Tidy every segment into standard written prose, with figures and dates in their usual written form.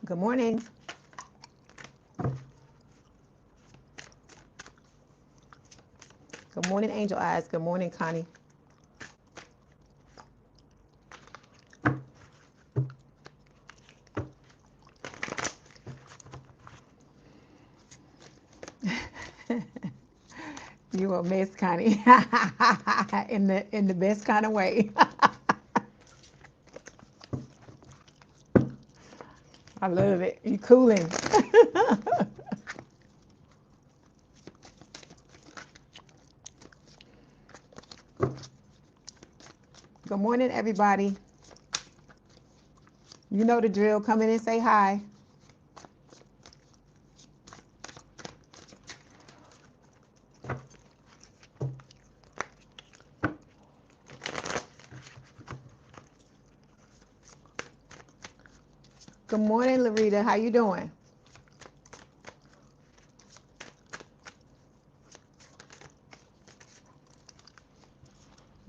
Good morning. Good morning, Angel Eyes. Good morning, Connie. You a mess, Connie. in the best kind of way. I love it. You cooling. Good morning, everybody. You know the drill. Come in and say hi. Good morning, Larita. How you doing?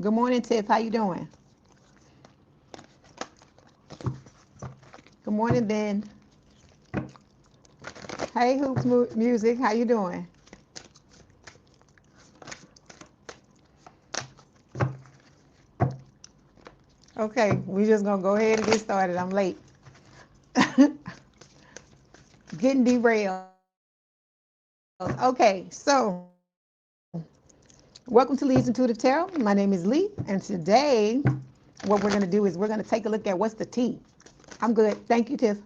Good morning, Tiff. How you doing? Good morning, Ben. Hey, Hoops Music. How you doing? Okay, we just gonna go ahead and get started. I'm late. Getting derailed. Okay, so welcome to Leigh's Intuitive Tarot. My name is Leigh, and today what we're gonna do is we're gonna take a look at what's the tea. I'm good. Thank you, Tiff.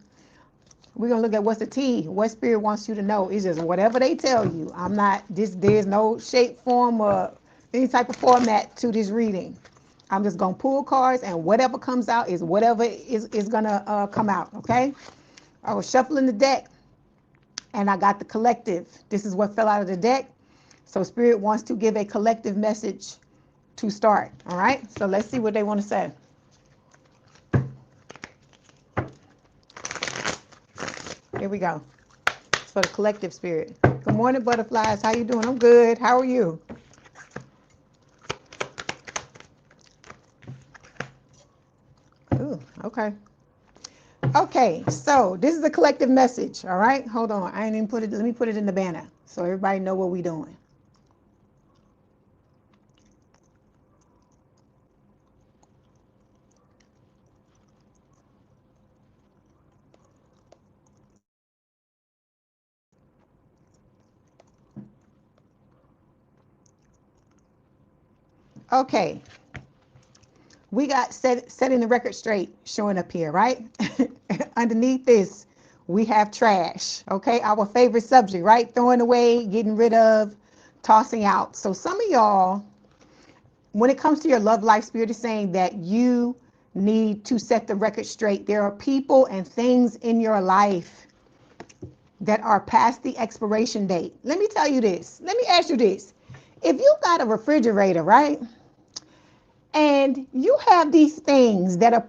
We're gonna look at what's the tea, what spirit wants you to know. It's just whatever they tell you. I'm not this, there's no shape, form, or any type of format to this reading. I'm just gonna pull cards, and whatever comes out is whatever is gonna come out. Okay. I was shuffling the deck, and I got the collective. This is what fell out of the deck. So spirit wants to give a collective message to start. All right. So let's see what they want to say. Here we go. It's for the collective spirit. Good morning, butterflies. How you doing? I'm good. How are you? Ooh, okay. Okay, so this is a collective message. All right. Hold on. I ain't even put it. Let me put it in the banner so everybody know what we doing. Okay. We got setting the record straight showing up here, right? Underneath this, we have trash. Okay, our favorite subject, right? Throwing away, getting rid of, tossing out. So some of y'all, when it comes to your love life, spirit is saying that you need to set the record straight. There are people and things in your life that are past the expiration date. Let me tell you this. Let me ask you this. If you got a refrigerator, right? And you have these things that are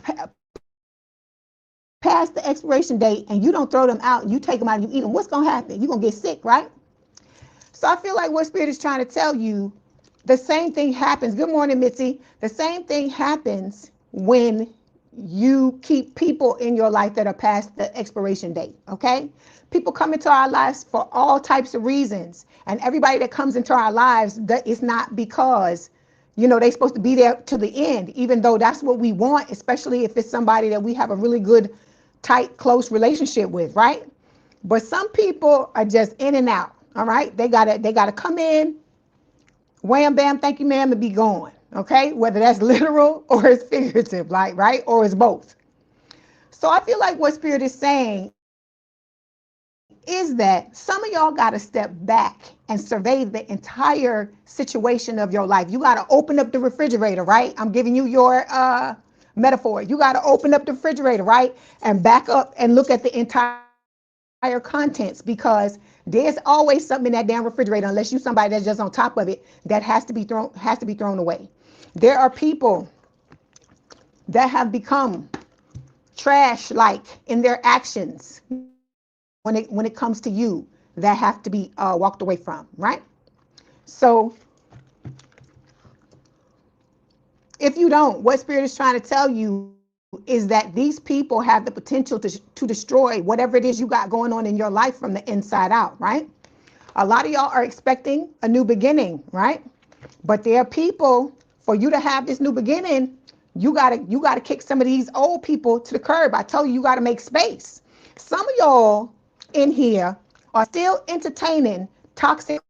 past the expiration date, and you don't throw them out, you take them out and you eat them, what's going to happen? You're going to get sick, right? So I feel like what spirit is trying to tell you, the same thing happens. Good morning, Mitzi. The same thing happens when you keep people in your life that are past the expiration date, okay? People come into our lives for all types of reasons, and everybody that comes into our lives, that is not because they're supposed to be there to the end, even though that's what we want, especially if it's somebody that we have a really good, tight, close relationship with, right? But some people are just in and out, all right? They gotta come in, wham, bam, thank you, ma'am, and be gone, okay? Whether that's literal or it's figurative, like, right? Or it's both. So I feel like what spirit is saying is that some of y'all got to step back and survey the entire situation of your life. You got to open up the refrigerator, right? I'm giving you your metaphor. You got to open up the refrigerator, right? And back up and look at the entire contents, because there's always something in that damn refrigerator, unless you're somebody that's just on top of it, that has to be thrown away. There are people that have become trash-like in their actions when it comes to you, that have to be walked away from, right? So if you don't, what spirit is trying to tell you is that these people have the potential to destroy whatever it is you got going on in your life from the inside out, right? A lot of y'all are expecting a new beginning, right? But there are people, for you to have this new beginning, you gotta kick some of these old people to the curb. I tell you, you gotta make space. Some of y'all in here are still entertaining toxic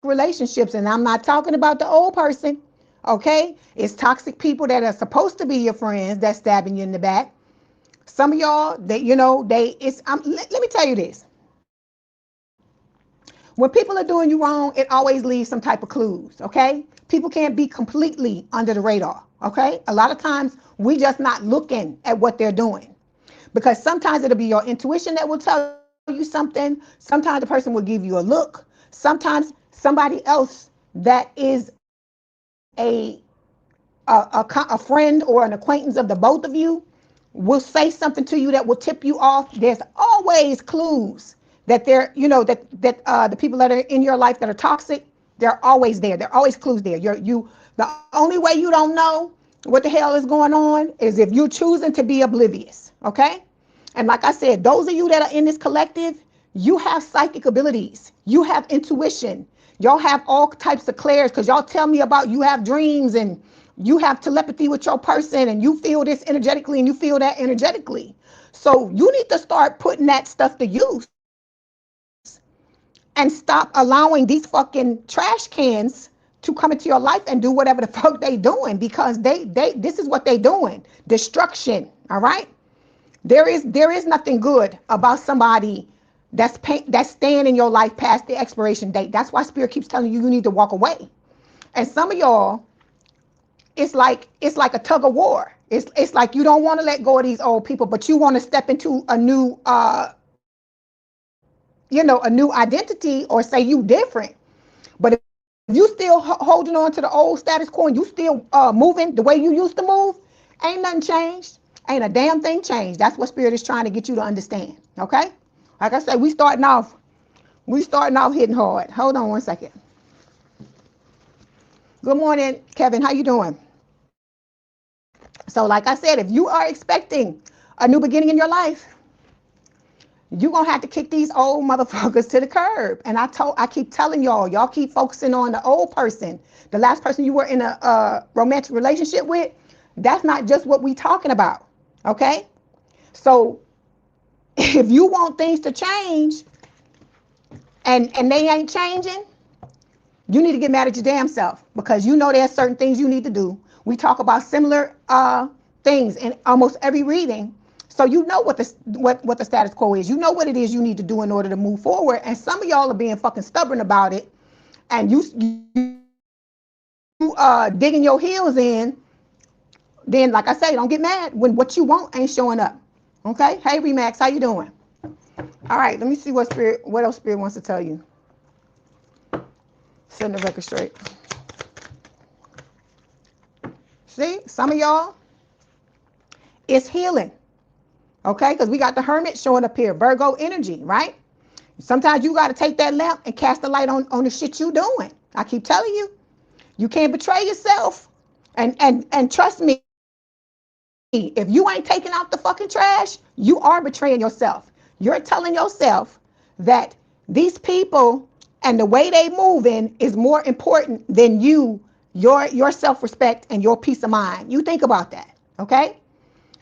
relationships, and I'm not talking about the old person, okay? It's toxic people that are supposed to be your friends that's stabbing you in the back. Some of y'all, let me tell you this. When people are doing you wrong, it always leaves some type of clues, okay? People can't be completely under the radar, okay? A lot of times we just not looking at what they're doing, because sometimes it'll be your intuition that will tell you something. Sometimes the person will give you a look. Sometimes somebody else that is a friend or an acquaintance of the both of you will say something to you that will tip you off. There's always clues that the people that are in your life that are toxic, they're always there. There are always clues there. The only way you don't know what the hell is going on is if you're choosing to be oblivious, okay? And like I said, those of you that are in this collective, you have psychic abilities. You have intuition. Y'all have all types of clairs, because y'all tell me about you have dreams and you have telepathy with your person and you feel this energetically and you feel that energetically. So you need to start putting that stuff to use and stop allowing these fucking trash cans to come into your life and do whatever the fuck they doing, because this is what they doing. Destruction, all right? There is nothing good about somebody that's staying in your life past the expiration date. That's why Spirit keeps telling you need to walk away. And some of y'all, it's like a tug of war. It's like you don't want to let go of these old people, but you want to step into a new a new identity, or say you different. But if you still holding on to the old status quo and you still moving the way you used to move, ain't nothing changed. Ain't a damn thing changed. That's what Spirit is trying to get you to understand. Okay? Like I said, we starting off hitting hard. Hold on one second. Good morning, Kevin. How you doing? So like I said, if you are expecting a new beginning in your life, you're going to have to kick these old motherfuckers to the curb. And I keep telling y'all keep focusing on the old person. The last person you were in a romantic relationship with, that's not just what we talking about. Okay? So if you want things to change and they ain't changing, you need to get mad at your damn self, because you know there's certain things you need to do. We talk about similar things in almost every reading. So you know what the status quo is. You know what it is you need to do in order to move forward. And some of y'all are being fucking stubborn about it. And you digging your heels in. Then, like I say, don't get mad when what you want ain't showing up. Okay? Hey, Remax, how you doing? All right, let me see what else Spirit wants to tell you. Setting the record straight. See, some of y'all, it's healing. Okay, because we got the Hermit showing up here, Virgo energy, right? Sometimes you got to take that lamp and cast the light on the shit you doing. I keep telling you, you can't betray yourself. And trust me, if you ain't taking out the fucking trash, you are betraying yourself. You're telling yourself that these people and the way they moving is more important than your self-respect and your peace of mind. You think about that, okay?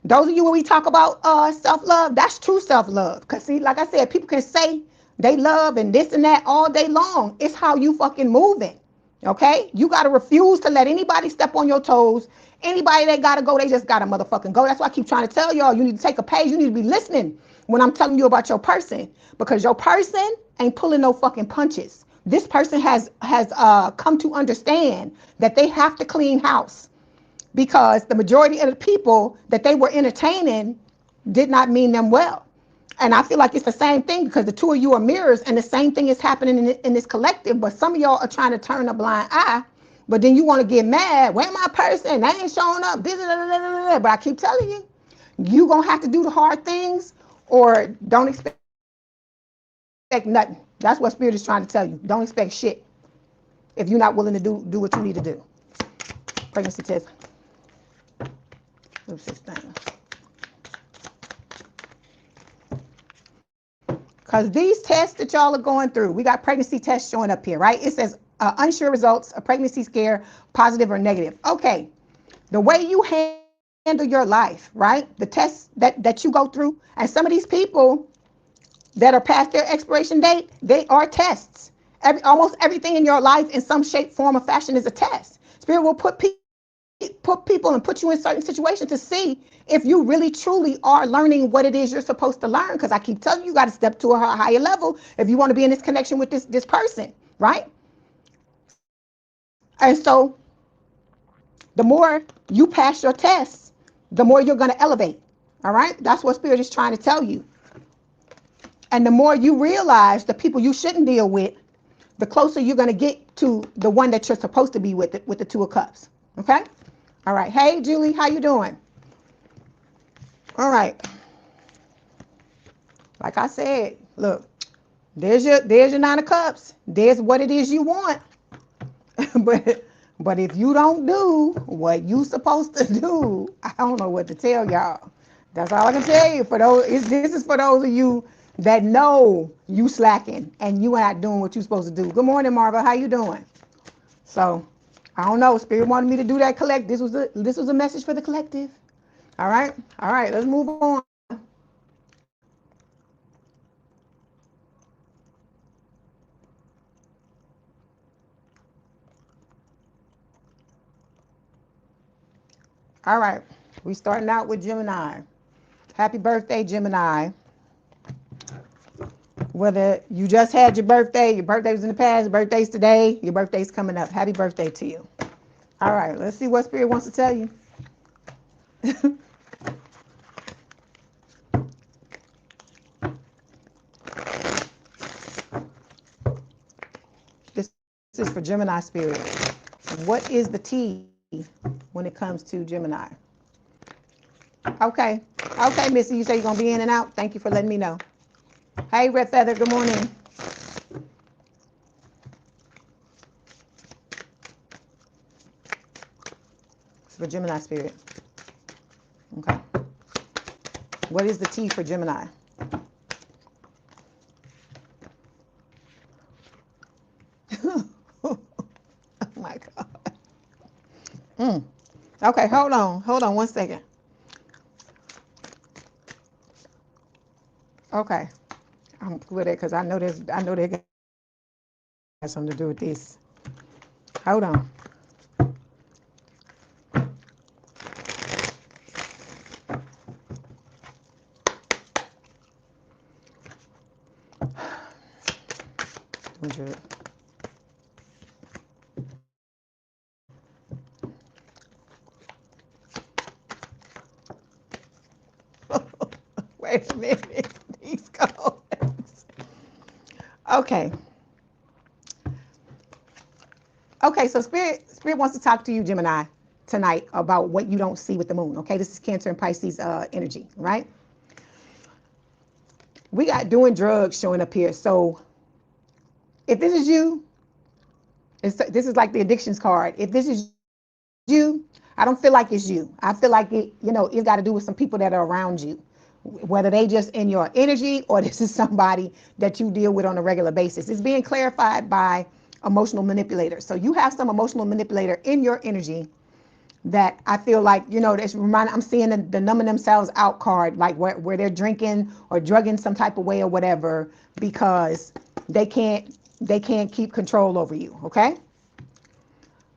Those of you when we talk about self-love, that's true self-love. Because see, like I said, people can say they love and this and that all day long. It's how you fucking moving, okay? You got to refuse to let anybody step on your toes. Anybody that got to go, they just got to motherfucking go. That's why I keep trying to tell y'all, you need to take a page. You need to be listening when I'm telling you about your person. Because your person ain't pulling no fucking punches. This person has come to understand that they have to clean house. Because the majority of the people that they were entertaining did not mean them well. And I feel like it's the same thing, because the two of you are mirrors, and the same thing is happening in this collective. But some of y'all are trying to turn a blind eye, but then you want to get mad. Where my person? They ain't showing up. But I keep telling you, you're going to have to do the hard things, or don't expect nothing. That's what Spirit is trying to tell you. Don't expect shit if you're not willing to do what you need to do. Pregnancy test. What's this thing? Because these tests that y'all are going through, we got pregnancy tests showing up here, right? It says unsure results, a pregnancy scare, positive or negative. Okay, the way you handle your life, right? The tests that you go through, and some of these people that are past their expiration date, they are tests. Almost everything in your life in some shape, form, or fashion is a test. Spirit will put people and put you in certain situations to see if you really truly are learning what it is you're supposed to learn. Because I keep telling you, you got to step to a higher level if you want to be in this connection with this person, right? And so the more you pass your tests, the more you're going to elevate. All right, that's what Spirit is trying to tell you. And the more you realize the people you shouldn't deal with, the closer you're going to get to the one that you're supposed to be with the Two of Cups. Okay. All right. Hey, Julie, how you doing? All right. Like I said, look, there's your Nine of Cups. There's what it is you want. but if you don't do what you supposed to do, I don't know what to tell y'all. That's all I can tell you. This is for those of you that know you slacking and you not doing what you're supposed to do. Good morning, Marva. How you doing? So I don't know. Spirit wanted me to do that this was a message for the collective. All right. Let's move on. All right. We starting out with Gemini. Happy birthday, Gemini. Whether you just had your birthday was in the past, your birthday's today, your birthday's coming up. Happy birthday to you. All right, let's see what Spirit wants to tell you. This is for Gemini Spirit. What is the T when it comes to Gemini? Okay, Missy, you say you're going to be in and out? Thank you for letting me know. Hey, Red Feather, good morning. It's for Gemini Spirit. Okay. What is the T for Gemini? Oh my God. Okay, hold on 1 second. Okay, I'm with it because I know they got something to do with this. Hold on. Wait a minute. These cards. Okay. Okay, so Spirit wants to talk to you, Gemini, tonight about what you don't see with the moon. Okay, this is Cancer and Pisces energy, right? We got doing drugs showing up here. So if this is you, this is like the addictions card. If this is you, I don't feel like it's you. I feel like it's got to do with some people that are around you, whether they just in your energy or this is somebody that you deal with on a regular basis. It's being clarified by emotional manipulator. So you have some emotional manipulator in your energy that I feel like, that's I'm seeing the numbing themselves out card, like where they're drinking or drugging some type of way or whatever, because they can't keep control over you. Okay.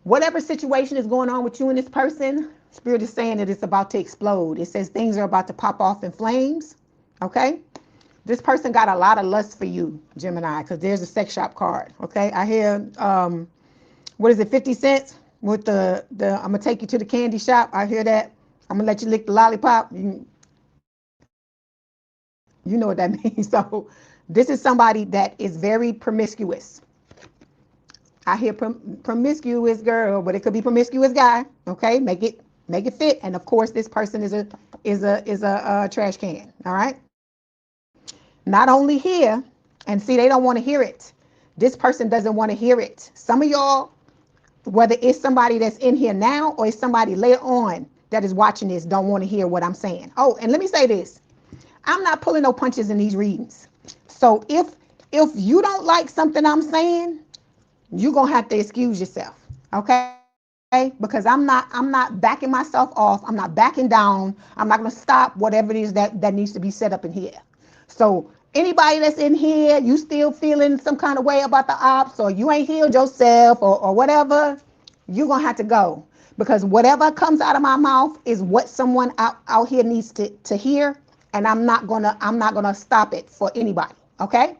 Whatever situation is going on with you and this person, Spirit is saying that it's about to explode. It says things are about to pop off in flames. Okay. This person got a lot of lust for you, Gemini, because there's a sex shop card. Okay. I hear, what is it, 50 cents with the I'm going to take you to the candy shop. I hear that. I'm going to let you lick the lollipop. You know what that means. So this is somebody that is very promiscuous. I hear promiscuous girl, but it could be promiscuous guy. Okay, make it fit. And of course, this person is a trash can. All right. Not only here, and see, they don't want to hear it. This person doesn't want to hear it. Some of y'all, whether it's somebody that's in here now or it's somebody later on, that is watching this don't want to hear what I'm saying. Oh, and let me say this. I'm not pulling no punches in these readings. So if you don't like something I'm saying, you're going to have to excuse yourself. Okay? Because I'm not backing myself off. I'm not backing down. I'm not going to stop whatever it is that needs to be set up in here. So anybody that's in here, you still feeling some kind of way about the ops, or you ain't healed yourself, or whatever, you're going to have to go. Because whatever comes out of my mouth is what someone out here needs to hear. And I'm not gonna stop it for anybody. Okay?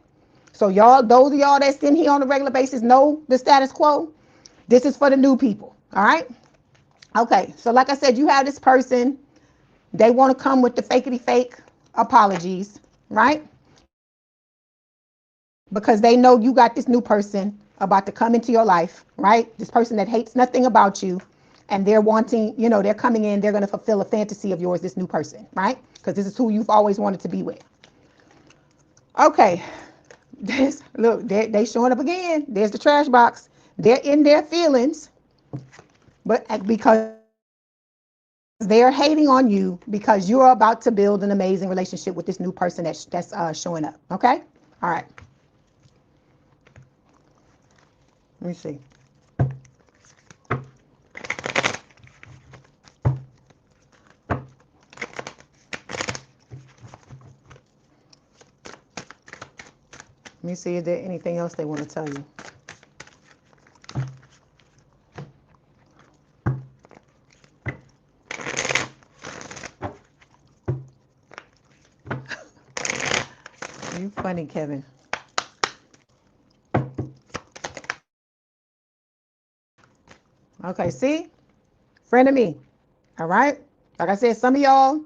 So y'all, those of y'all that's in here on a regular basis know the status quo. This is for the new people. All right? Okay, so like I said, you have this person. They want to come with the fakety fake apologies, right? Because they know you got this new person about to come into your life, right? This person that hates nothing about you, and they're wanting, they're coming in, they're going to fulfill a fantasy of yours, this new person, right? Because this is who you've always wanted to be with. Okay, look, they showing up again. There's the trash box. They're in their feelings, but because they're hating on you because you're about to build an amazing relationship with this new person that's showing up. Okay, all right. Let me see. Let me see if there's anything else they want to tell you. You funny, Kevin. Okay, see? Friend of me. All right? Like I said, some of y'all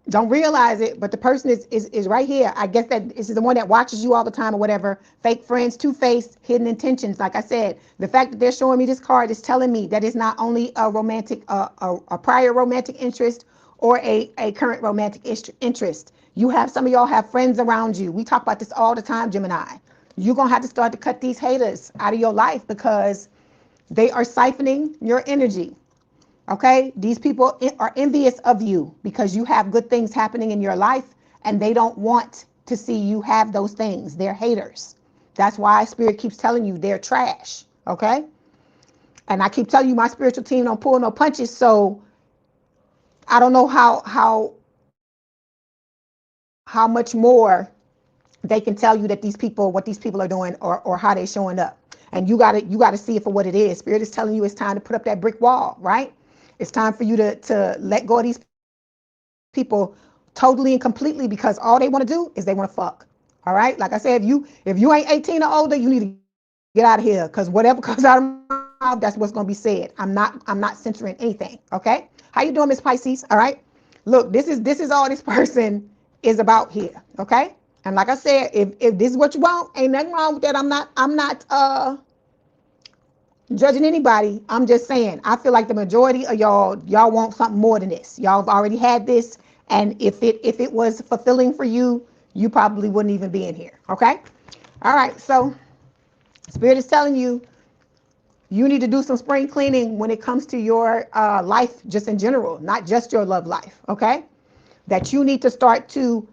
don't realize it, but the person is right here. I guess that this is the one that watches you all the time or whatever. Fake friends, two-faced, hidden intentions. Like I said, the fact that they're showing me this card is telling me that it's not only a romantic, a prior romantic interest or a current romantic interest. You have, some of y'all have friends around you. We talk about this all the time, Gemini. You're going to have to start to cut these haters out of your life because they are siphoning your energy. Okay, these people are envious of you because you have good things happening in your life and they don't want to see you have those things. They're haters. That's why Spirit keeps telling you they're trash. Okay, and I keep telling you my spiritual team don't pull no punches. So I don't know how much more they can tell you that what these people are doing or how they're showing up. And you gotta see it for what it is. Spirit is telling you it's time to put up that brick wall, right? It's time for you to let go of these people totally and completely because all they want to do is they want to fuck. All right? Like I said, if you ain't 18 or older, you need to get out of here because whatever comes out of my mouth, that's what's going to be said. I'm not censoring anything. Okay? How you doing, Miss Pisces? All right? Look, this is all this person is about here. Okay? And like I said, if this is what you want, ain't nothing wrong with that. I'm not judging anybody. I'm just saying, I feel like the majority of y'all want something more than this. Y'all have already had this, and if it was fulfilling for you, you probably wouldn't even be in here. Okay? All right. So Spirit is telling you you need to do some spring cleaning when it comes to your life, just in general, not just your love life. Okay? That you need to start to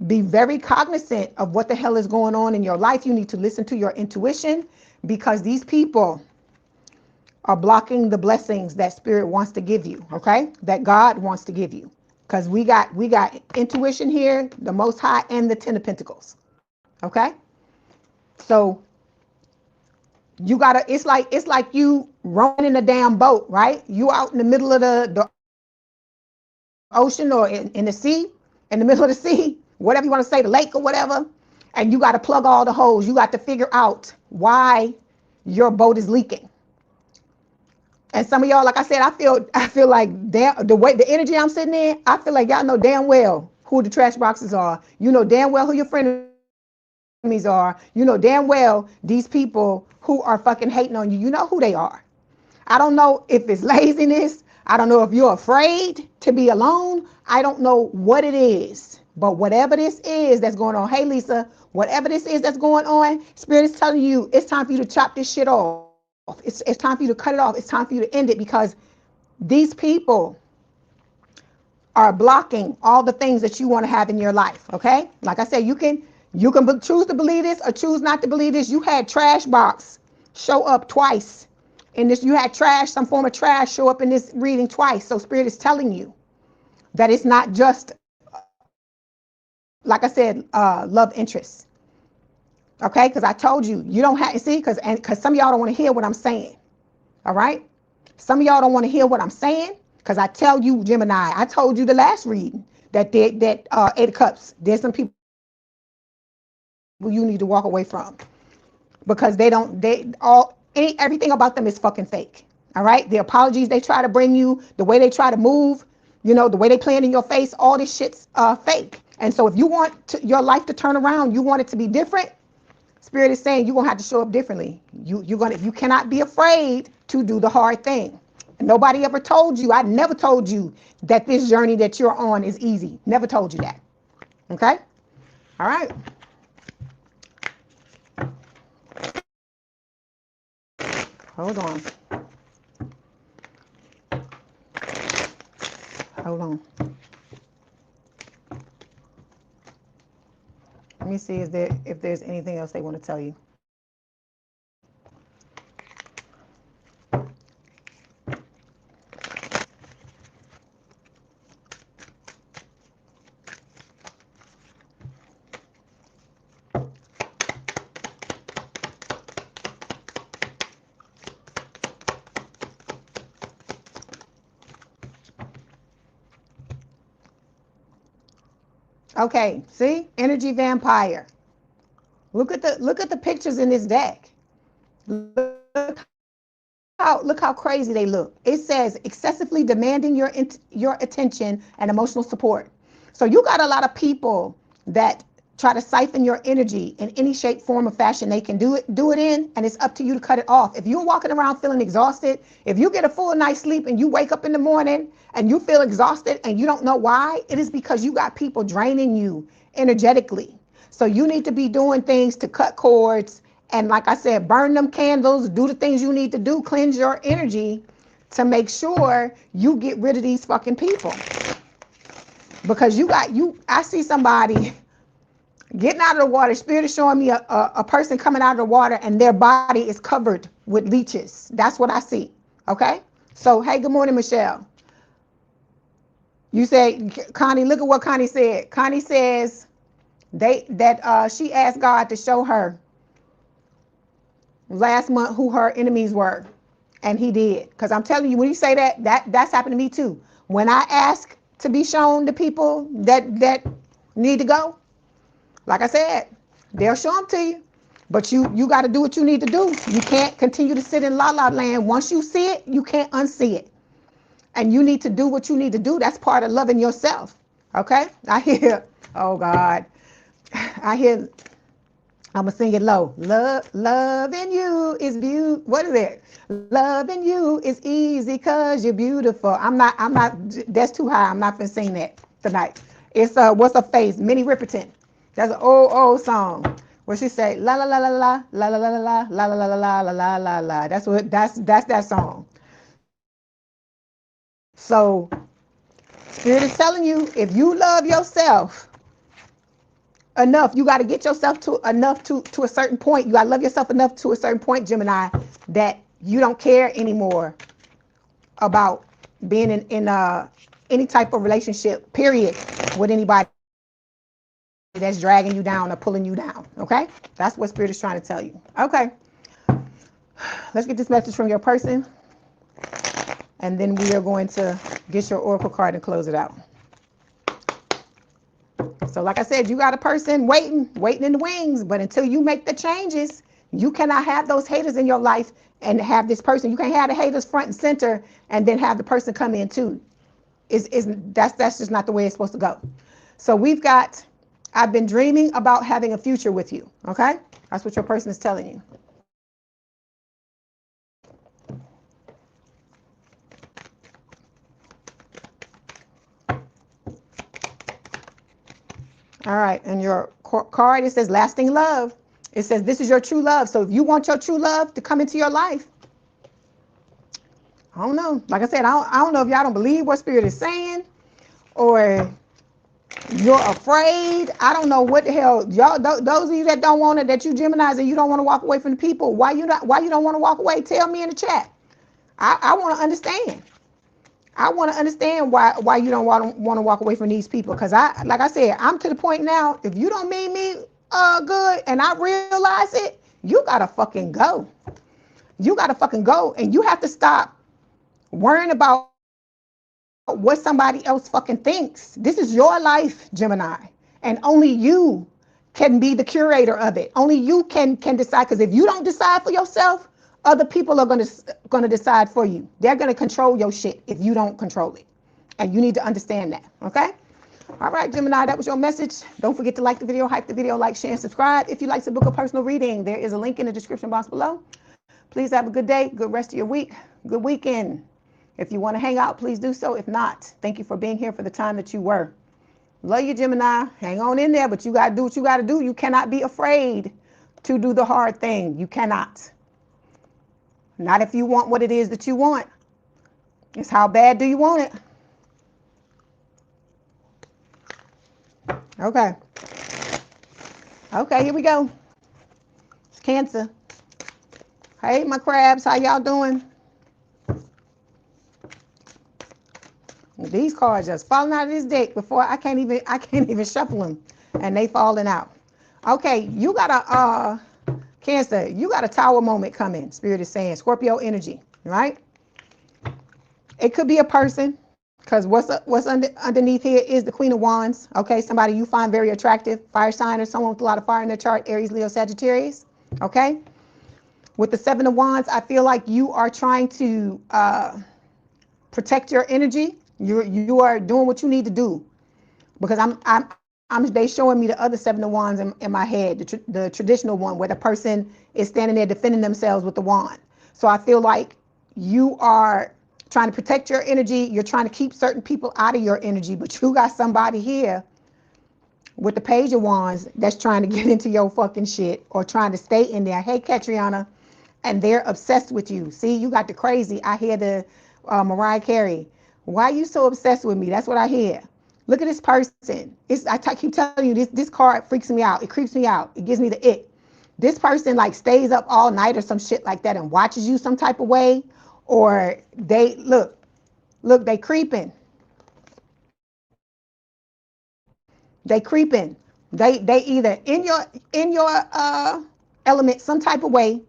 be very cognizant of what the hell is going on in your life. You need to listen to your intuition because these people are blocking the blessings that Spirit wants to give you, okay? That God wants to give you. Because we got intuition here, the Most High, and the Ten of Pentacles. Okay? So you gotta, it's like you running a damn boat, right? You out in the middle of the ocean or in the sea, in the middle of the sea, whatever you want to say, the lake or whatever, and you got to plug all the holes. You got to figure out why your boat is leaking. And some of y'all, like I said, I feel like the energy I'm sitting in, I feel like y'all know damn well who the trash boxes are. You know damn well who your frenemies are. You know damn well these people who are fucking hating on you. You know who they are. I don't know if it's laziness. I don't know if you're afraid to be alone. I don't know what it is. But whatever this is that's going on, hey Lisa, whatever this is that's going on, Spirit is telling you it's time for you to chop this shit off. It's time for you to cut it off. It's time for you to end it, because these people are blocking all the things that you want to have in your life. Okay, like I said, you can choose to believe this or choose not to believe this. You had trash box show up twice in this. You had trash, some form of trash, show up in this reading twice. So Spirit is telling you that it's not just, like I said, love interest. Okay, because I told you, you don't have to see, because some of y'all don't want to hear what I'm saying. All right, some of y'all don't want to hear what I'm saying, because I tell you, Gemini, I told you the last reading that Eight of Cups, there's some people you need to walk away from, because everything about them is fucking fake. All right, the apologies they try to bring you, the way they try to move, the way they playing in your face, all this shit's fake. And so if you want your life to turn around, you want it to be different, Spirit is saying you're gonna have to show up differently. You cannot be afraid to do the hard thing. And nobody ever told you, I never told you that this journey that you're on is easy. Never told you that. Okay? All right. Hold on. Hold on. Let me see if there's anything else they want to tell you. Okay, see? Energy vampire. Look at the pictures in this deck. Look how crazy they look. It says excessively demanding your attention and emotional support. So you got a lot of people that try to siphon your energy in any shape, form, or fashion they can do it in, and it's up to you to cut it off. If you're walking around feeling exhausted, if you get a full night's sleep and you wake up in the morning and you feel exhausted and you don't know why, it is because you got people draining you energetically. So you need to be doing things to cut cords, and like I said, burn them candles, do the things you need to do, cleanse your energy to make sure you get rid of these fucking people. Because I see somebody getting out of the water. Spirit is showing me a person coming out of the water and their body is covered with leeches. That's what I see. Okay? So, hey, good morning, Michelle. You say, Connie, look at what Connie said. Connie says she asked God to show her last month who her enemies were. And he did. Because I'm telling you, when you say that's happened to me too. When I ask to be shown the people that need to go, like I said, they'll show them to you. But you got to do what you need to do. You can't continue to sit in la-la land. Once you see it, you can't unsee it. And you need to do what you need to do. That's part of loving yourself. Okay? I hear, oh God. I hear, I'm going to sing it low. Loving you is beautiful. What is it? Loving you is easy because you're beautiful. I'm not, that's too high. I'm not going to sing that tonight. It's, what's her face? Minnie Riperton. That's an old song where she say la la la la la la la la la la la la la la la la la. That's that song. So Spirit is telling you, if you love yourself enough, you got to get yourself to a certain point. You got to love yourself enough to a certain point, Gemini, that you don't care anymore about being in any type of relationship, period, with anybody that's dragging you down or pulling you down. Okay? That's what Spirit is trying to tell you. Okay. Let's get this message from your person. And then we are going to get your oracle card and close it out. So like I said, you got a person waiting in the wings. But until you make the changes, you cannot have those haters in your life and have this person. You can't have the haters front and center and then have the person come in too. That's just not the way it's supposed to go. So we've got, I've been dreaming about having a future with you. Okay? That's what your person is telling you. All right. And your card, it says lasting love. It says this is your true love. So if you want your true love to come into your life, I don't know. Like I said, I don't know if y'all don't believe what Spirit is saying, or you're afraid. I don't know what the hell. Y'all, those of you that don't want it, that you Geminis and you don't want to walk away from the people, why you don't want to walk away? Tell me in the chat. I want to understand. I want to understand why you don't want to walk away from these people. Because like I said, I'm to the point now, if you don't mean me good and I realize it, you got to fucking go. You got to fucking go. And you have to stop worrying about what somebody else fucking thinks. This is your life, Gemini. And only you can be the curator of it. Only you can decide. Because if you don't decide for yourself, other people are gonna decide for you. They're gonna control your shit if you don't control it. And you need to understand that, okay? All right, Gemini, that was your message. Don't forget to like the video, hype the video, like, share, and subscribe. If you'd like to book a personal reading, there is a link in the description box below. Please have a good day, good rest of your week, good weekend. If you want to hang out, please do so. If not, thank you for being here for the time that you were. Love you, Gemini. Hang on in there, but you got to do what you got to do. You cannot be afraid to do the hard thing. You cannot. Not if you want what it is that you want. It's how bad do you want it? Okay. Okay, here we go. It's Cancer. Hey, my crabs, how y'all doing? These cards just falling out of this deck before I can't even shuffle them, and they falling out. Okay, you got a Cancer, you got a tower moment coming. Spirit is saying Scorpio energy, right? It could be a person, because what's underneath here is the Queen of Wands. Okay, somebody you find very attractive, fire sign or someone with a lot of fire in their chart, Aries, Leo, Sagittarius. Okay, with the Seven of Wands, I feel like you are trying to protect your energy. You are doing what you need to do, because they showing me the other Seven of Wands in my head, the traditional one where the person is standing there defending themselves with the wand. So I feel like you are trying to protect your energy. You're trying to keep certain people out of your energy, but you got somebody here with the Page of Wands that's trying to get into your fucking shit or trying to stay in there. Hey, Catriona, and they're obsessed with you. See, you got the crazy. I hear the Mariah Carey. Why are you so obsessed with me? That's what I hear. Look at this person. I keep telling you, this card freaks me out. It creeps me out. It gives me the ick. This person like stays up all night or some shit like that and watches you some type of way, or they look, they creeping. They creeping. They either in your element some type of way,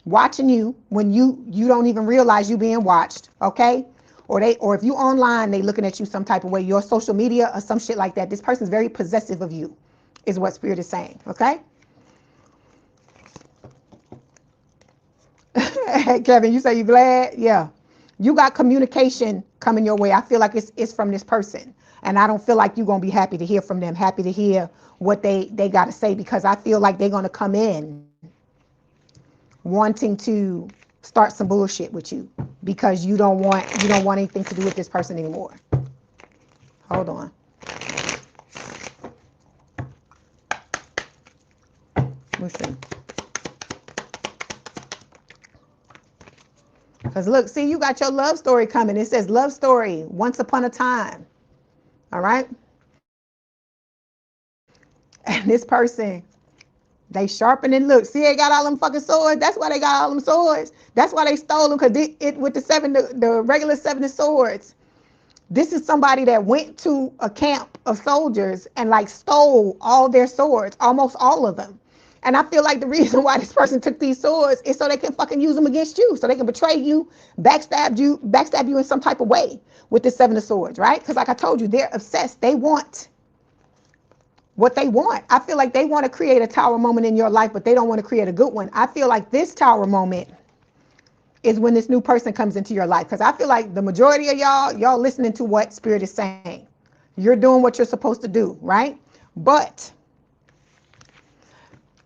watching you when you don't even realize you being watched, okay? Or if you online, they looking at you some type of way, your social media or some shit like that. This person's very possessive of you, is what Spirit is saying, okay? Kevin, you say you glad? Yeah. You got communication coming your way. I feel like it's from this person. And I don't feel like you're going to be happy to hear from them, happy to hear what they got to say, because I feel like they're going to come in wanting to start some bullshit with you because you don't want anything to do with this person anymore. Hold on. Let's see. Because look, see, you got your love story coming. It says love story, once upon a time. All right? And this person, they sharpen and look. See, they got all them fucking swords. That's why they got all them swords. That's why they stole them, because it with the regular Seven of Swords. This is somebody that went to a camp of soldiers and like stole all their swords, almost all of them. And I feel like the reason why this person took these swords is so they can fucking use them against you. So they can betray you, backstab you in some type of way with this Seven of Swords, right? Because like I told you, they're obsessed. They want what they want. I feel like they want to create a tower moment in your life, but they don't want to create a good one. I feel like this tower moment is when this new person comes into your life. Because I feel like the majority of y'all listening to what Spirit is saying. You're doing what you're supposed to do, right? But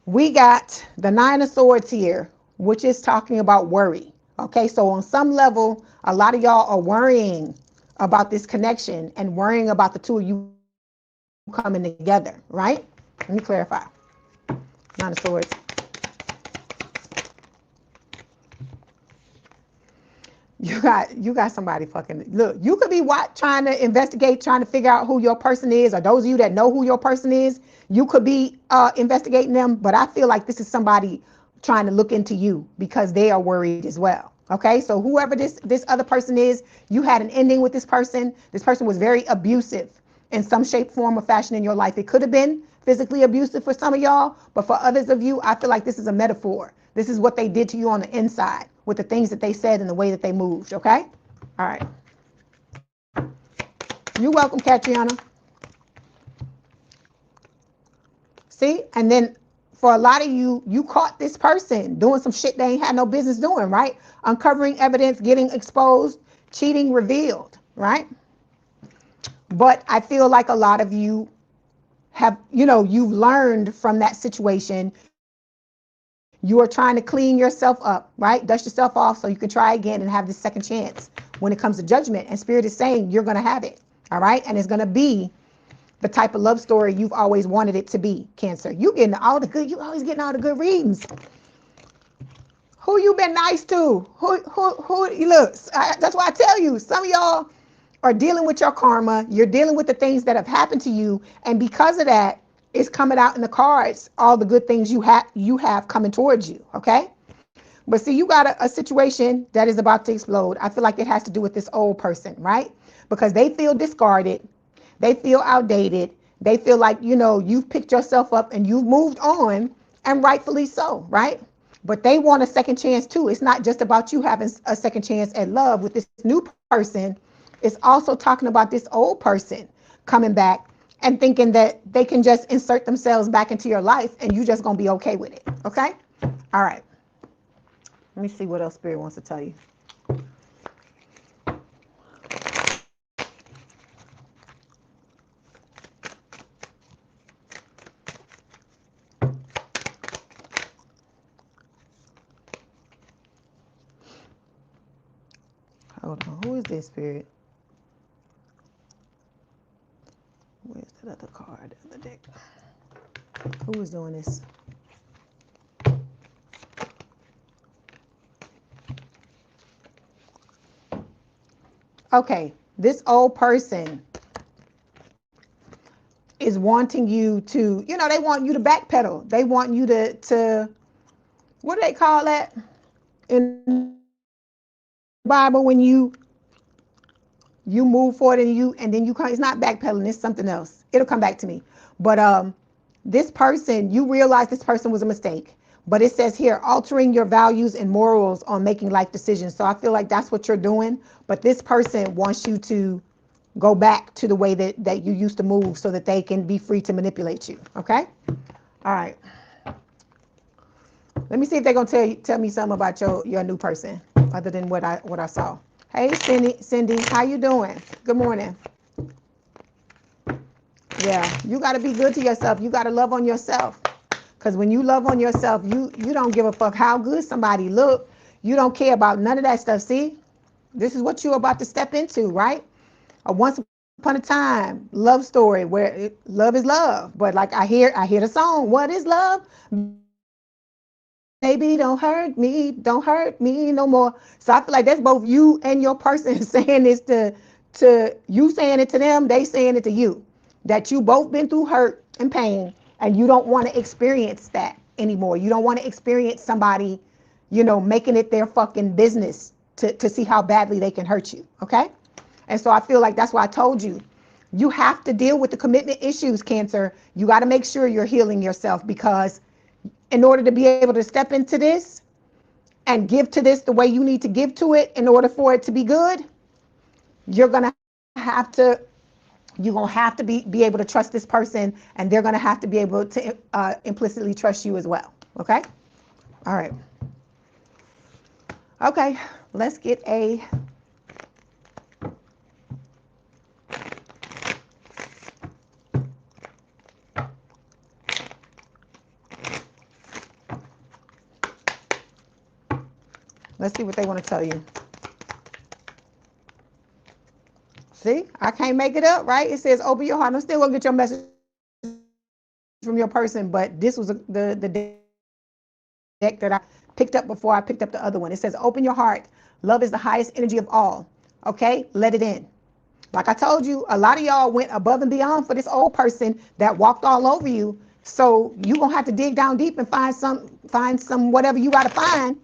we got the Nine of Swords here, which is talking about worry. Okay, so on some level, a lot of y'all are worrying about this connection and worrying about the two of you coming together, right? Let me clarify. Nine of Swords. You got somebody fucking, look, you could be trying to investigate, trying to figure out who your person is, or those of you that know who your person is, you could be investigating them, but I feel like this is somebody trying to look into you because they are worried as well. Okay, so whoever this other person is, you had an ending with this person. This person was very abusive in some shape, form, or fashion in your life. It could have been physically abusive for some of y'all, but for others of you, I feel like this is a metaphor. This is what they did to you on the inside with the things that they said and the way that they moved, okay? All right. You're welcome, Catriona. See? And then for a lot of you, you caught this person doing some shit they ain't had no business doing, right? Uncovering evidence, getting exposed, cheating revealed, right? But I feel like a lot of you have, you've learned from that situation. You are trying to clean yourself up, right? Dust yourself off so you can try again and have this second chance when it comes to judgment. And Spirit is saying you're going to have it, all right? And it's going to be the type of love story you've always wanted it to be, Cancer. You always getting all the good readings. Who you been nice to? Look, that's why I tell you, some of y'all are dealing with your karma. You're dealing with the things that have happened to you. And because of that, it's coming out in the cards, all the good things you have coming towards you, okay? But see, you got a situation that is about to explode. I feel like it has to do with this old person, right? Because they feel discarded. They feel outdated. They feel like, you've picked yourself up and you've moved on, and rightfully so, right? But they want a second chance too. It's not just about you having a second chance at love with this new person. It's also talking about this old person coming back and thinking that they can just insert themselves back into your life and you just gonna be okay with it, okay? All right. Let me see what else Spirit wants to tell you. Hold on. Who is this, Spirit? Where's that other card in the deck? Who is doing this? Okay. This old person is wanting you to, they want you to backpedal. They want you to what do they call that in the Bible when you move forward and then you come, it's not backpedaling, it's something else. It'll come back to me. But this person, you realize this person was a mistake. But it says here, altering your values and morals on making life decisions. So I feel like that's what you're doing. But this person wants you to go back to the way that you used to move so that they can be free to manipulate you. Okay? All right. Let me see if they're gonna tell me something about your new person other than what I saw. Hey, Cindy, how you doing? Good morning. Yeah, you got to be good to yourself. You got to love on yourself. Because when you love on yourself, you don't give a fuck how good somebody look. You don't care about none of that stuff. See, this is what you're about to step into, right? A once upon a time love story where love is love. But like I hear the song, what is love? Baby, don't hurt me no more. So I feel like that's both you and your person saying this to you, saying it to them, they saying it to you. That you both been through hurt and pain and you don't want to experience that anymore. You don't want to experience somebody, making it their fucking business to see how badly they can hurt you. Okay? And so I feel like that's why I told you, you have to deal with the commitment issues, Cancer. You got to make sure you're healing yourself, because in order to be able to step into this and give to this the way you need to give to it in order for it to be good, you're going to have to be able to trust this person, and they're going to have to be able to implicitly trust you as well. Okay? All right. Okay, let's get a let's see what they want to tell you. See, I can't make it up, right? It says open your heart. I'm still gonna get your message from your person, but this was the deck that I picked up before I picked up the other one. It says open your heart, Love is the highest energy of all. Okay, let it in. Like I told you, a lot of y'all went above and beyond for this old person that walked all over you. So you're gonna have to dig down deep and find some whatever you gotta find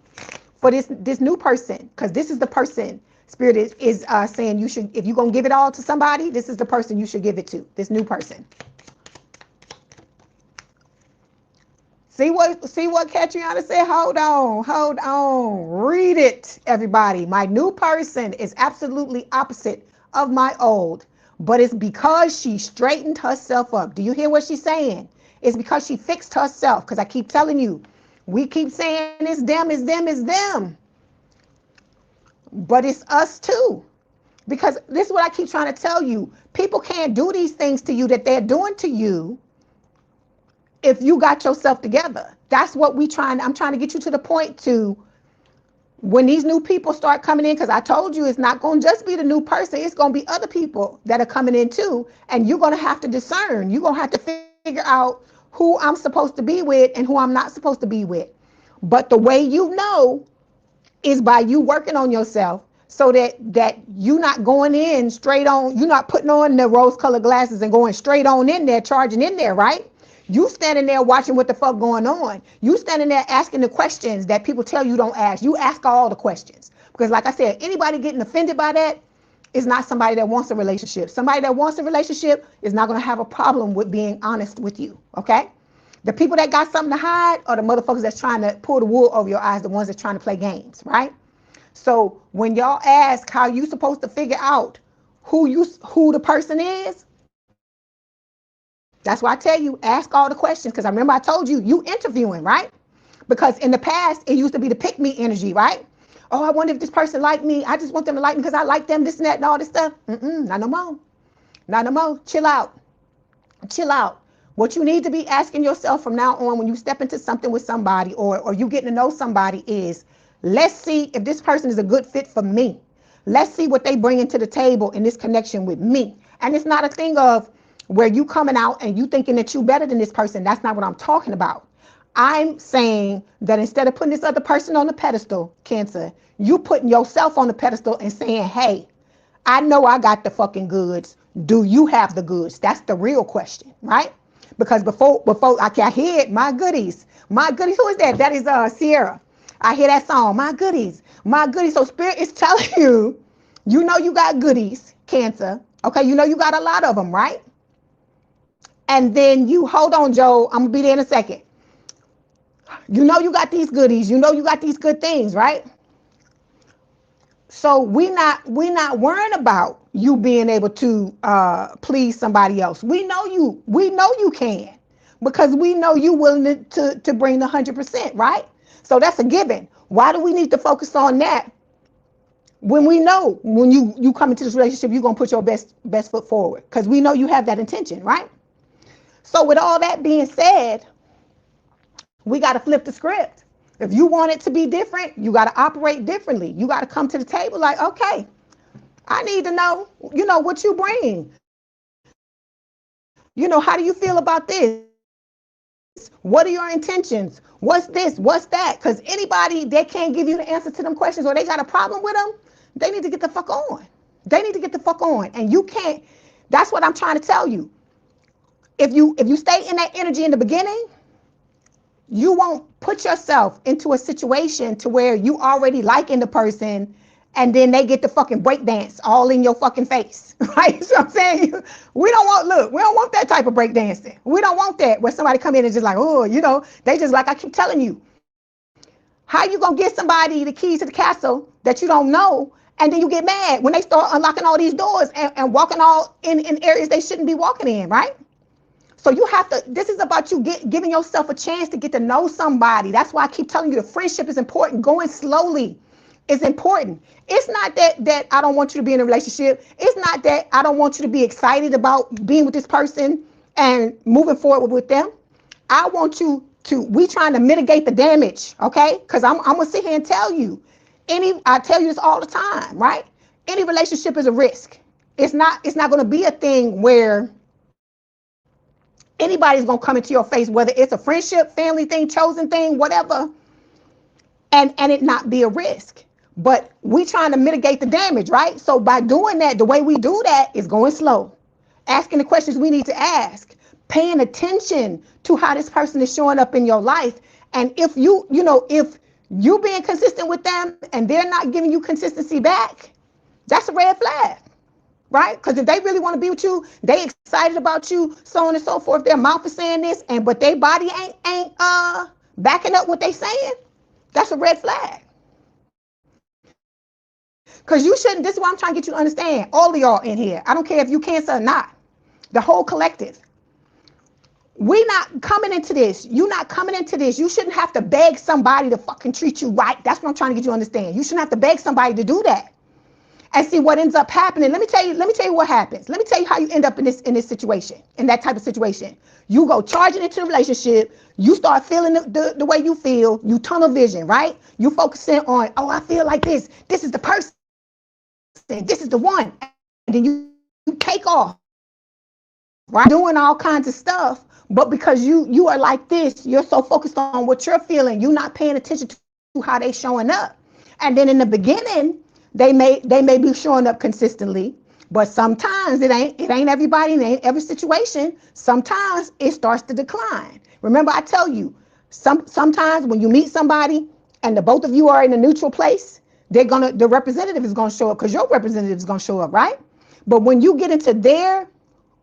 for this new person, because this is the person Spirit is saying you should, if you're gonna give it all to somebody, this is the person you should give it to, this new person. See what Catriona said? Hold on. Read it, everybody. My new person is absolutely opposite of my old, but it's because she straightened herself up. Do you hear what she's saying? It's because she fixed herself, because I keep telling you, we keep saying it's them. But it's us too. Because this is what I keep trying to tell you. People can't do these things to you that they're doing to you if you got yourself together. That's what I'm trying to get you to the point to, when these new people start coming in, because I told you it's not going to just be the new person, it's going to be other people that are coming in too, and you're going to have to discern. You're going to have to figure out who I'm supposed to be with and who I'm not supposed to be with. But the way you know is by you working on yourself, so that you're not going in straight on, you're not putting on the rose-colored glasses and going straight on in there, charging in there, right? You standing there watching what the fuck going on. You standing there asking the questions that people tell you don't ask. You ask all the questions. Because like I said, anybody getting offended by that is not somebody that wants a relationship. Somebody that wants a relationship is not going to have a problem with being honest with you, okay? The people that got something to hide are the motherfuckers that's trying to pull the wool over your eyes, the ones that's trying to play games, right? So when y'all ask how you supposed to figure out who the person is, that's why I tell you, ask all the questions. Because I remember I told you, you interviewing, right? Because in the past, it used to be the pick me energy, right? Oh, I wonder if this person like me. I just want them to like me because I like them, this and that and all this stuff. Not no more. Not no more. Chill out. Chill out. What you need to be asking yourself from now on when you step into something with somebody, or you getting to know somebody, is, let's see if this person is a good fit for me. Let's see what they bring into the table in this connection with me. And it's not a thing of where you coming out and you thinking that you better than this person. That's not what I'm talking about. I'm saying that instead of putting this other person on the pedestal, Cancer, you putting yourself on the pedestal and saying, hey, I know I got the fucking goods. Do you have the goods? That's the real question, right? Because before I hear it, my goodies. Who is that? That is Sierra. I hear that song, my goodies. So Spirit is telling you, you know you got goodies, Cancer. Okay, you know you got a lot of them, right? And then you, hold on, Joe, I'm gonna be there in a second. You know you got these goodies. You know you got these good things, right? So we're not worrying about you being able to please somebody else. We know you can, because we know you willing to bring the 100%, right? So that's a given. Why do we need to focus on that when we know when you come into this relationship, you're gonna put your best foot forward? Because we know you have that intention, right? So with all that being said, we got to flip the script. If you want it to be different, you got to operate differently. You got to come to the table like, okay, I need to know, what you bring. How do you feel about this? What are your intentions? What's this? What's that? Because anybody that can't give you the answer to them questions, or they got a problem with them, they need to get the fuck on. And you can't. That's what I'm trying to tell you. If you stay in that energy in the beginning, you won't put yourself into a situation to where you already liking the person, and then they get the fucking break dance all in your fucking face, right? So I'm saying, we don't want that type of break dancing. We don't want that where somebody come in and just like, oh, they just, like I keep telling you, how you gonna get somebody the keys to the castle that you don't know, and then you get mad when they start unlocking all these doors and walking all in areas they shouldn't be walking in, right? So you have to, this is about you giving yourself a chance to get to know somebody. That's why I keep telling you the friendship is important. Going slowly is important. It's not that I don't want you to be in a relationship. It's not that I don't want you to be excited about being with this person and moving forward with them. I want you to, we trying to mitigate the damage, okay? Because I'm going to sit here and tell you, I tell you this all the time, right? Any relationship is a risk. It's not going to be a thing where anybody's gonna come into your face, whether it's a friendship, family thing, chosen thing, whatever, and it not be a risk. But we trying to mitigate the damage, right? So by doing that, the way we do that is going slow, asking the questions we need to ask, paying attention to how this person is showing up in your life. And if if you being consistent with them and they're not giving you consistency back, that's a red flag, right? Because if they really want to be with you, they excited about you, so on and so forth. Their mouth is saying this, but their body ain't backing up what they saying. That's a red flag. Because you shouldn't, this is what I'm trying to get you to understand. All of y'all in here, I don't care if you Cancer or not, the whole collective. We not coming into this. You not coming into this. You shouldn't have to beg somebody to fucking treat you right. That's what I'm trying to get you to understand. You shouldn't have to beg somebody to do that. And see what ends up happening. Let me tell you what happens. Let me tell you how you end up in this situation, in that type of situation. You go charging into the relationship. You start feeling the way you feel. You tunnel vision, right? You focusing on, oh, I feel like this. This is the person. This is the one. And then you take off, right? Doing all kinds of stuff. But because you are like this, you're so focused on what you're feeling, you're not paying attention to how they showing up. And then in the beginning, they may be showing up consistently, but sometimes it ain't everybody, it ain't every situation. Sometimes it starts to decline. Remember, I tell you, sometimes when you meet somebody and the both of you are in a neutral place, the representative is gonna show up because your representative is gonna show up, right? But when you get into their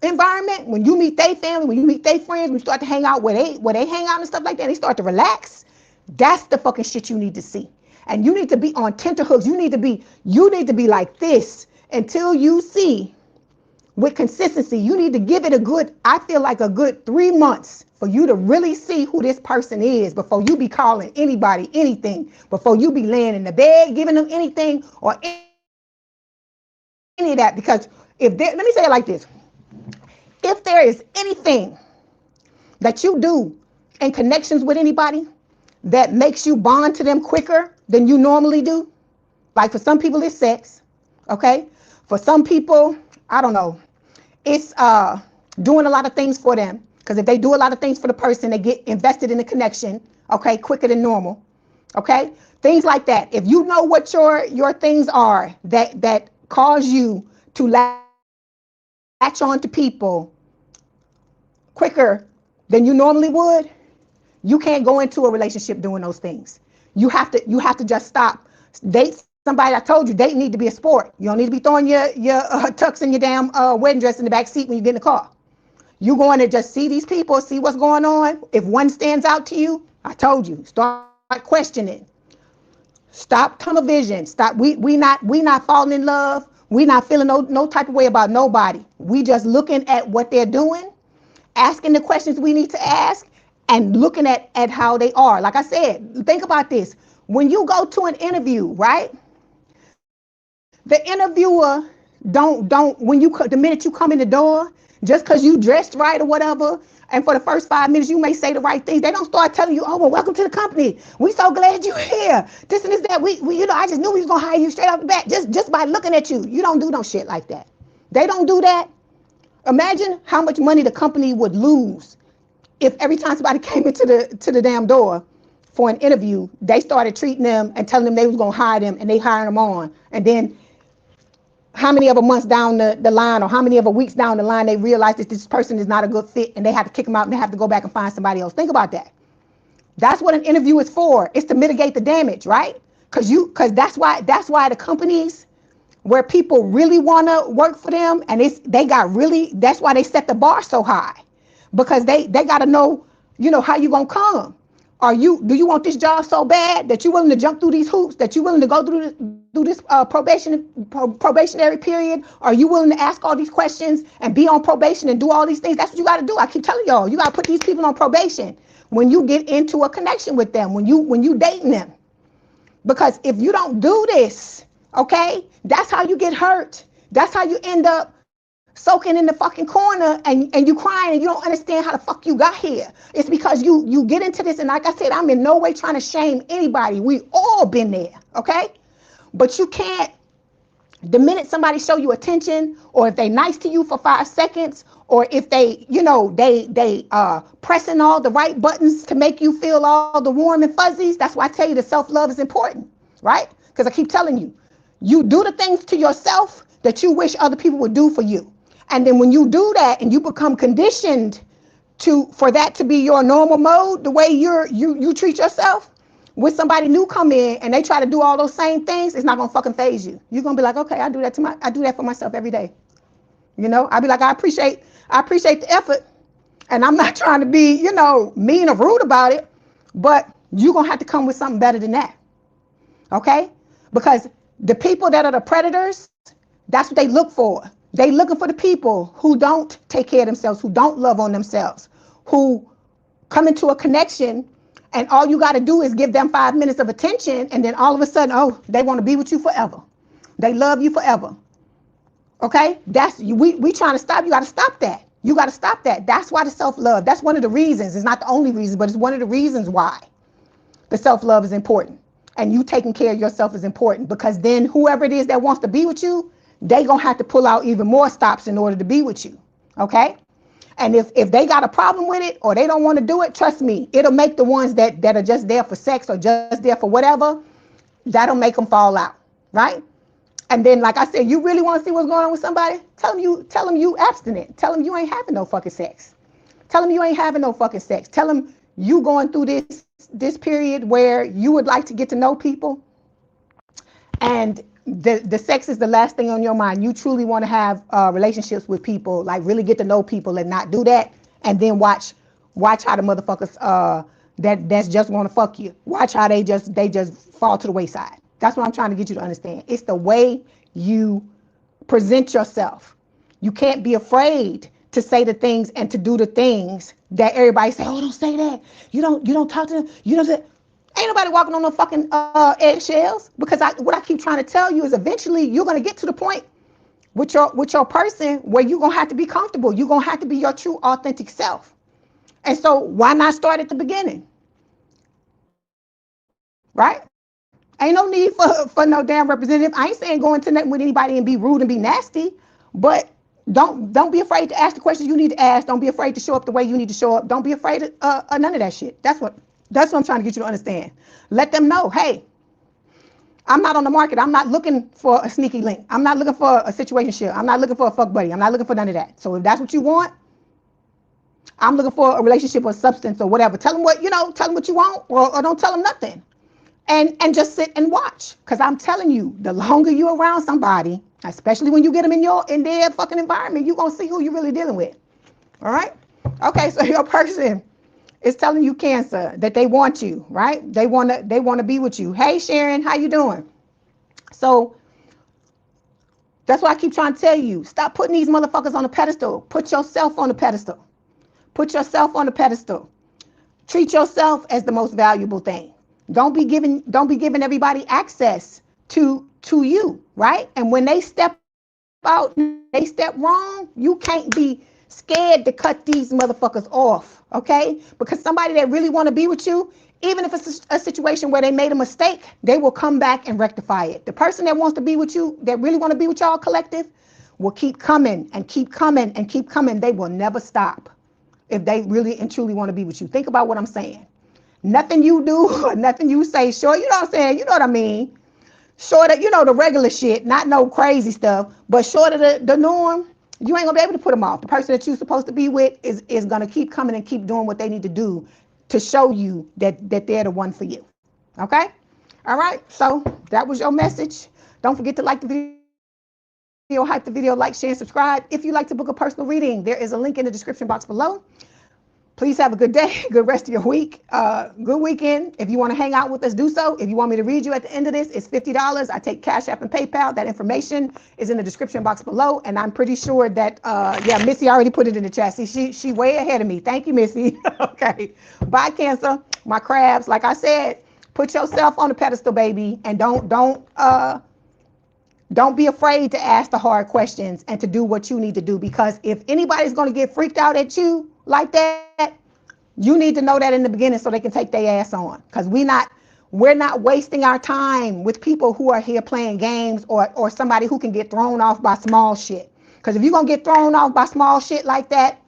environment, when you meet their family, when you meet their friends, when you start to hang out where they hang out and stuff like that, they start to relax. That's the fucking shit you need to see. And you need to be on tenterhooks. You need to be like this until you see with consistency. You need to give it I feel like a good 3 months for you to really see who this person is before you be calling anybody anything, before you be laying in the bed, giving them anything or any of that. Because let me say it like this. If there is anything that you do in connections with anybody that makes you bond to them quicker than you normally do, like for some people it's sex, okay? For some people, I don't know, it's doing a lot of things for them. Because if they do a lot of things for the person, they get invested in the connection, okay, quicker than normal, okay? Things like that. If you know what your things are that cause you to latch on to people quicker than you normally would, you can't go into a relationship doing those things. You have to just stop. Date somebody. I told you, dating need to be a sport. You don't need to be throwing your tux and your damn wedding dress in the back seat when you get in the car. You going to just see these people, see what's going on. If one stands out to you, I told you, start questioning. Stop tunnel vision. Stop. We not falling in love. We not feeling no type of way about nobody. We just looking at what they're doing, asking the questions we need to ask, and looking at how they are. Like I said, think about this. When you go to an interview, right? The interviewer the minute you come in the door, just because you dressed right or whatever, and for the first 5 minutes you may say the right things, they don't start telling you, oh, well, welcome to the company. We so glad you're here. This and this, that. We I just knew we was gonna hire you straight off the bat just by looking at you. You don't do no shit like that. They don't do that. Imagine how much money the company would lose if every time somebody came into the damn door for an interview, they started treating them and telling them they was gonna hire them, and they hired them on, and then how many of a months down the line or how many of a weeks down the line they realize that this person is not a good fit and they have to kick them out and they have to go back and find somebody else. Think about that. That's what an interview is for. It's to mitigate the damage, right? Because that's why the companies where people really want to work for them, and that's why they set the bar so high, because they got to know, how you gonna come. Do you want this job so bad that you're willing to jump through these hoops, that you're willing to go through this probationary period? Are you willing to ask all these questions and be on probation and do all these things? That's what you got to do. I keep telling y'all, you got to put these people on probation when you get into a connection with them, when you dating them. Because if you don't do this, okay, that's how you get hurt. That's how you end up soaking in the fucking corner and you crying and you don't understand how the fuck you got here. It's because you get into this, and like I said, I'm in no way trying to shame anybody. We all been there, okay? But you can't, the minute somebody show you attention, or if they nice to you for 5 seconds, or if they, they pressing all the right buttons to make you feel all the warm and fuzzies. That's why I tell you the self-love is important, right? Because I keep telling you, you do the things to yourself that you wish other people would do for you. And then when you do that and you become conditioned for that to be your normal mode, the way you treat yourself, when somebody new come in and they try to do all those same things, it's not gonna fucking phase you. You're gonna be like, okay, I do that for myself every day. You know, I'll be like, I appreciate the effort. And I'm not trying to be, you know, mean or rude about it, but you're gonna have to come with something better than that. Okay? Because the people that are the predators, that's what they look for. They looking for the people who don't take care of themselves, who don't love on themselves, who come into a connection and all you got to do is give them 5 minutes of attention, and then all of a sudden, oh, they want to be with you forever. They love you forever. Okay? We trying to stop. You got to stop that. You got to stop that. That's why the self-love. That's one of the reasons. It's not the only reason, but it's one of the reasons why the self-love is important. And you taking care of yourself is important, because then whoever it is that wants to be with you, they gonna have to pull out even more stops in order to be with you. Okay? And if they got a problem with it or they don't want to do it, trust me, it'll make the ones that are just there for sex or just there for whatever, that'll make them fall out. Right? And then, like I said, you really want to see what's going on with somebody? Tell them you abstinent. Tell them you ain't having no fucking sex. Tell them you ain't having no fucking sex. Tell them you going through this period where you would like to get to know people, and the sex is the last thing on your mind. You truly want to have relationships with people, like really get to know people and not do that, and then watch how the motherfuckers that's just want to fuck you. Watch how they just fall to the wayside. That's what I'm trying to get you to understand. It's the way you present yourself. You can't be afraid to say the things and to do the things that everybody say, oh, don't say that. You don't talk to them. You don't say. Ain't nobody walking on no fucking eggshells, because what I keep trying to tell you is eventually you're going to get to the point with your person where you're going to have to be comfortable. You're going to have to be your true authentic self. And so why not start at the beginning? Right? Ain't no need for no damn representative. I ain't saying go into nothing with anybody and be rude and be nasty, but don't be afraid to ask the questions you need to ask. Don't be afraid to show up the way you need to show up. Don't be afraid of none of that shit. That's what I'm trying to get you to understand. Let them know, hey, I'm not on the market. I'm not looking for a sneaky link. I'm not looking for a situationship. I'm not looking for a fuck buddy. I'm not looking for none of that. So if that's what you want, I'm looking for a relationship or substance or whatever. Tell them what you want, or don't tell them nothing. And just sit and watch. Because I'm telling you, the longer you're around somebody, especially when you get them in their fucking environment, you're going to see who you're really dealing with. All right? Okay, so your person is telling you, Cancer, that they want you, right? They want to be with you. Hey, Sharon, how you doing? So that's why I keep trying to tell you, stop putting these motherfuckers on a pedestal. Put yourself on the pedestal. Put yourself on the pedestal. Treat yourself as the most valuable thing. Don't be giving everybody access to you, right? And when they step out, they step wrong, you can't be scared to cut these motherfuckers off, okay? Because somebody that really want to be with you, even if it's a situation where they made a mistake, they will come back and rectify it. The person that wants to be with you, that really want to be with y'all collective, will keep coming and keep coming and keep coming. They will never stop if they really and truly want to be with you. Think about what I'm saying. Nothing you do or nothing you say, sure, you know what I'm saying? You know what I mean? Short of, the regular shit, not no crazy stuff, but short of the norm, you ain't gonna be able to put them off. The person that you're supposed to be with is gonna keep coming and keep doing what they need to do to show you that they're the one for you. Okay? All right, so that was your message. Don't forget to like the video, hype the video, like, share, and subscribe. If you'd like to book a personal reading, there is a link in the description box below. Please have a good day, good rest of your week, good weekend. If you want to hang out with us, do so. If you want me to read you at the end of this, it's $50. I take Cash App and PayPal. That information is in the description box below. And I'm pretty sure that, Missy already put it in the chat. See, she way ahead of me. Thank you, Missy. Okay. Bye, Cancer. My crabs. Like I said, put yourself on the pedestal, baby. And don't be afraid to ask the hard questions and to do what you need to do. Because if anybody's going to get freaked out at you like that, you need to know that in the beginning so they can take their ass on. Because we're not wasting our time with people who are here playing games or somebody who can get thrown off by small shit. Because if you're going to get thrown off by small shit like that,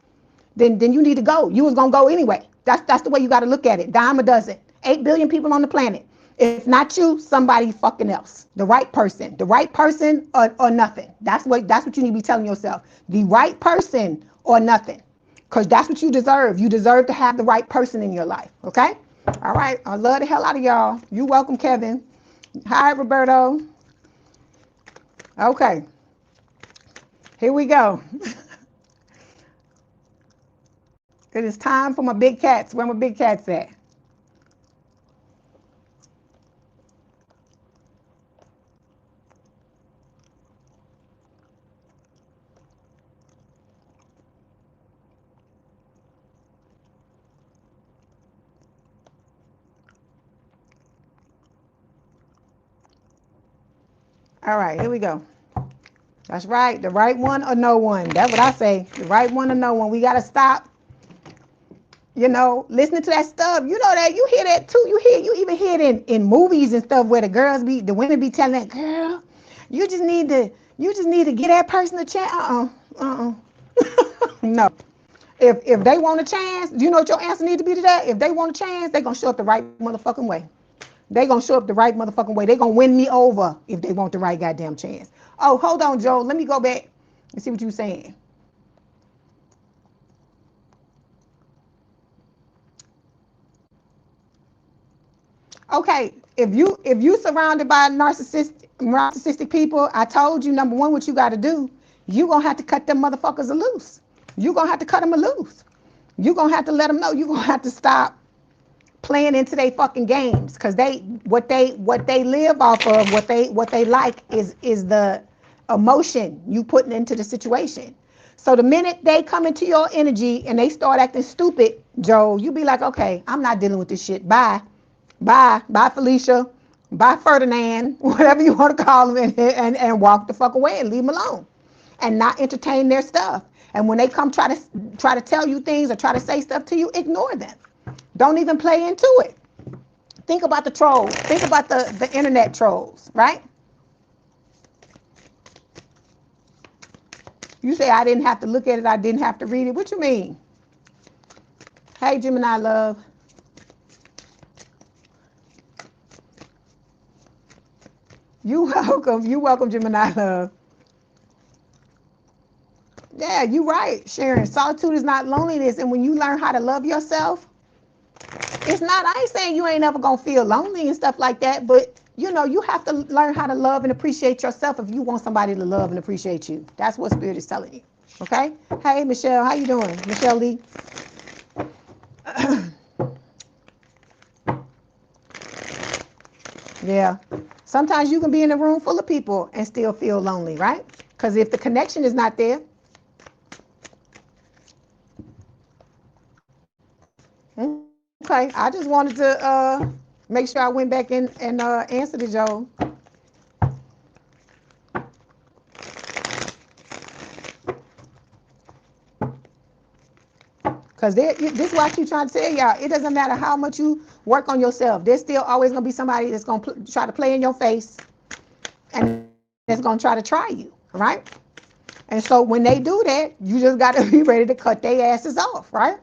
then you need to go. You was going to go anyway. That's the way you got to look at it. Dime a dozen. 8 billion people on the planet. If not you, somebody fucking else. The right person or nothing. That's what you need to be telling yourself. The right person or nothing. Because that's what you deserve. You deserve to have the right person in your life. Okay? All right. I love the hell out of y'all. You welcome, Kevin. Hi, Roberto. Okay. Here we go. It is time for my big cats. Where my big cats at? All right, here we go. That's right. The right one or no one. That's what I say. The right one or no one. We got to stop, listening to that stuff. You know that. You hear that too. You even hear it in movies and stuff where the women be telling that, girl, you just need to get that person a chance. No. If they want a chance, you know what your answer need to be to that? If they want a chance, they're going to show up the right motherfucking way. They're going to show up the right motherfucking way. They're going to win me over if they want the right goddamn chance. Oh, hold on, Joe. Let me go back and see what you were saying. Okay, if you surrounded by narcissistic people, I told you, number one, what you got to do. You going to have to cut them motherfuckers loose. You going to have to cut them loose. You going to have to let them know. You going to have to stop playing into their fucking games, because what they live off of, what they like is the emotion you putting into the situation. So the minute they come into your energy and they start acting stupid, Joe, you be like, okay, I'm not dealing with this shit. Bye Felicia, bye Ferdinand, whatever you want to call them, and walk the fuck away and leave them alone and not entertain their stuff. And when they come try to tell you things or try to say stuff to you, ignore them. Don't even play into it. Think about the trolls. Think about the internet trolls, right? You say I didn't have to look at it, I didn't have to read it. What you mean? Hey, Gemini love. You welcome, Gemini love. Yeah, you right, Sharon. Solitude is not loneliness. And when you learn how to love yourself, it's not, I ain't saying you ain't ever gonna feel lonely and stuff like that, but you have to learn how to love and appreciate yourself if you want somebody to love and appreciate you. That's what Spirit is telling you. Okay? Hey, Michelle, how you doing? Michelle Lee. Yeah. Sometimes you can be in a room full of people and still feel lonely, right? Because if the connection is not there. Okay, I just wanted to make sure I went back in and answered it, Joe. Because this is what I keep trying to tell y'all. It doesn't matter how much you work on yourself. There's still always going to be somebody that's going to try to play in your face and that's going to try you, right? And so when they do that, you just got to be ready to cut their asses off, right?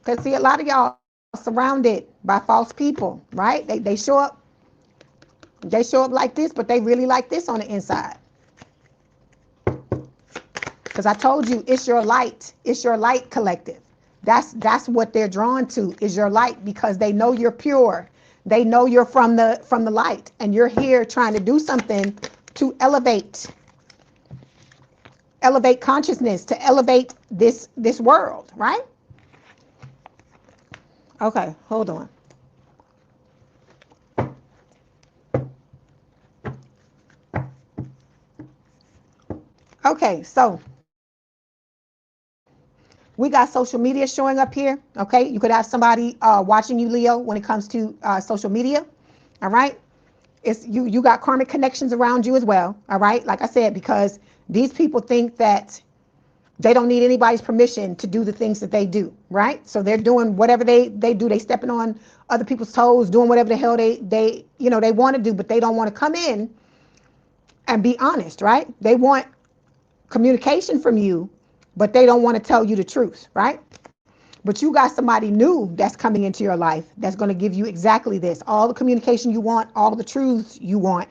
Because see, a lot of y'all are surrounded by false people, right? They show up like this, but they really like this on the inside. Because I told you, it's your light collective. That's what they're drawn to, is your light, because they know you're pure. They know you're from the light, and you're here trying to do something to elevate consciousness, to elevate this world, right? Okay, hold on. Okay, so we got social media showing up here. Okay, you could have somebody watching you, Leo, when it comes to social media. All right, it's you got karmic connections around you as well. All right, like I said, because these people think that they don't need anybody's permission to do the things that they do, right? So they're doing whatever they do. They stepping on other people's toes, doing whatever the hell they want to do, but they don't want to come in and be honest, right? They want communication from you, but they don't want to tell you the truth, right? But you got somebody new that's coming into your life that's going to give you exactly this, all the communication you want, all the truths you want.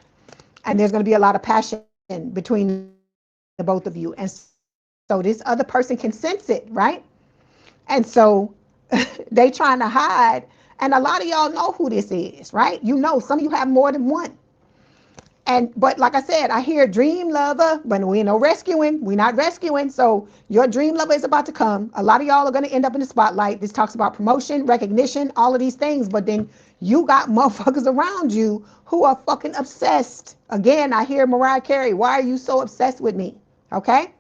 And there's going to be a lot of passion between the both of you. And so this other person can sense it, right? And so they trying to hide. And a lot of y'all know who this is, right? You know, some of you have more than one. But like I said, I hear dream lover, but we ain't no rescuing. We're not rescuing. So your dream lover is about to come. A lot of y'all are going to end up in the spotlight. This talks about promotion, recognition, all of these things. But then you got motherfuckers around you who are fucking obsessed. Again, I hear Mariah Carey, why are you so obsessed with me? Okay?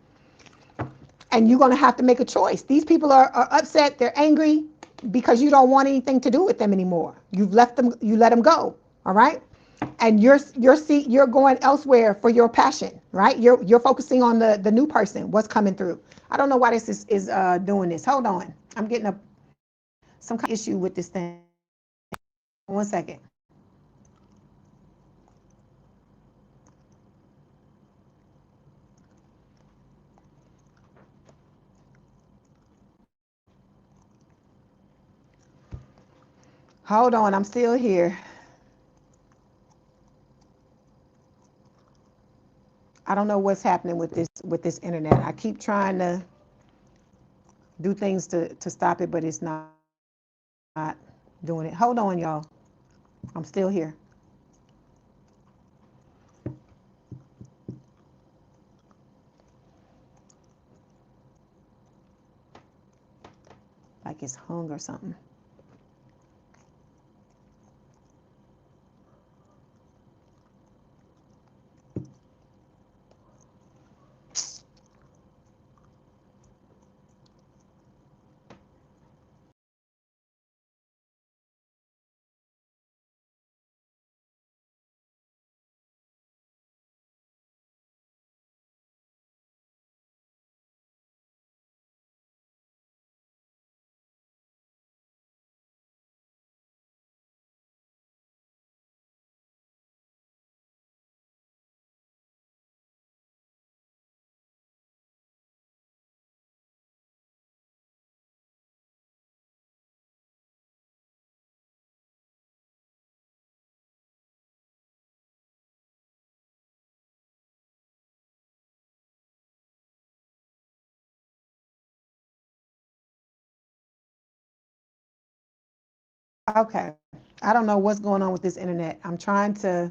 And you're going to have to make a choice. These people are upset. They're angry because you don't want anything to do with them anymore. You've left them. You let them go. All right? And you're going elsewhere for your passion, right? You're focusing on the new person, what's coming through. I don't know why this is doing this. Hold on, I'm getting some kind of issue with this thing. 1 second. Hold on, I'm still here. I don't know what's happening with this internet. I keep trying to do things to stop it, but it's not doing it. Hold on, y'all. I'm still here. Like it's hung or something. Okay. I don't know what's going on with this internet. I'm trying to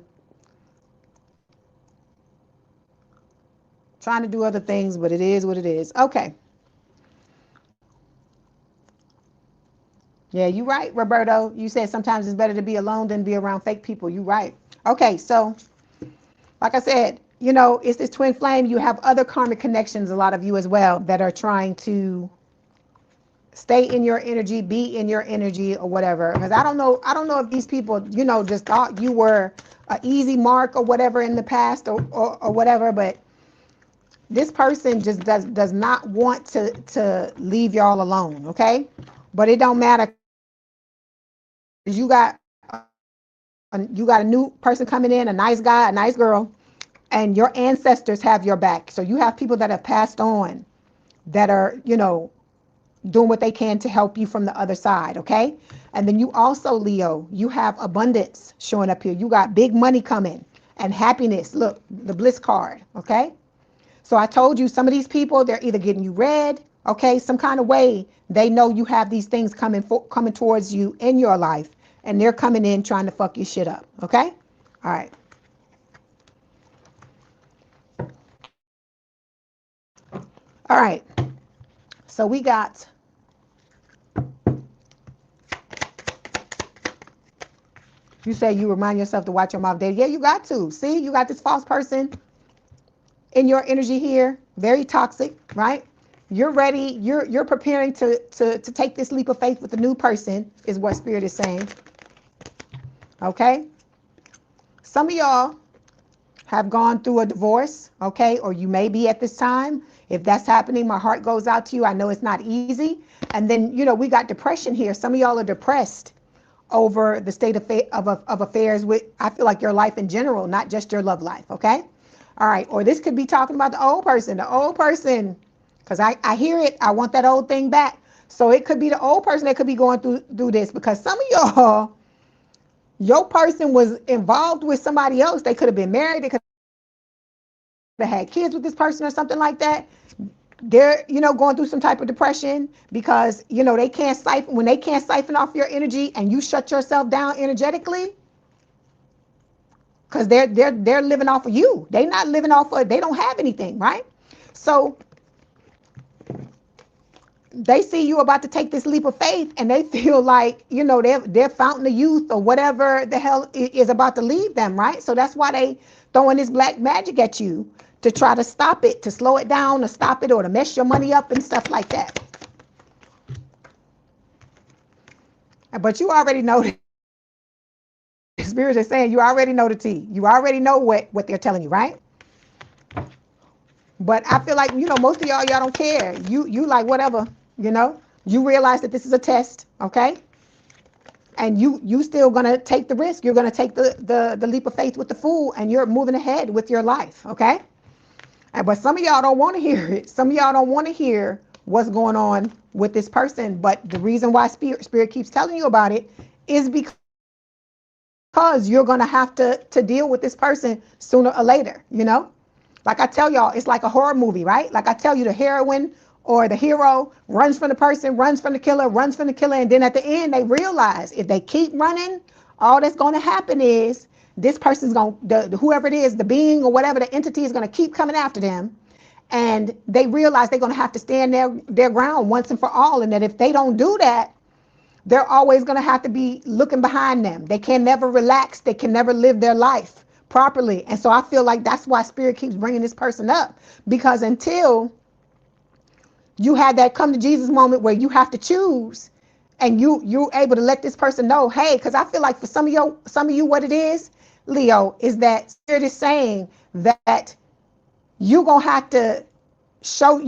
do other things, but it is what it is. Okay. Yeah, you right, Roberto. You said sometimes it's better to be alone than be around fake people. You right. Okay, so like I said, you know, it's this twin flame. You have other karmic connections, a lot of you as well, that are trying to stay in your energy, be in your energy or whatever. Because I don't know if these people, you know, just thought you were an easy mark or whatever in the past or whatever, but this person just does not want to leave y'all alone, okay? But it don't matter. You got a new person coming in, a nice guy, a nice girl, and your ancestors have your back. So you have people that have passed on that are, you know, doing what they can to help you from the other side, okay? And then you also, Leo, you have abundance showing up here. You got big money coming and happiness. Look, the bliss card, okay? So I told you some of these people, they're either getting you red, okay, some kind of way they know you have these things coming towards you in your life, and they're coming in trying to fuck your shit up, okay? All right. All right. So we got you say you remind yourself to watch your mouth daily. Yeah, you got to. See, you got this false person in your energy here, very toxic, right? You're ready, you're preparing to take this leap of faith with the new person, is what Spirit is saying. Okay? Some of y'all have gone through a divorce, okay? Or you may be at this time. If that's happening, my heart goes out to you. I know it's not easy. And then, you know, we got depression here. Some of y'all are depressed over the state of affairs with, I feel like, your life in general, not just your love life, okay? All right, or this could be talking about the old person, because I hear it. I want that old thing back. So it could be the old person that could be going through this, because some of y'all, your person was involved with somebody else. They could have been married. They could have had kids with this person or something like that. They're, going through some type of depression because, they can't siphon, when they can't siphon off your energy and you shut yourself down energetically, because they're living off of you. They're not living off of, they don't have anything, right? So they see you about to take this leap of faith and they feel like, their fountain of youth or whatever the hell is about to leave them, right? So that's why they throwing this black magic at you, to try to stop it, to slow it down, to stop it, or to mess your money up and stuff like that. But you already know, the Spirit is saying you already know the tea. You already know what they're telling you, right? But I feel like, most of y'all don't care. You like whatever, you realize that this is a test, okay? And you still gonna take the risk. You're gonna take the leap of faith with the Fool, and you're moving ahead with your life, okay? But some of y'all don't want to hear it. Some of y'all don't want to hear what's going on with this person. But the reason why Spirit keeps telling you about it is because you're going to have to deal with this person sooner or later, Like I tell y'all, it's like a horror movie, right? Like I tell you, the heroine or the hero runs from the person, runs from the killer, runs from the killer. And then at the end, they realize if they keep running, all that's going to happen is this person's going to, whoever it is, the being or whatever the entity, is going to keep coming after them. And they realize they're going to have to stand their ground once and for all. And that if they don't do that, they're always going to have to be looking behind them. They can never relax. They can never live their life properly. And so I feel like that's why Spirit keeps bringing this person up, because until you have that come to Jesus moment where you have to choose, and you're able to let this person know, hey, because I feel like for some of you, what it is, Leo, is that Spirit is saying that you're gonna have to show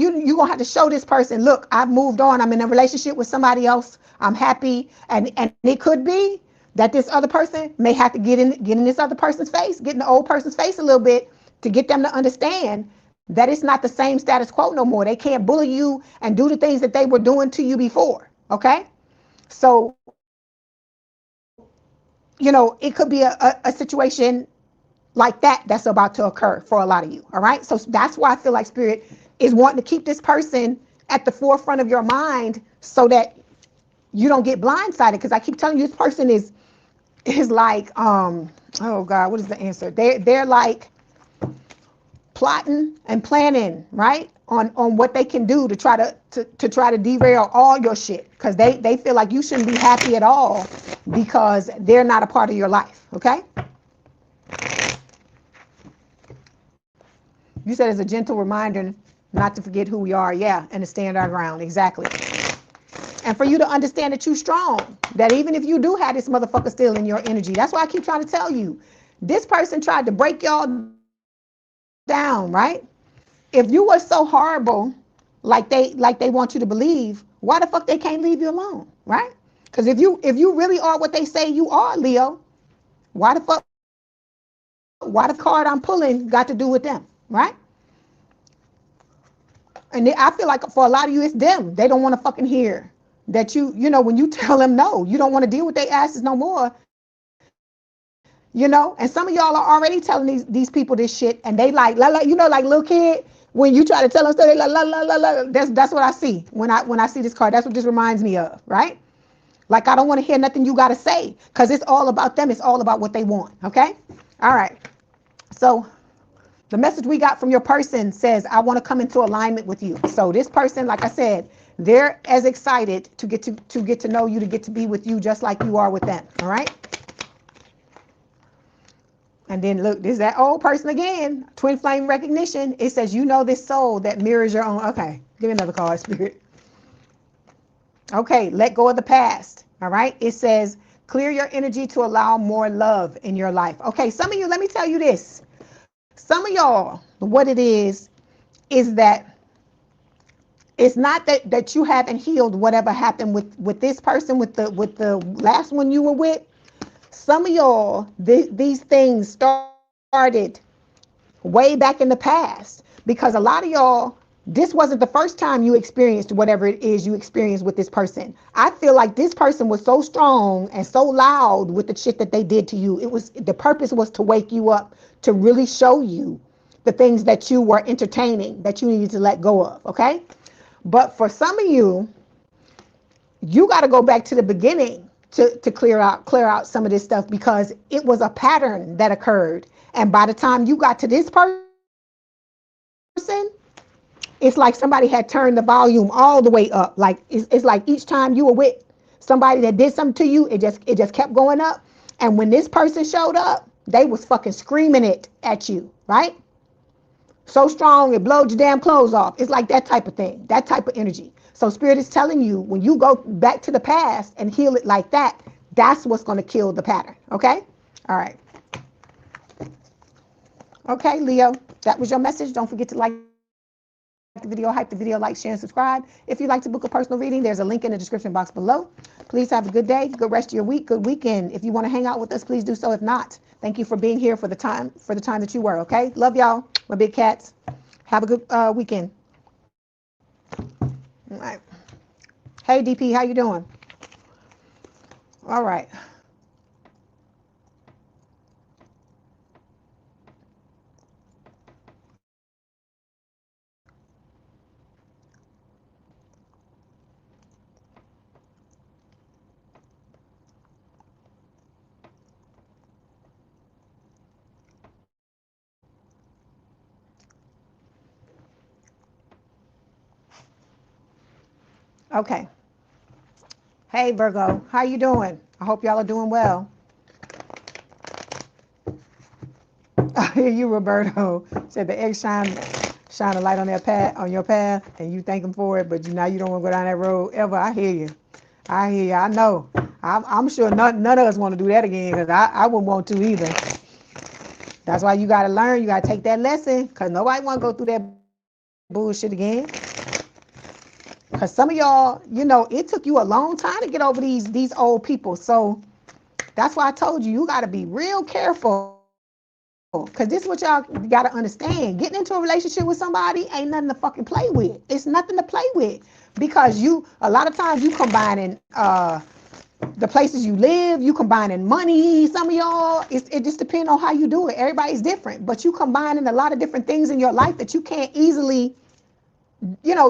this person, look, I've moved on. I'm in a relationship with somebody else. I'm happy, and it could be that this other person may have to get in this other person's face, get in the old person's face a little bit, to get them to understand that it's not the same status quo no more. They can't bully you and do the things that they were doing to you before. Okay. So, it could be a situation like that's about to occur for a lot of you. All right. So that's why I feel like Spirit is wanting to keep this person at the forefront of your mind so that you don't get blindsided. Because I keep telling you, this person is like, oh God, what is the answer? They're like plotting and planning, right? On what they can do to try to derail all your shit, because they feel like you shouldn't be happy at all because they're not a part of your life. Okay. You said it's a gentle reminder not to forget who we are. Yeah. And to stand our ground. Exactly. And for you to understand that you're strong, that even if you do have this motherfucker still in your energy, that's why I keep trying to tell you, this person tried to break y'all down, right? If you were so horrible, like they want you to believe, why the fuck they can't leave you alone, right? Because if you really are what they say you are, Leo, why the card I'm pulling got to do with them, right? And I feel like for a lot of you, it's them. They don't want to fucking hear that when you tell them no, you don't want to deal with their asses no more. And some of y'all are already telling these people this shit, and they like la la, like little kid, when you try to tell them stuff, they like la la la la. That's what I see when I see this card. That's what this reminds me of, right? Like, I don't want to hear nothing you got to say, because it's all about them. It's all about what they want. Okay. All right. So the message we got from your person says, I want to come into alignment with you. So this person, like I said, they're as excited to get to know you, to get to be with you, just like you are with them. All right. And then look, this is that old person again, twin flame recognition. It says, this soul that mirrors your own. Okay, give me another card, Spirit. Okay, let go of the past. All right. It says, clear your energy to allow more love in your life. Okay, some of you, let me tell you this. Some of y'all, what it is that it's not that you haven't healed whatever happened with this person, with the last one you were with. Some of y'all, these things started way back in the past, because a lot of y'all this wasn't the first time you experienced whatever it is you experienced with this person. I feel like this person was so strong and so loud with the shit that they did to you. It was, the purpose was to wake you up, to really show you the things that you were entertaining, that you needed to let go of, okay? But for some of you, you got to go back to the beginning to clear out some of this stuff, because it was a pattern that occurred. And by the time you got to this person, it's like somebody had turned the volume all the way up. Like it's like each time you were with somebody that did something to you, it just kept going up. And when this person showed up, they was fucking screaming it at you, right? So strong it blowed your damn clothes off. It's like that type of thing, that type of energy. So Spirit is telling you, when you go back to the past and heal it like that, that's what's going to kill the pattern. Okay? All right. Okay, Leo, that was your message. Don't forget to like the video, hype the video, like, share, and subscribe. If you'd like to book a personal reading, there's a link in the description box below. Please have a good day, good rest of your week, good weekend. If you want to hang out with us, please do so. If not, thank you for being here for the time that you were. Okay, love y'all, my big cats. Have a good weekend. All right. Hey DP, how you doing? All right. Okay. Hey Virgo, how you doing? I hope y'all are doing well. I hear you, Roberto. Said the eggs shine a light on your path, and you thank them for it, but now you don't want to go down that road ever. I hear you. I know. I'm sure none of us want to do that again, because I wouldn't want to either. That's why you got to learn. You got to take that lesson, because nobody want to go through that bullshit again. Because some of y'all, it took you a long time to get over these old people. So that's why I told you, you got to be real careful. Because this is what y'all got to understand. Getting into a relationship with somebody ain't nothing to fucking play with. It's nothing to play with. Because a lot of times you combining the places you live, you combining money. Some of y'all, it just depends on how you do it. Everybody's different. But you combining a lot of different things in your life that you can't easily,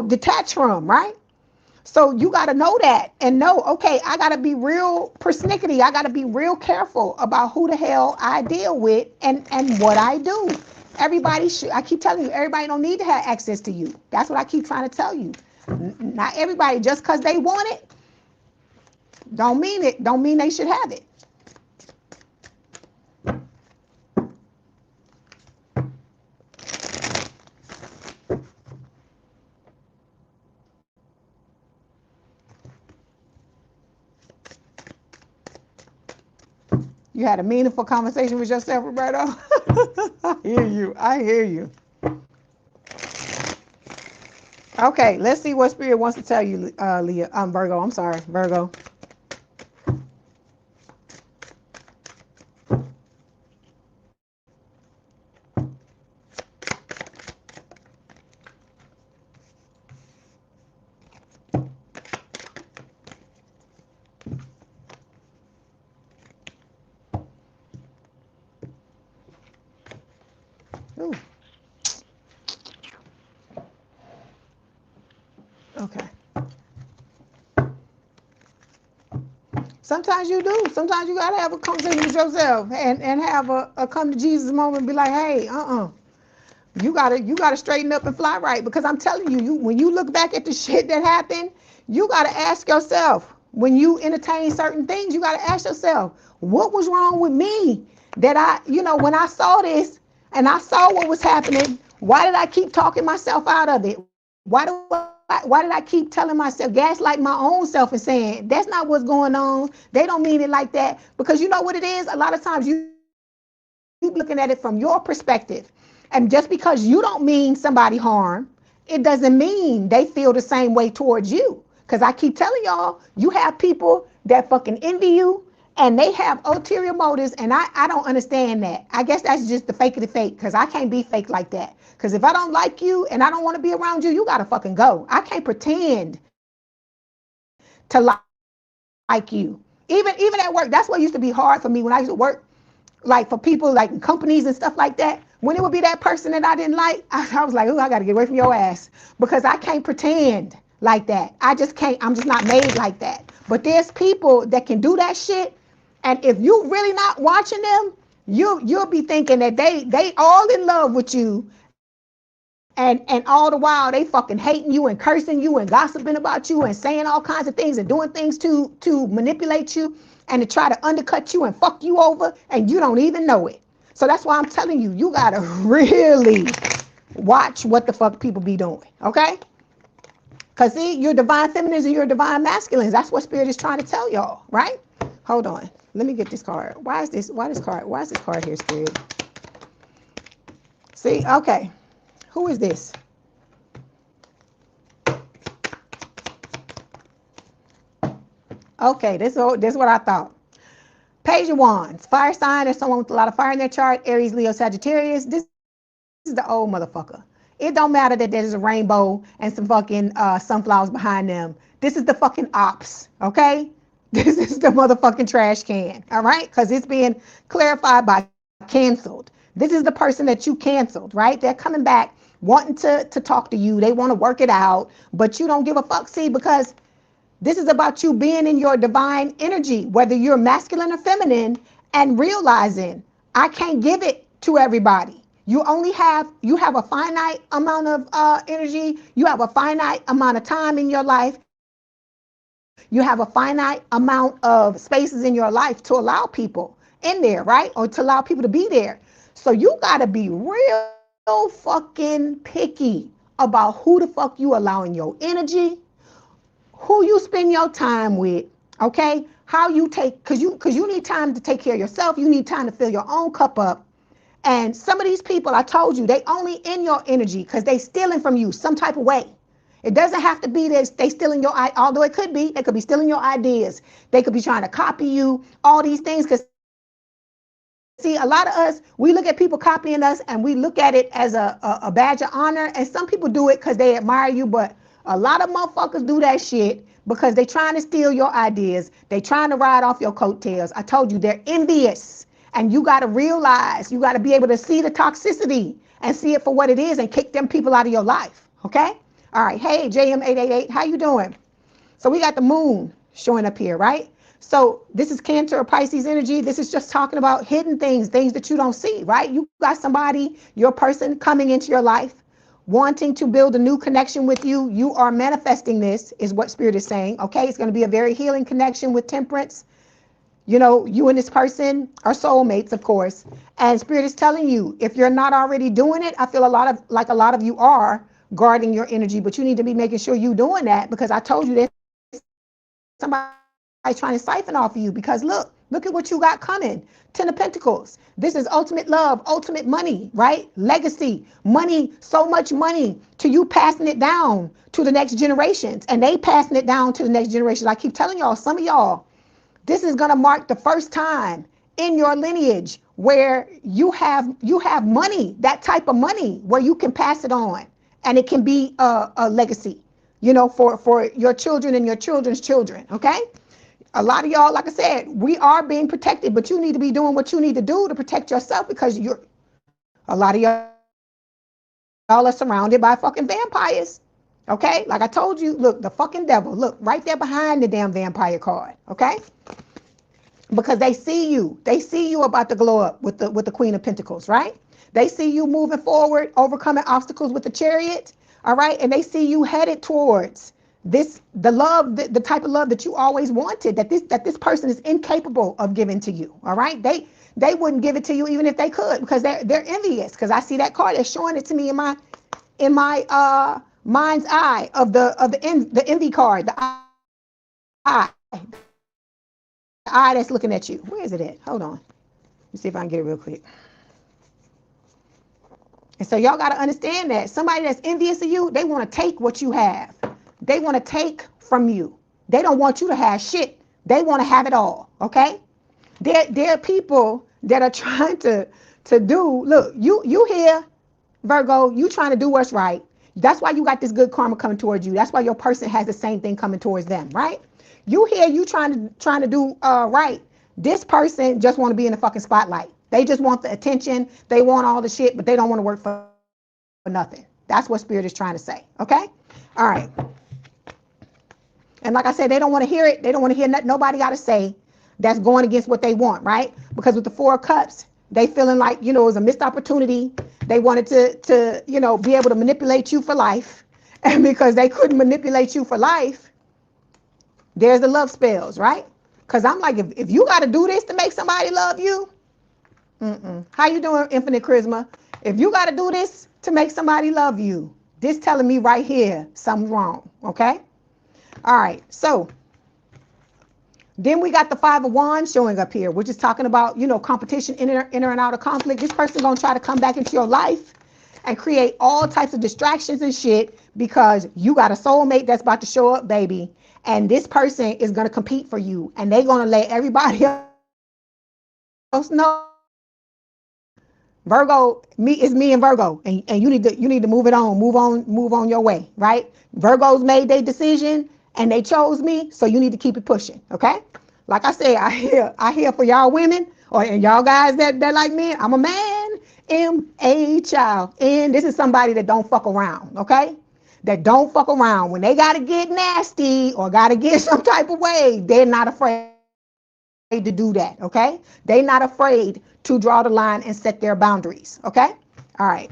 detach from, right? So you got to know that and know, okay, I got to be real persnickety. I got to be real careful about who the hell I deal with and what I do. Everybody should, I keep telling you, everybody don't need to have access to you. That's what I keep trying to tell you. Not everybody, just because they want it, don't mean they should have it. You had a meaningful conversation with yourself, Roberto. I hear you. Okay, let's see what Spirit wants to tell you, Leah. Virgo. I'm sorry, Virgo. Ooh. Okay. Sometimes you do. Sometimes you gotta have a conversation with yourself and have a come to Jesus moment and be like, hey, you gotta straighten up and fly right. Because I'm telling you, when you look back at the shit that happened, you gotta ask yourself, when you entertain certain things, you gotta ask yourself, what was wrong with me that when I saw this and I saw what was happening, why did I keep talking myself out of it? Why did I keep telling myself, gaslight my own self and saying, that's not what's going on. They don't mean it like that. Because you know what it is? A lot of times you looking at it from your perspective. And just because you don't mean somebody harm, it doesn't mean they feel the same way towards you. Because I keep telling y'all, you have people that fucking envy you and they have ulterior motives. And I don't understand that. I guess that's just the fake of the fake, because I can't be fake like that. Because Because if I don't like you and I don't want to be around you, you got to fucking go. I can't pretend to like you. Even at work, that's what used to be hard for me when I used to work, like for people like in companies and stuff like that. When it would be that person that I didn't like, I was like, oh, I got to get away from your ass, because I can't pretend like that. I just can't. I'm just not made like that. But there's people that can do that shit. And if you really not watching them, you'll be thinking that they all in love with you. And all the while they fucking hating you and cursing you and gossiping about you and saying all kinds of things and doing things to manipulate you and to try to undercut you and fuck you over, and you don't even know it. So that's why I'm telling you, you gotta really watch what the fuck people be doing, okay? Because see, you're divine feminines and you're divine masculines. That's what Spirit is trying to tell y'all, right? Hold on. Let me get this card. Why is this card here, Spirit? See, okay. Who is this? Okay, this is what I thought. Page of Wands, fire sign, or someone with a lot of fire in their chart, Aries, Leo, Sagittarius. This is the old motherfucker. It don't matter that there's a rainbow and some fucking sunflowers behind them. This is the fucking ops, okay? This is the motherfucking trash can, all right? Because it's being clarified by canceled. This is the person that you canceled, right? They're coming back wanting to talk to you. They want to work it out, but you don't give a fuck. See, because this is about you being in your divine energy, whether you're masculine or feminine, and realizing I can't give it to everybody. You have a finite amount of energy. You have a finite amount of time in your life. You have a finite amount of spaces in your life to allow people in there, right? Or to allow people to be there. So you got to be real fucking picky about who the fuck you allowing your energy, who you spend your time with, okay? How you take, because you need time to take care of yourself. You need time to fill your own cup up. And some of these people, I told you, they only in your energy because they stealing from you some type of way. It doesn't have to be that they stealing your, although it could be, they could be stealing your ideas. They could be trying to copy you, all these things. Because see, a lot of us, we look at people copying us and we look at it as a badge of honor. And some people do it because they admire you, but a lot of motherfuckers do that shit because they trying to steal your ideas. They trying to ride off your coattails. I told you, they're envious. And you got to realize, you got to be able to see the toxicity and see it for what it is and kick them people out of your life, okay? All right, hey, JM888, how you doing? So we got the moon showing up here, right? So this is Cancer or Pisces energy. This is just talking about hidden things that you don't see, right? You got somebody, your person coming into your life, wanting to build a new connection with you. You are manifesting this, is what Spirit is saying, okay? It's going to be a very healing connection with Temperance. You know, you and this person are soulmates, of course. And Spirit is telling you, if you're not already doing it, I feel a lot of you are guarding your energy, but you need to be making sure you're doing that, because I told you that somebody trying to siphon off of you, because look at what you got coming. 10 of Pentacles. This is ultimate love, ultimate money, right? Legacy, money, so much money to you passing it down to the next generations, and they passing it down to the next generations. I keep telling y'all, some of y'all, this is going to mark the first time in your lineage where you have money, that type of money where you can pass it on, and it can be a legacy, you know, for your children and your children's children, okay? A lot of y'all, like I said, we are being protected, but you need to be doing what you need to do to protect yourself, because a lot of y'all are surrounded by fucking vampires, okay? Like I told you, look, the fucking devil, look, right there behind the damn vampire card, okay? Because they see you about to glow up with the Queen of Pentacles, right? They see you moving forward, overcoming obstacles with the Chariot, all right? And they see you headed towards the love, the type of love that you always wanted, that this person is incapable of giving to you, all right? They wouldn't give it to you even if they could, because they're envious. Because I see that card, they're showing it to me in my mind's eye of the envy card, the eye that's looking at you. Where is it at? Hold on. Let me see if I can get it real quick. And so y'all got to understand that somebody that's envious of you, they want to take what you have. They want to take from you. They don't want you to have shit. They want to have it all, okay? There are people that are trying to do, look, you here, Virgo, you trying to do what's right. That's why you got this good karma coming towards you. That's why your person has the same thing coming towards them, right? You here, you trying to do right. This person just want to be in the fucking spotlight. They just want the attention. They want all the shit, but they don't want to work for nothing. That's what Spirit is trying to say, okay? All right. And like I said, they don't want to hear it. They don't want to hear nothing nobody got to say that's going against what they want, right? Because with the Four of Cups, they feeling like, you know, it was a missed opportunity. They wanted to you know, be able to manipulate you for life. And because they couldn't manipulate you for life, there's the love spells, right? Because I'm like, if you got to do this to make somebody love you, how you doing, Infinite Charisma? If you got to do this to make somebody love you, this telling me right here something's wrong, okay? All right, so then we got the Five of Wands showing up here, which is talking about, you know, competition, inner and outer conflict. This person gonna try to come back into your life and create all types of distractions and shit because you got a soulmate that's about to show up, baby. And this person is gonna compete for you, and they gonna let everybody else know. Virgo, it's me and Virgo, and you need to move on your way, right? Virgos made their decision and they chose me, so you need to keep it pushing, okay? Like I said, I hear for y'all women and y'all guys that like me. I'm a man, am a child, and this is somebody that don't fuck around, okay? That don't fuck around. When they gotta get nasty or gotta get some type of way, they're not afraid to do that, okay? They're not afraid to draw the line and set their boundaries, okay? All right.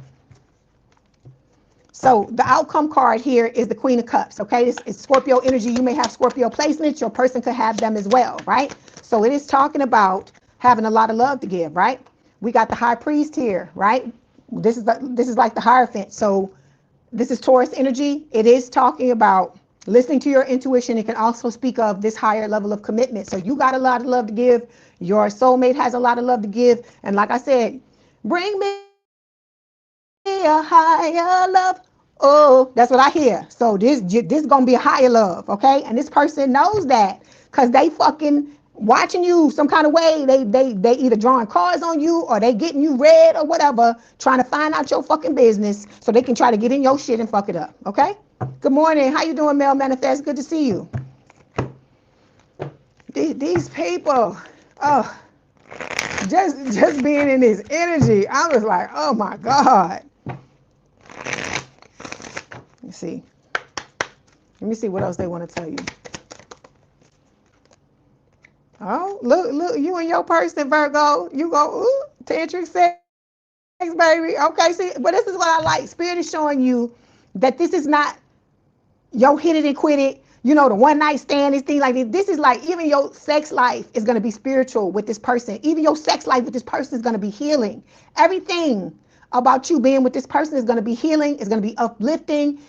So the outcome card here is the Queen of Cups, okay? It's Scorpio energy. You may have Scorpio placements. Your person could have them as well, right? So it is talking about having a lot of love to give, right? We got the High Priest here, right? This is like the Hierophant. So this is Taurus energy. It is talking about listening to your intuition. It can also speak of this higher level of commitment. So you got a lot of love to give. Your soulmate has a lot of love to give. And like I said, bring me a higher love. Oh, that's what I hear. So this gonna be a higher love, okay? And this person knows that because they fucking watching you some kind of way. They either drawing cards on you or they getting you read or whatever, trying to find out your fucking business so they can try to get in your shit and fuck it up, okay? Good morning. How you doing, Mel Manifest? Good to see you. These people, oh, just being in this energy, I was like, oh my God. Let me see what else they want to tell you. Oh, look, you and your person, Virgo. You go, ooh, tantric sex, baby. Okay, see, but this is what I like. Spirit is showing you that this is not yo hit it and quit it. You know, the one night stand, this thing like this. This is like even your sex life is going to be spiritual with this person. Even your sex life with this person is going to be healing. Everything about you being with this person is going to be healing. It's going to be uplifting.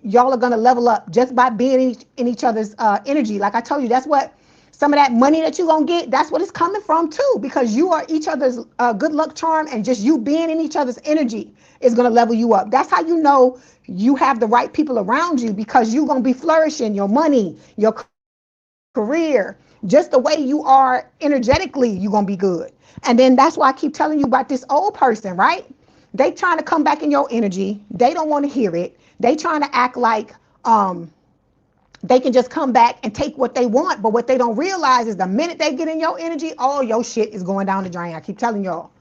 Y'all are going to level up just by being in each other's energy. Like I told you, that's what some of that money that you're going to get, that's what it's coming from too, because you are each other's good luck charm, and just you being in each other's energy is going to level you up. That's how you know you have the right people around you, because you're going to be flourishing your money, your career, just the way you are energetically, you're going to be good. And then that's why I keep telling you about this old person, right? They trying to come back in your energy. They don't want to hear it. They trying to act like they can just come back and take what they want. But what they don't realize is the minute they get in your energy, all your shit is going down the drain. I keep telling y'all,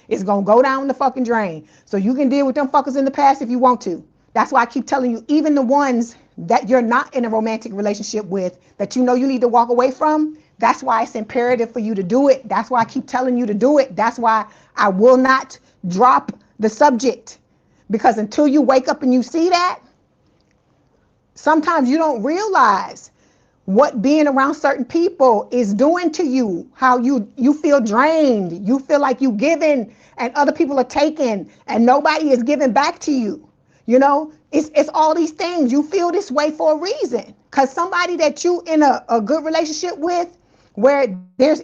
it's going to go down the fucking drain. So you can deal with them fuckers in the past if you want to. That's why I keep telling you, even the ones that you're not in a romantic relationship with, that you know you need to walk away from, that's why it's imperative for you to do it. That's why I keep telling you to do it. That's why I will not drop the subject, because until you wake up and you see that, sometimes you don't realize what being around certain people is doing to you, how you feel drained, you feel like you giving and other people are taking and nobody is giving back to you. You know, it's all these things. You feel this way for a reason, because somebody that you in a good relationship with, where there's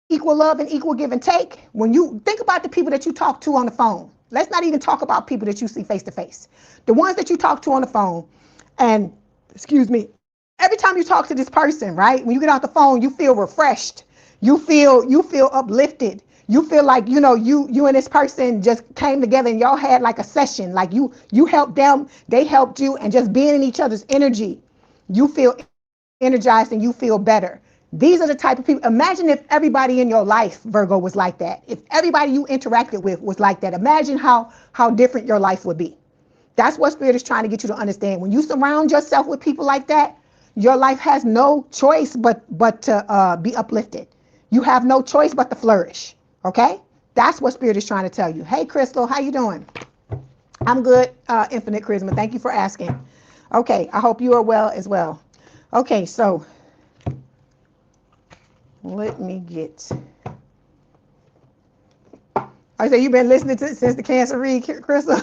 equal love and equal give and take, when you think about the people that you talk to on the phone, let's not even talk about people that you see face to face, the ones that you talk to on the phone, and excuse me, every time you talk to this person, right, when you get off the phone, you feel refreshed, you feel uplifted, You feel like, you know, you and this person just came together and y'all had like a session. Like you helped them, they helped you, and just being in each other's energy, you feel energized and you feel better. These are the type of people. Imagine if everybody in your life, Virgo, was like that. If everybody you interacted with was like that, imagine how different your life would be. That's what Spirit is trying to get you to understand. When you surround yourself with people like that, your life has no choice but to be uplifted. You have no choice but to flourish. Okay? That's what Spirit is trying to tell you. Hey, Crystal, how you doing? I'm good, Infinite Charisma. Thank you for asking. Okay, I hope you are well as well. Okay, so let me get. I say you've been listening to it since the Cancer read, Crystal.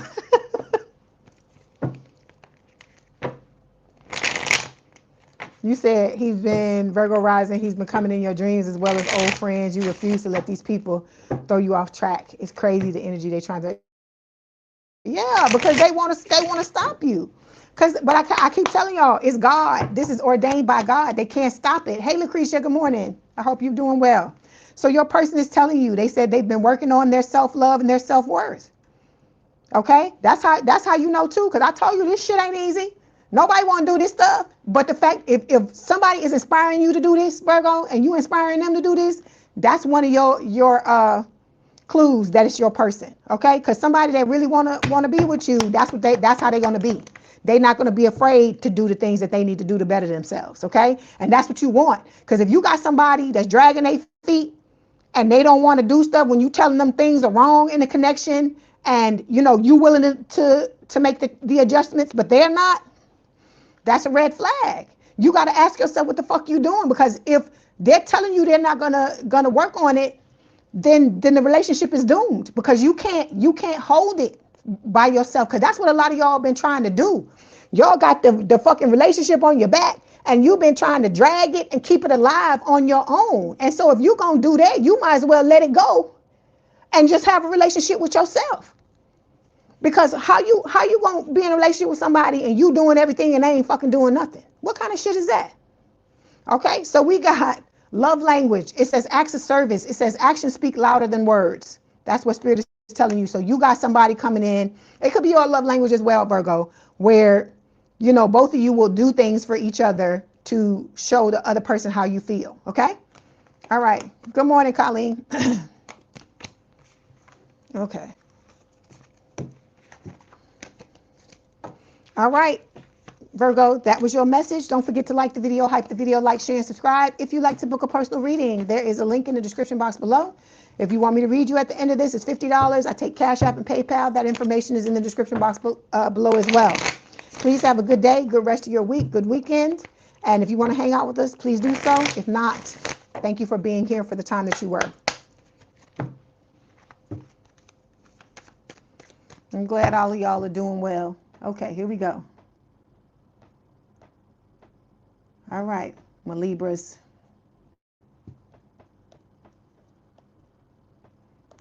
You said he's been Virgo rising. He's been coming in your dreams as well as old friends. You refuse to let these people throw you off track. It's crazy the energy they're trying to. Yeah, because they want to stop you. But I keep telling y'all, it's God. This is ordained by God. They can't stop it. Hey, Lucretia, good morning. I hope you're doing well. So your person is telling you, they said they've been working on their self-love and their self-worth. Okay, that's how you know too. Because I told you this shit ain't easy. Nobody want to do this stuff. But the fact, if somebody is inspiring you to do this, Virgo, and you inspiring them to do this, that's one of your clues that it's your person. Okay, because somebody that really wanna be with you, that's how they're gonna be. They're not gonna be afraid to do the things that they need to do to better themselves. Okay, and that's what you want. Because if you got somebody that's dragging their feet and they don't want to do stuff when you telling them things are wrong in the connection, and you know you willing to make the adjustments, but they're not, that's a red flag. You got to ask yourself what the fuck you doing, because if they're telling you they're not gonna work on it, then the relationship is doomed, because you can't hold it by yourself, because that's what a lot of y'all been trying to do. Y'all got the fucking relationship on your back, and you've been trying to drag it and keep it alive on your own. And so if you're gonna do that, you might as well let it go and just have a relationship with yourself. Because how you gonna be in a relationship with somebody and you doing everything and they ain't fucking doing nothing? What kind of shit is that? Okay, so we got love language. It says acts of service. It says actions speak louder than words. That's what Spirit is telling you. So you got somebody coming in. It could be your love language as well, Virgo, where, you know, both of you will do things for each other to show the other person how you feel. Okay? All right. Good morning, Colleen. Okay. All right. Virgo, that was your message. Don't forget to like the video, hype the video, like, share, and subscribe. If you'd like to book a personal reading, there is a link in the description box below. If you want me to read you at the end of this, it's $50. I take Cash App and PayPal. That information is in the description box below as well. Please have a good day, good rest of your week, good weekend. And if you want to hang out with us, please do so. If not, thank you for being here for the time that you were. I'm glad all of y'all are doing well. Okay, here we go. All right, my Libras.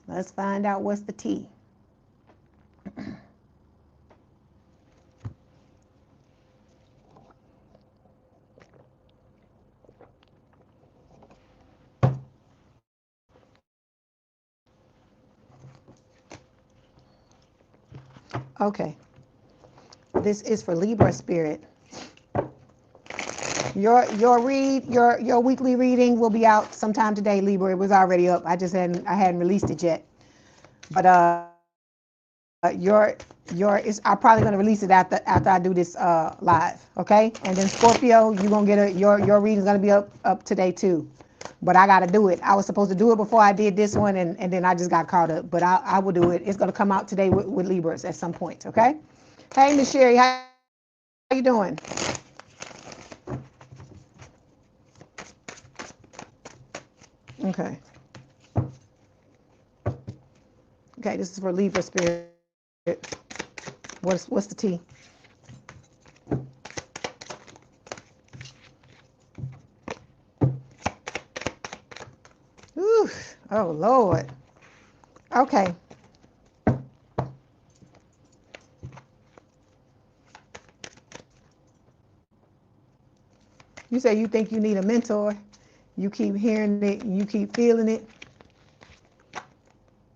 Let's find out what's the tea. Okay, this is for Libra spirit. Your weekly reading will be out sometime today, Libra. It was already up. I hadn't released it yet. But I'm probably gonna release it after I do this live. Okay, and then Scorpio, you're gonna get your reading's gonna be up today too. But I gotta do it. I was supposed to do it before I did this one, and then I just got caught up. But I will do it. It's gonna come out today with Libras at some point. Okay. Hey, Miss Sherry, how you doing? Okay. Okay, this is for Libra spirit. What's the tea? Ooh, oh Lord. Okay. You say you think you need a mentor. You keep hearing it and you keep feeling it.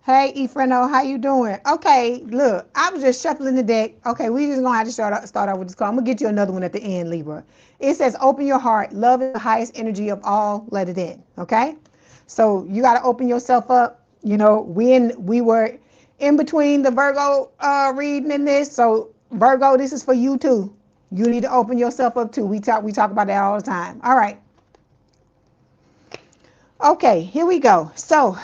Hey, Efreno, how you doing? Okay, look, I was just shuffling the deck. Okay, we just gonna have to start out with this card. I'm gonna get you another one at the end, Libra. It says, open your heart. Love is the highest energy of all. Let it in. Okay, so you got to open yourself up. You know, we were in between the Virgo reading in this. So Virgo, this is for you too. You need to open yourself up too. We talk about that all the time. All right. Okay, here we go. So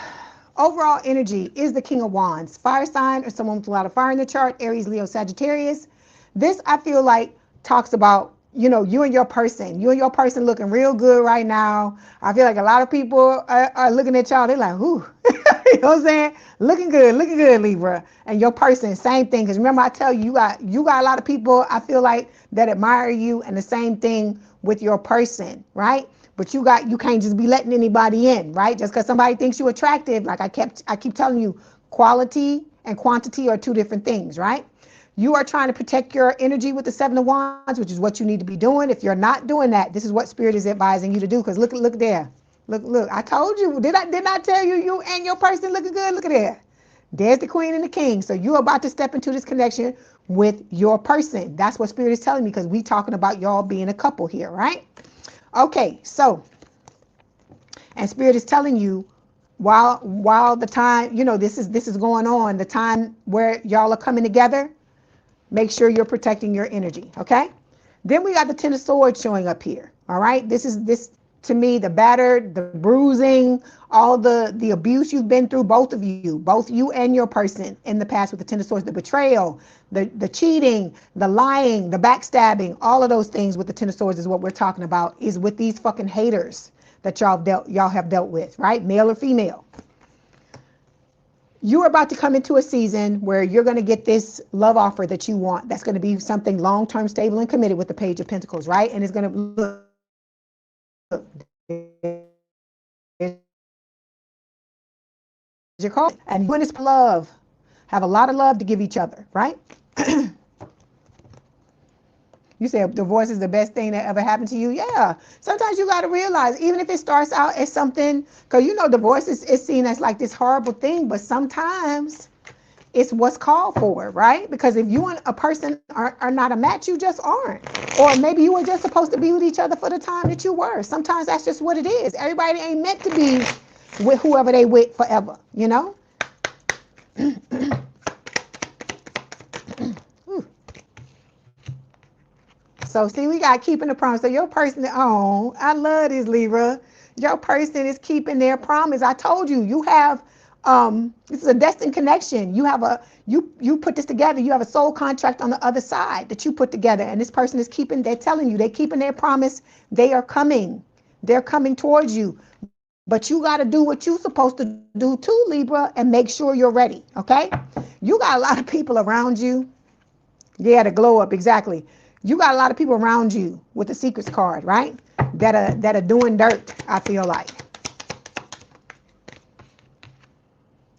overall energy is the King of Wands. Fire sign or someone with a lot of fire in the chart, Aries, Leo, Sagittarius. This, I feel like, talks about, you know, you and your person. You and your person looking real good right now. I feel like a lot of people are looking at y'all. They're like, whoo. You know what I'm saying? Looking good, Libra. And your person, same thing. Because remember, I tell you, you got a lot of people, I feel like, that admire you. And the same thing with your person, right? But you can't just be letting anybody in, right? Just because somebody thinks you attractive, like I keep telling you, quality and quantity are two different things, right? You are trying to protect your energy with the Seven of Wands, which is what you need to be doing. If you're not doing that, this is what Spirit is advising you to do. Because look there. Look, I told you. Did I not tell you, you and your person looking good? Look at there. There's the Queen and the King. So you're about to step into this connection with your person. That's what Spirit is telling me, because we talking about y'all being a couple here, right? Okay, so, and Spirit is telling you, while the time, you know, this is going on, the time where y'all are coming together, make sure you're protecting your energy, okay? Then we got the Ten of Swords showing up here, all right? This to me, the battered, the bruising, all the abuse you've been through, both you and your person in the past with the Ten of Swords, the betrayal, the cheating, the lying, the backstabbing, all of those things with the Ten of Swords is what we're talking about, is with these fucking haters that y'all have dealt with, right? Male or female. You're about to come into a season where you're going to get this love offer that you want. That's going to be something long-term, stable, and committed with the Page of Pentacles, right? And it's going to look your call, and you and this love have a lot of love to give each other, right? You said divorce is the best thing that ever happened to you. Yeah. Sometimes you got to realize, even if it starts out as something, because you know divorce is seen as like this horrible thing, but sometimes it's what's called for, right? Because if you and a person are not a match, you just aren't. Or maybe you were just supposed to be with each other for the time that you were. Sometimes that's just what it is. Everybody ain't meant to be with whoever they with forever, you know? So see, we got keeping the promise. So your person, oh, I love this, Libra. Your person is keeping their promise. I told you, you have, this is a destined connection. You have you put this together. You have a soul contract on the other side that you put together. And this person is they're telling you, they're keeping their promise. They are coming. They're coming towards you. But you got to do what you're supposed to do too, Libra, and make sure you're ready, okay? You got a lot of people around you. Yeah, the glow up, exactly. You got a lot of people around you with the secrets card, right? That are doing dirt, I feel like.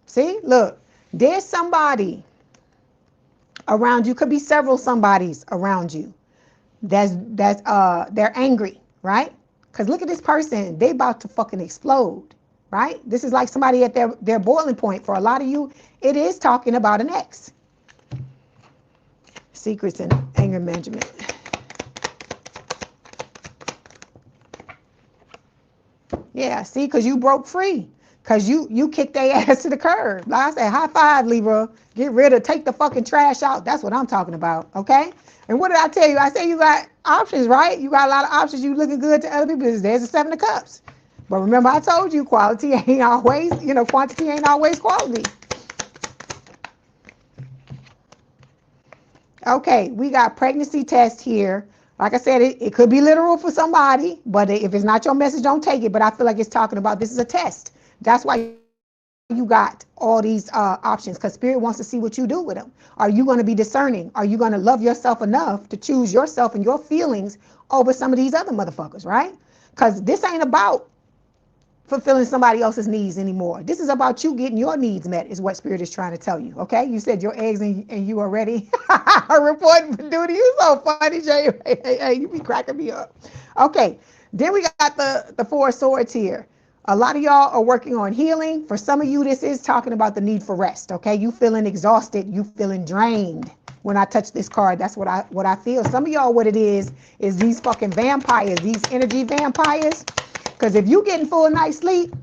See, look, there's somebody around you, could be several somebodies around you that's they're angry, right? Because look at this person, they about to fucking explode, right? This is like somebody at their boiling point. For a lot of you, it is talking about an ex. Secrets and anger management. Yeah, see, because you broke free. Because you kicked their ass to the curb. Like I said, high five, Libra. Take the fucking trash out. That's what I'm talking about, okay? And what did I tell you? I said you got options, right? You got a lot of options. You looking good to other people. There's the Seven of Cups. But remember, I told you, quality ain't always, quantity ain't always quality. Okay, we got pregnancy test here. Like I said, it could be literal for somebody, but if it's not your message, don't take it. But I feel like it's talking about this is a test. That's why you got all these options, because Spirit wants to see what you do with them. Are you going to be discerning? Are you going to love yourself enough to choose yourself and your feelings over some of these other motherfuckers, right? Because this ain't about fulfilling somebody else's needs anymore. This is about you getting your needs met, is what Spirit is trying to tell you, okay? You said your eggs and you are ready. Reporting for duty. You so funny, Jay. Hey, you be cracking me up. Okay, then we got the Four of Swords here. A lot of y'all are working on healing. For some of you, this is talking about the need for rest, okay? You feeling exhausted, you feeling drained. When I touch this card, that's what I feel. Some of y'all, what it is these fucking vampires, these energy vampires. Because if you getting full night's sleep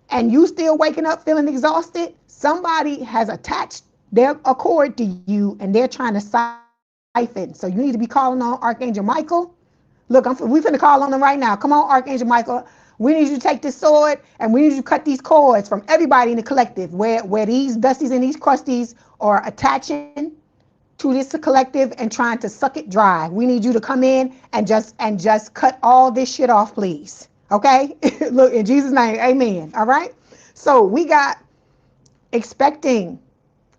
and you still waking up feeling exhausted, somebody has attached their accord to you and they're trying to siphon. So you need to be calling on Archangel Michael. Look, we finna call on them right now. Come on, Archangel Michael. We need you to take this sword and we need you to cut these cords from everybody in the collective where these dusties and these crusties are attaching to this collective and trying to suck it dry. We need you to come in and just cut all this shit off, please. Okay? Look, in Jesus' name, amen. All right? So we got expecting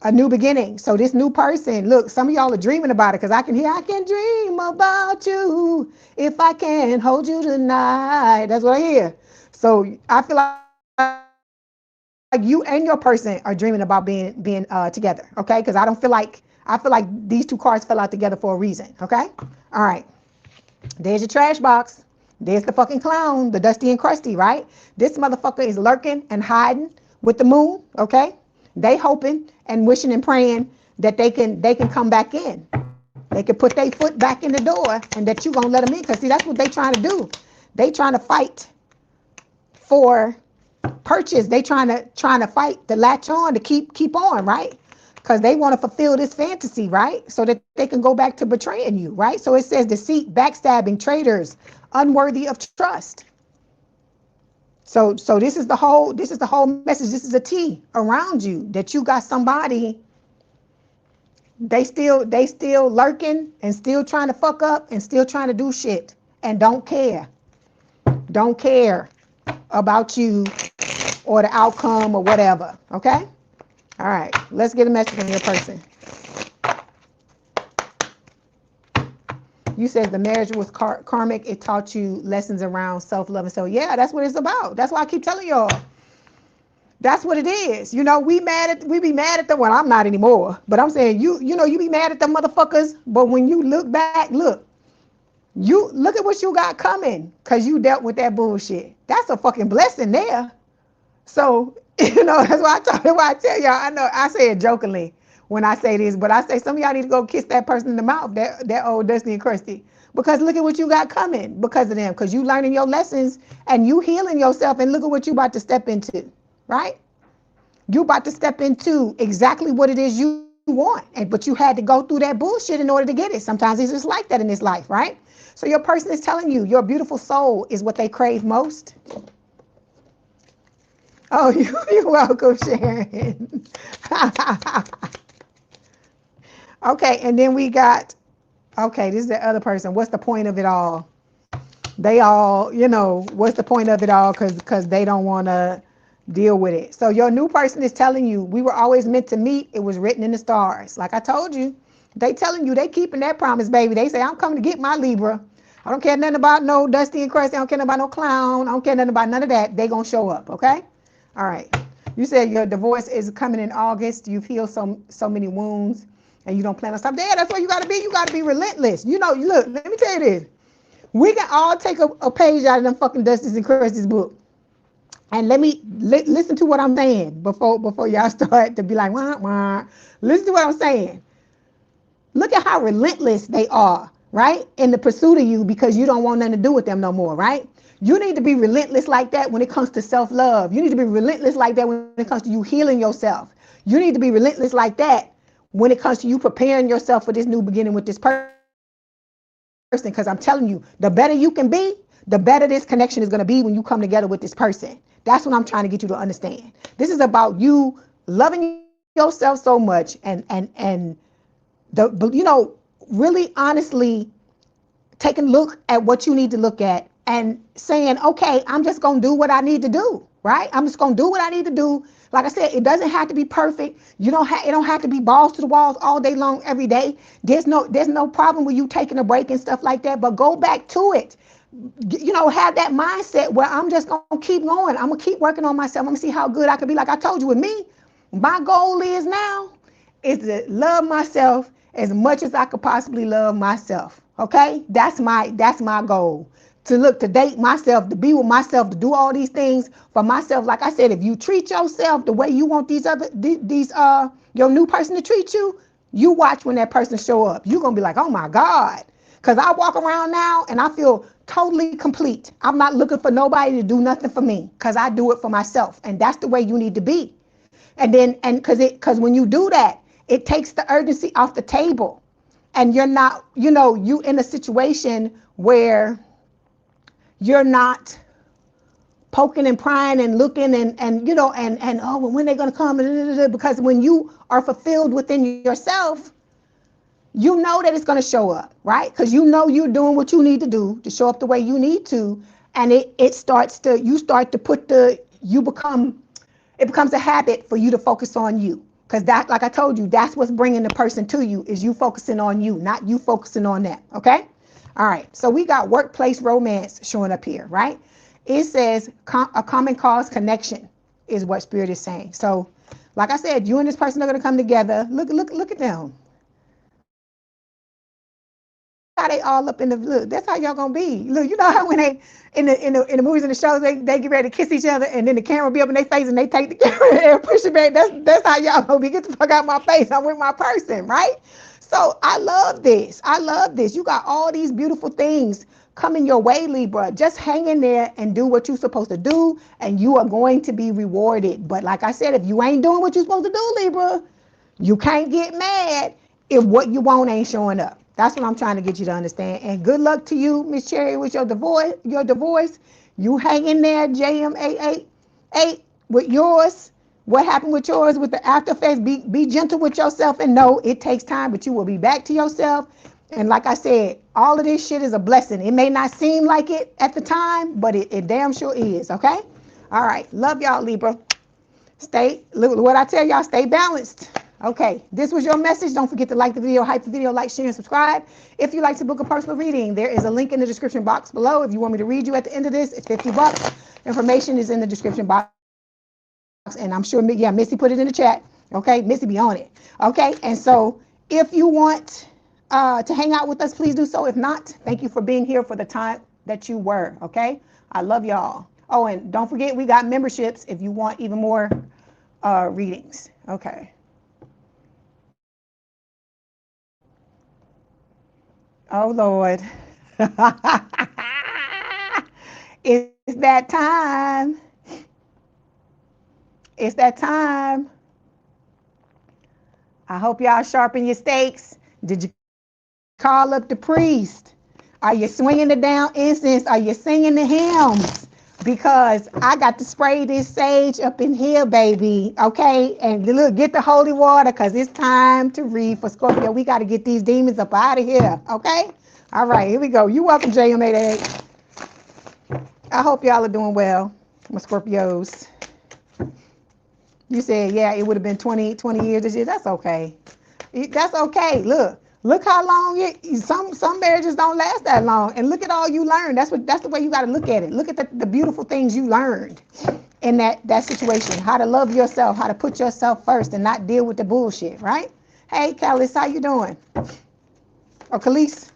a new beginning. So this new person, look, some of y'all are dreaming about it because I can dream about you if I can hold you tonight. That's what I hear. So I feel like you and your person are dreaming about being together, okay? Because I feel like these two cards fell out together for a reason, okay? All right. There's your trash box. There's the fucking clown, the dusty and crusty, right? This motherfucker is lurking and hiding with the moon, okay? They hoping and wishing and praying that they can come back in. They can put their foot back in the door and that you gonna let them in. Because see, that's what they trying to do. They trying to fight for purchase. They trying to fight to latch on to keep on, right? Because they want to fulfill this fantasy, right? So that they can go back to betraying you, right? So it says deceit, backstabbing, traitors, unworthy of trust. So this is the whole message. This is a T around you that you got somebody. They still lurking and still trying to fuck up and still trying to do shit and don't care about you or the outcome or whatever. Okay. All right. Let's get a message from your person. You said the marriage was karmic. It taught you lessons around self-love. And so, yeah, that's what it's about. That's why I keep telling y'all. That's what it is. You know, we be mad at them. Well, I'm not anymore. But I'm saying, you be mad at them motherfuckers. But when you look back, look at what you got coming because you dealt with that bullshit. That's a fucking blessing there. So, that's why I tell y'all, I know I say it jokingly when I say this, but I say some of y'all need to go kiss that person in the mouth, that old Dusty and Krusty, because look at what you got coming because of them, because you learning your lessons and you healing yourself, and look at what you about to step into, right? You about to step into exactly what it is you want, but you had to go through that bullshit in order to get it. Sometimes it's just like that in this life, right? So your person is telling you your beautiful soul is what they crave most. Oh, you're welcome, Sharon. Okay, and then we got, this is the other person. What's the point of it all? They all, what's the point of it all? Because they don't want to deal with it. So your new person is telling you, we were always meant to meet. It was written in the stars. Like I told you, they telling you, they keeping that promise, baby. They say, I'm coming to get my Libra. I don't care nothing about no Dusty and Krusty. I don't care nothing about no clown. I don't care nothing about none of that. They going to show up, okay? All right. You said your divorce is coming in August. You've healed so many wounds. And you don't plan on stopping. Yeah, that's what you got to be. You got to be relentless. Look, let me tell you this. We can all take a page out of them fucking Dusties and Krusty's book. And let me listen to what I'm saying before y'all start to be like, wah, wah. Listen to what I'm saying. Look at how relentless they are, right? In the pursuit of you because you don't want nothing to do with them no more, right? You need to be relentless like that when it comes to self-love. You need to be relentless like that when it comes to you healing yourself. You need to be relentless like that when it comes to you preparing yourself for this new beginning with this person, because I'm telling you, the better you can be, the better this connection is going to be when you come together with this person. That's what I'm trying to get you to understand. This is about you loving yourself so much and really honestly taking a look at what you need to look at and saying, okay, I'm just going to do what I need to do, right? I'm just going to do what I need to do. Like I said, it doesn't have to be perfect. It don't have to be balls to the walls all day long, every day. There's no problem with you taking a break and stuff like that, but go back to it. Have that mindset where I'm just going to keep going. I'm going to keep working on myself. I'm going to see how good I can be. Like I told you with me, my goal is now is to love myself as much as I could possibly love myself. Okay? That's my goal. to date myself, to be with myself, to do all these things for myself. Like I said, if you treat yourself the way you want your new person to treat you, you watch when that person show up. You're gonna be like, oh my God. Because I walk around now and I feel totally complete. I'm not looking for nobody to do nothing for me, because I do it for myself. And that's the way you need to be. And because when you do that, it takes the urgency off the table. And you're not, you in a situation where you're not poking and prying and looking and oh, well, when they're going to come, because when you are fulfilled within yourself, you know that it's going to show up, right? Because you know you're doing what you need to do to show up the way you need to. And it becomes a habit for you to focus on you. Because that, like I told you, that's what's bringing the person to you, is you focusing on you, not you focusing on them, okay? All right, so we got workplace romance showing up here, right? It says a common cause connection is what Spirit is saying. So, like I said, you and this person are going to come together. Look at them. How they all up in the look. That's how y'all gonna be. Look, you know how when they in the movies and the shows they get ready to kiss each other and then the camera be up in their face and they take the camera and push it back. That's how y'all gonna be. Get the fuck out my face. I'm with my person, right? So I love this. You got all these beautiful things coming your way, Libra. Just hang in there and do what you're supposed to do, and you are going to be rewarded. But like I said, if you ain't doing what you're supposed to do, Libra, you can't get mad if what you want ain't showing up. That's what I'm trying to get you to understand. And good luck to you, Miss Cherry, with your divorce. You hang in there, JM888, with yours. What happened with yours with the after effects? Be gentle with yourself and know it takes time, but you will be back to yourself. And like I said, all of this shit is a blessing. It may not seem like it at the time, but it damn sure is, okay? All right. Love y'all, Libra. What I tell y'all, stay balanced. Okay, this was your message. Don't forget to like the video, hype the video, like, share, and subscribe. If you'd like to book a personal reading, there is a link in the description box below. If you want me to read you at the end of this, it's $50. Information is in the description box. And I'm sure, yeah, Missy put it in the chat. Okay, Missy be on it. Okay, and so if you want to hang out with us, please do so. If not, thank you for being here for the time that you were. Okay, I love y'all. Oh, and don't forget, we got memberships if you want even more readings. Okay. Oh, Lord. It's that time. It's that time. I hope y'all sharpen your stakes. Did you call up the priest? Are you swinging the down incense? Are you singing the hymns? Because I got to spray this sage up in here, baby. Okay? And look, get the holy water, because it's time to read for Scorpio. We got to get these demons up out of here. Okay? All right, here we go. You're welcome, JM88. I hope y'all are doing well, my Scorpios. You said, yeah, it would have been 20 years this year. That's okay. That's okay. Look how long some marriages don't last that long. And look at all you learned. That's the way you got to look at it. Look at the beautiful things you learned in that situation. How to love yourself, how to put yourself first and not deal with the bullshit, right? Hey, Callis, how you doing? Oh, Khalees?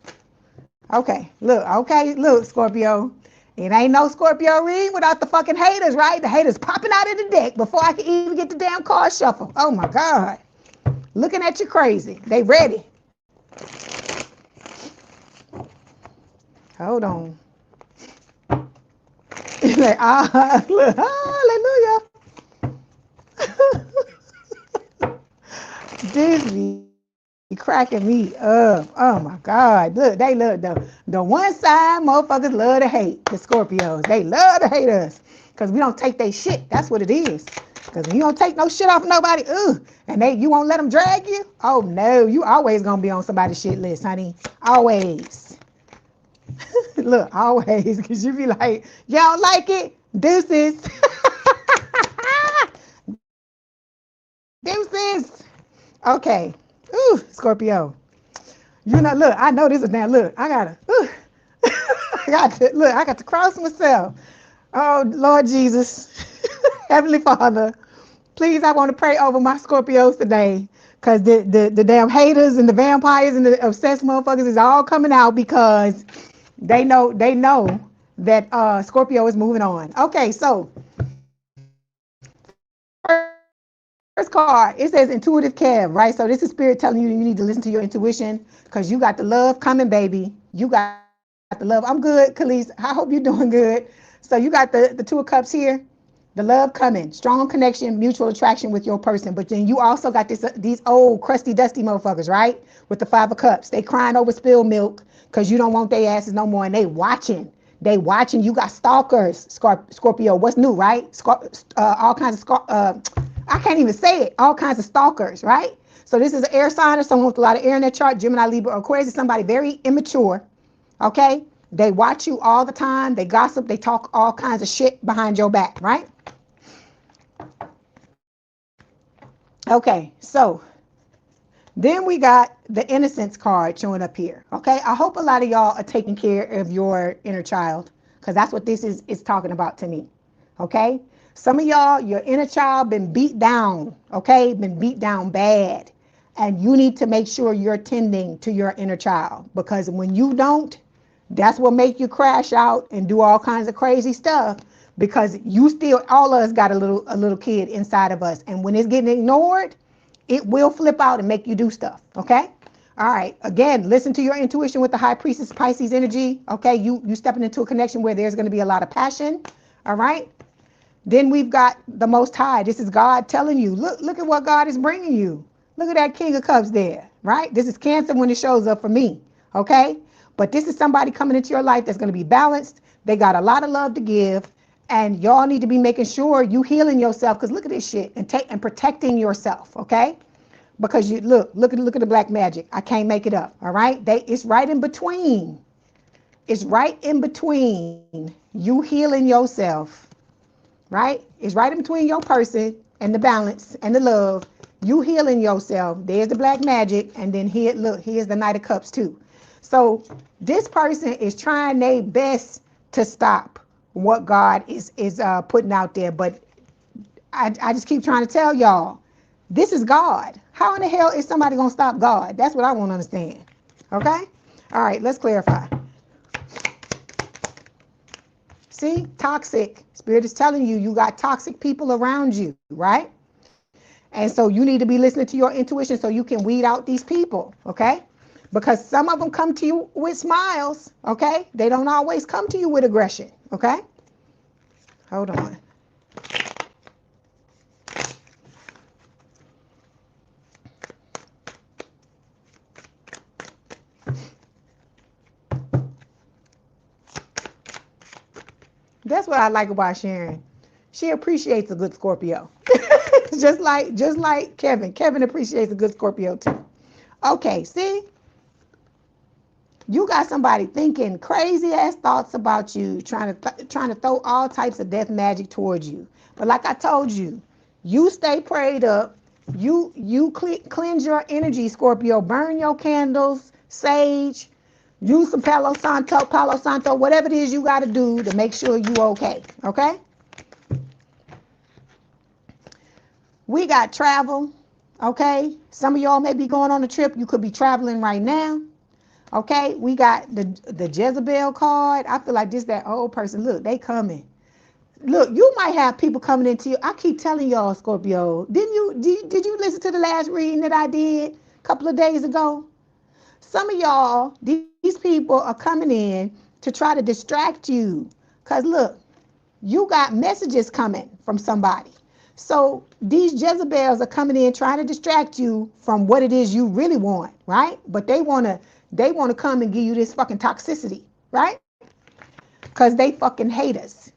Okay, look, Scorpio. It ain't no Scorpio read without the fucking haters, right? The haters popping out of the deck before I can even get the damn card shuffle. Oh my God. Looking at you crazy. They ready. Hold on. Like, look, hallelujah. Disney cracking me up. Oh my God. Look, they love the one side motherfuckers love to hate the Scorpios. They love to hate us because we don't take their shit. That's what it is. Because when you don't take no shit off nobody, and you won't let them drag you, oh no, you always gonna be on somebody's shit list, honey. Always. Look, always, because you be like, you don't like it? Deuces. Deuces. Okay. Ooh, Scorpio. Look, I know this is now. Look, I got to cross myself. Oh, Lord Jesus. Heavenly Father, please, I want to pray over my Scorpios today. Because the damn haters and the vampires and the obsessed motherfuckers is all coming out because they know that Scorpio is moving on. Okay, so first card, it says intuitive Kev, right? So this is spirit telling you need to listen to your intuition because you got the love coming, baby. You got the love. I'm good, Khalees. I hope you're doing good. So you got the Two of Cups here. The love coming, strong connection, mutual attraction with your person. But then you also got these old crusty, dusty motherfuckers, right? With the Five of Cups. They crying over spilled milk because you don't want their asses no more. And they watching. They watching. You got stalkers, Scorpio. What's new, right? All kinds of, I can't even say it. All kinds of stalkers, right? So this is an air sign or someone with a lot of air in their chart. Gemini, Libra, Aquarius is somebody very immature, okay? They watch you all the time. They gossip. They talk all kinds of shit behind your back, right? Okay, so then we got the innocence card showing up here. Okay, I hope a lot of y'all are taking care of your inner child because that's what this is talking about to me. Okay, some of y'all, your inner child been beat down. Okay, been beat down bad, and you need to make sure you're tending to your inner child because when you don't, that's what make you crash out and do all kinds of crazy stuff because you still, all of us got a little kid inside of us, and when it's getting ignored, it will flip out and make you do stuff. Okay, all right, again, listen to your intuition with the High Priestess Pisces energy. Okay, you stepping into a connection where there's going to be a lot of passion. All right, then we've got the Most High. This is God telling you, look at what God is bringing you. Look at that King of Cups there, right? This is Cancer when it shows up for me. Okay, but this is somebody coming into your life that's going to be balanced. They got a lot of love to give, and y'all need to be making sure you healing yourself because look at this shit and protecting yourself. Okay, because you look at the black magic. I can't make it up. All right, it's right in between. It's right in between you healing yourself, right? It's right in between your person and the balance and the love. You healing yourself. There's the black magic, and then here, look, here's the Knight of Cups too. So this person is trying their best to stop what God is putting out there, but I just keep trying to tell y'all, this is God. How in the hell is somebody gonna stop God? That's what I want to understand. Okay? All right, let's clarify. See, toxic. Spirit is telling you, you got toxic people around you, right? And so you need to be listening to your intuition so you can weed out these people, okay? Because some of them come to you with smiles, okay? They don't always come to you with aggression, okay? Hold on. That's what I like about Sharon. She appreciates a good Scorpio. just like Kevin. Kevin appreciates a good Scorpio too. Okay, see? You got somebody thinking crazy ass thoughts about you, trying to throw all types of death magic towards you. But like I told you, you stay prayed up. You cleanse your energy, Scorpio. Burn your candles, sage. Use some Palo Santo, whatever it is you got to do to make sure you okay. Okay? We got travel. Okay? Some of y'all may be going on a trip. You could be traveling right now. Okay? We got the Jezebel card. I feel like this that old person. Look, they coming. Look, you might have people coming into you. I keep telling y'all, Scorpio. Did you listen to the last reading that I did a couple of days ago? Some of y'all, these people are coming in to try to distract you. Because look, you got messages coming from somebody. So these Jezebels are coming in trying to distract you from what it is you really want, right? But they want to come and give you this fucking toxicity, right? Because they fucking hate us.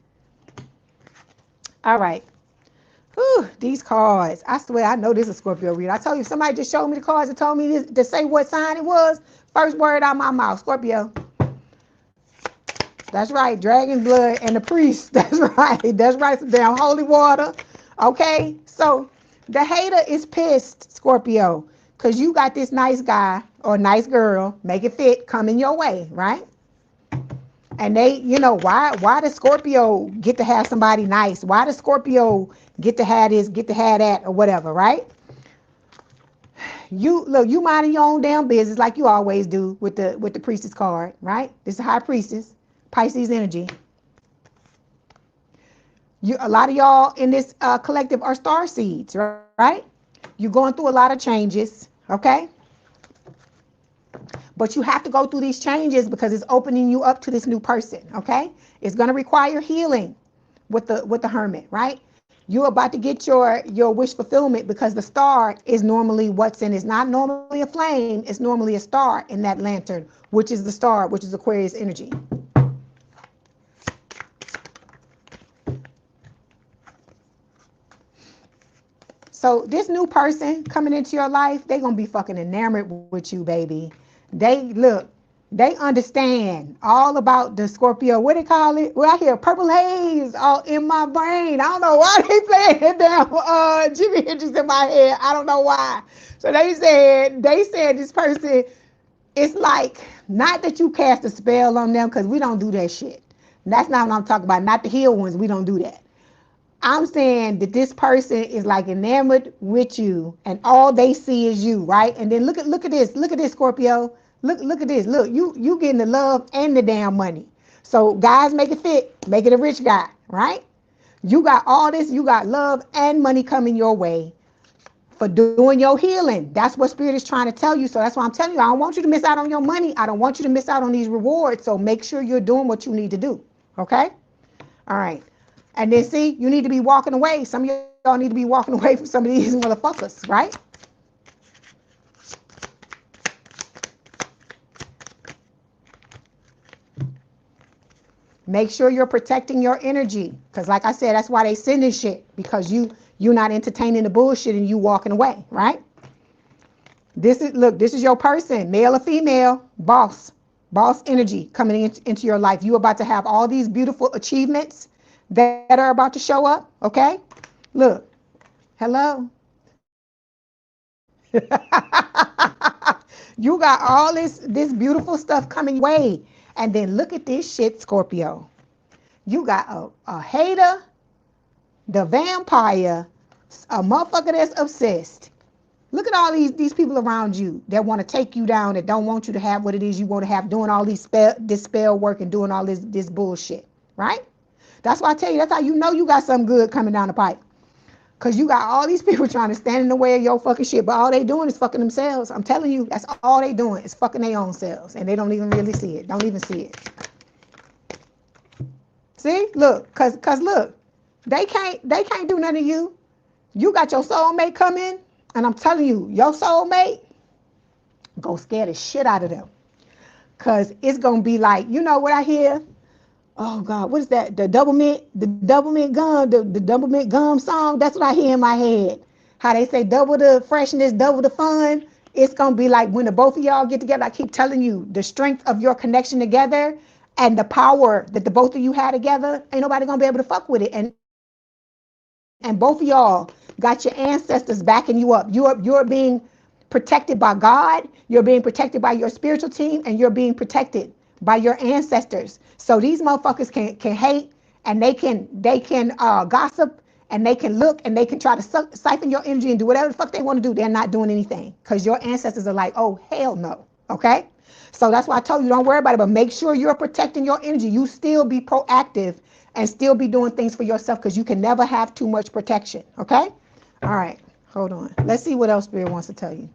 All right. Whew, these cards. I swear I know this is a Scorpio read. I told you, if somebody just showed me the cards and told me this, to say what sign it was, first word out my mouth, Scorpio. That's right, dragon blood and the priest. That's right. That's right, some damn holy water. Okay? So the hater is pissed, Scorpio, because you got this nice guy or nice girl, make it fit, coming your way, right? And they, why does Scorpio get to have somebody nice? Why does Scorpio get to have this, get to have that, or whatever, right? You minding your own damn business like you always do with the priestess card, right? This is High Priestess, Pisces energy. A lot of y'all in this collective are star seeds, right? You're going through a lot of changes, okay? But you have to go through these changes because it's opening you up to this new person, okay? It's going to require healing with the hermit, right? You're about to get your wish fulfillment because the star is normally what's in. It's not normally a flame. It's normally a star in that lantern, which is the star, which is Aquarius energy. So this new person coming into your life, they're going to be fucking enamored with you, baby. They understand all about the Scorpio. What they call it? Well, I hear purple haze all in my brain. I don't know why they playing damn Jimi Hendrix in my head. I don't know why. So they said this person, it's like, not that you cast a spell on them, because we don't do that shit. That's not what I'm talking about. Not the healed ones. We don't do that. I'm saying that this person is like enamored with you, and all they see is you, right? And then look at this, Scorpio. Look at this. Look, you getting the love and the damn money. So guys, make it fit, make it a rich guy, right? You got all this, you got love and money coming your way for doing your healing. That's what Spirit is trying to tell you. So that's why I'm telling you, I don't want you to miss out on your money. I don't want you to miss out on these rewards. So make sure you're doing what you need to do. Okay? All right. And then see, you need to be walking away. Some of y'all need to be walking away from some of these motherfuckers, right? Make sure you're protecting your energy. Because like I said, that's why they sending shit. Because you're not entertaining the bullshit and you walking away, right? This is your person, male or female, boss energy coming into your life. You about to have all these beautiful achievements that are about to show up, okay? Look, hello. You got all this beautiful stuff coming your way. And then look at this shit, Scorpio. You got a hater, the vampire, a motherfucker that's obsessed. Look at all these people around you that want to take you down, that don't want you to have what it is you want to have, doing all this spell work and doing all this bullshit, right? That's why I tell you, that's how you know you got something good coming down the pipe. Because you got all these people trying to stand in the way of your fucking shit, but all they doing is fucking themselves. I'm telling you, that's all they doing is fucking their own selves. And they don't even really see it. Don't even see it. See? Look, cause look, they can't do nothing to you. You got your soulmate coming, and I'm telling you, your soulmate, go scare the shit out of them. Cause it's gonna be like, you know what I hear? Oh God, what is that? The double mint gum song. That's what I hear in my head. How they say double the freshness, double the fun. It's gonna be like when the both of y'all get together. I keep telling you, the strength of your connection together and the power that the both of you had together, ain't nobody gonna be able to fuck with it. And both of y'all got your ancestors backing you up. You're being protected by God. You're being protected by your spiritual team, and you're being protected by your ancestors. So these motherfuckers can hate, and they can gossip, and they can look, and they can try to siphon your energy and do whatever the fuck they want to do. They're not doing anything because your ancestors are like, oh hell no. Okay? So that's why I told you, don't worry about it, but make sure you're protecting your energy. You still be proactive and still be doing things for yourself, because you can never have too much protection. Okay? All right, hold on. Let's see what else Spirit wants to tell you.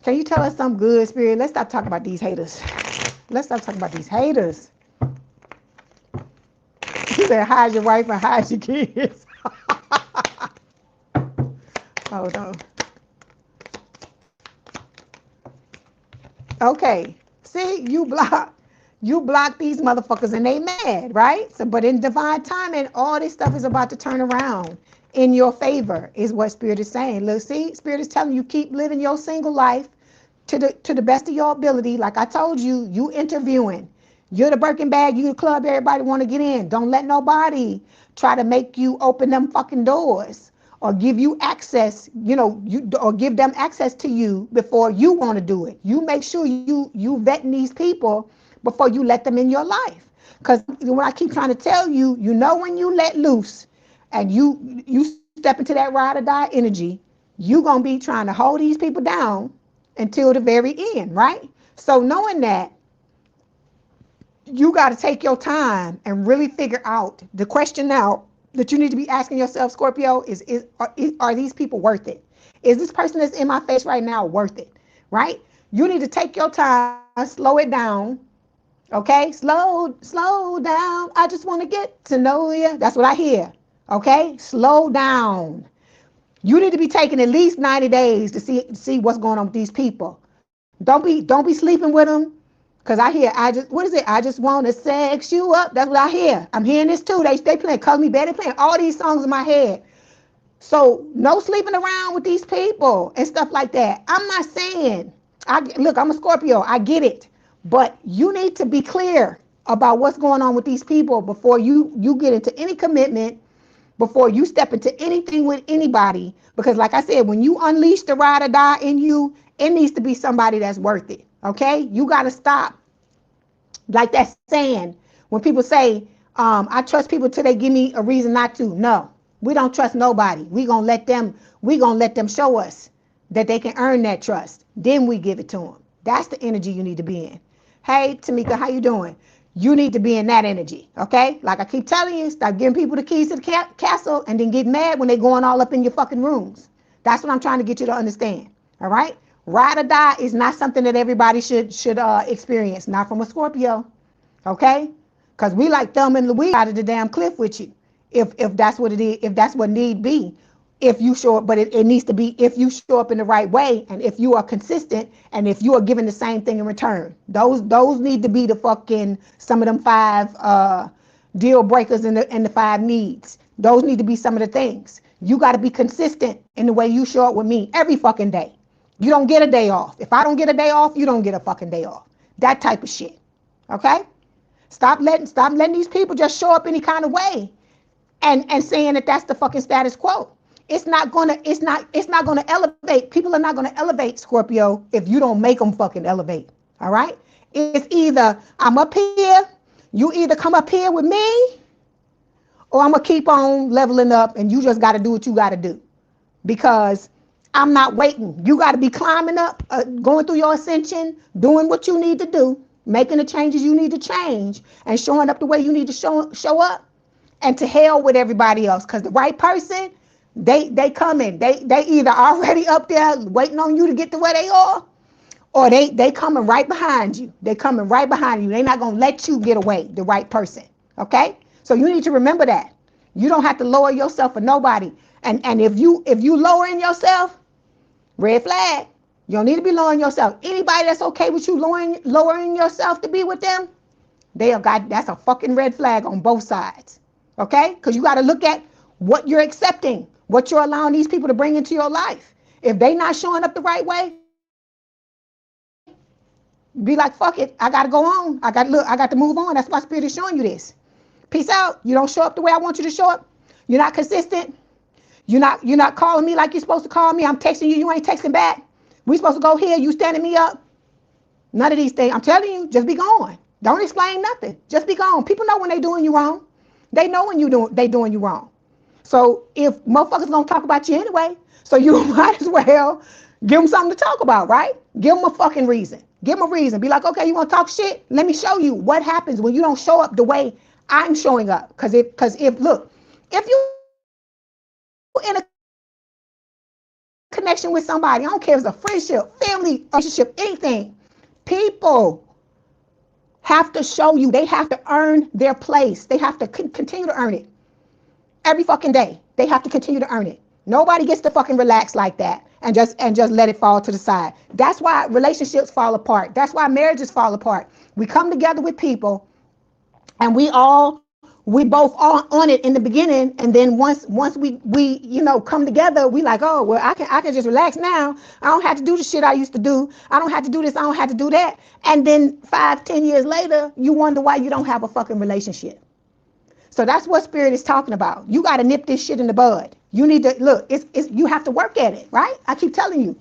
Can you tell us something good, Spirit? Let's stop talking about these haters. Let's stop talking about these haters. He said, hide your wife and hide your kids. Hold on. Okay. See, you block these motherfuckers and they mad, right? So, but in divine timing, all this stuff is about to turn around in your favor, is what Spirit is saying. Look, see, Spirit is telling you, keep living your single life to the best of your ability. Like I told you, you interviewing. You're the Birkin bag, you the club everybody want to get in. Don't let nobody try to make you open them fucking doors or give you access, or give them access to you before you want to do it. You make sure you vetting these people before you let them in your life. Because when I keep trying to tell you, when you let loose and you step into that ride or die energy, you gonna be trying to hold these people down until the very end, right? So knowing that, you got to take your time and really figure out the question now that you need to be asking yourself, Scorpio, are these people worth it? Is this person that's in my face right now worth it? Right? You need to take your time, slow it down. Okay? Slow down. I just want to get to know you. That's what I hear. Okay? Slow down. You need to be taking at least 90 days to see what's going on with these people. Don't be sleeping with them. Cause I hear, what is it? I just want to sex you up. That's what I hear. I'm hearing this too. They playing Call Me Bad. They playing all these songs in my head. So no sleeping around with these people and stuff like that. I'm not saying, look, I'm a Scorpio. I get it. But you need to be clear about what's going on with these people before you get into any commitment, before you step into anything with anybody. Because like I said, when you unleash the ride or die in you, it needs to be somebody that's worth it. Okay? You got to stop. Like that saying, when people say, I trust people till they give me a reason not to. No, we don't trust nobody. We gonna let them show us that they can earn that trust. Then we give it to them. That's the energy you need to be in. Hey, Tamika, how you doing? You need to be in that energy, okay? Like I keep telling you, stop giving people the keys to the castle and then get mad when they're going all up in your fucking rooms. That's what I'm trying to get you to understand, all right? Ride or die is not something that everybody should experience, not from a Scorpio, okay? Because we like Thelma and Louise out of the damn cliff with you, if that's what it is, if that's what need be. If you show up, but it needs to be if you show up in the right way, and if you are consistent, and if you are giving the same thing in return. Those need to be the fucking, some of them 5 deal breakers and the 5 needs. Those need to be some of the things. You got to be consistent in the way you show up with me every fucking day. You don't get a day off. If I don't get a day off, you don't get a fucking day off. That type of shit. Okay? Stop letting these people just show up any kind of way and saying that that's the fucking status quo. It's not gonna elevate. People are not gonna elevate, Scorpio, if you don't make them fucking elevate. All right? It's either I'm up here, you either come up here with me, or I'm gonna keep on leveling up and you just gotta do what you gotta do. Because I'm not waiting. You got to be climbing up, going through your ascension, doing what you need to do, making the changes you need to change, and showing up the way you need to show up. And to hell with everybody else. Because the right person, they coming. They either already up there waiting on you to get to where they are, or they coming right behind you. They coming right behind you. They're not going to let you get away, the right person. Okay? So you need to remember that. You don't have to lower yourself for nobody. And if you lowering yourself, red flag. You don't need to be lowering yourself. Anybody that's okay with you lowering yourself to be with them, that's a fucking red flag on both sides. Okay? Because you got to look at what you're accepting, what you're allowing these people to bring into your life. If they not showing up the right way, be like, fuck it. I got to go on. I got to move on. That's why Spirit is showing you this. Peace out. You don't show up the way I want you to show up. You're not consistent. You're not calling me like you're supposed to call me. I'm texting you. You ain't texting back. We supposed to go here. You standing me up. None of these things. I'm telling you, just be gone. Don't explain nothing. Just be gone. People know when they doing you wrong. They know when they doing you wrong. So if motherfuckers gonna talk about you anyway, so you might as well give them something to talk about, right? Give them a fucking reason. Give them a reason. Be like, okay, you want to talk shit? Let me show you what happens when you don't show up the way I'm showing up. Because if you in a connection with somebody, I don't care if it's a friendship, family, relationship, anything, people have to show you. They have to earn their place. They have to continue to earn it. Every fucking day, they have to continue to earn it. Nobody gets to fucking relax like that and just let it fall to the side. That's why relationships fall apart. That's why marriages fall apart. We come together with people and we both are on it in the beginning, and then once we come together, we like, oh well, I can just relax now. I don't have to do the shit I used to do. I don't have to do this. I don't have to do that. And then 5-10 years later, you wonder why you don't have a fucking relationship. So that's what Spirit is talking about. You got to nip this shit in the bud. You need to look. You have to work at it, right? I keep telling you.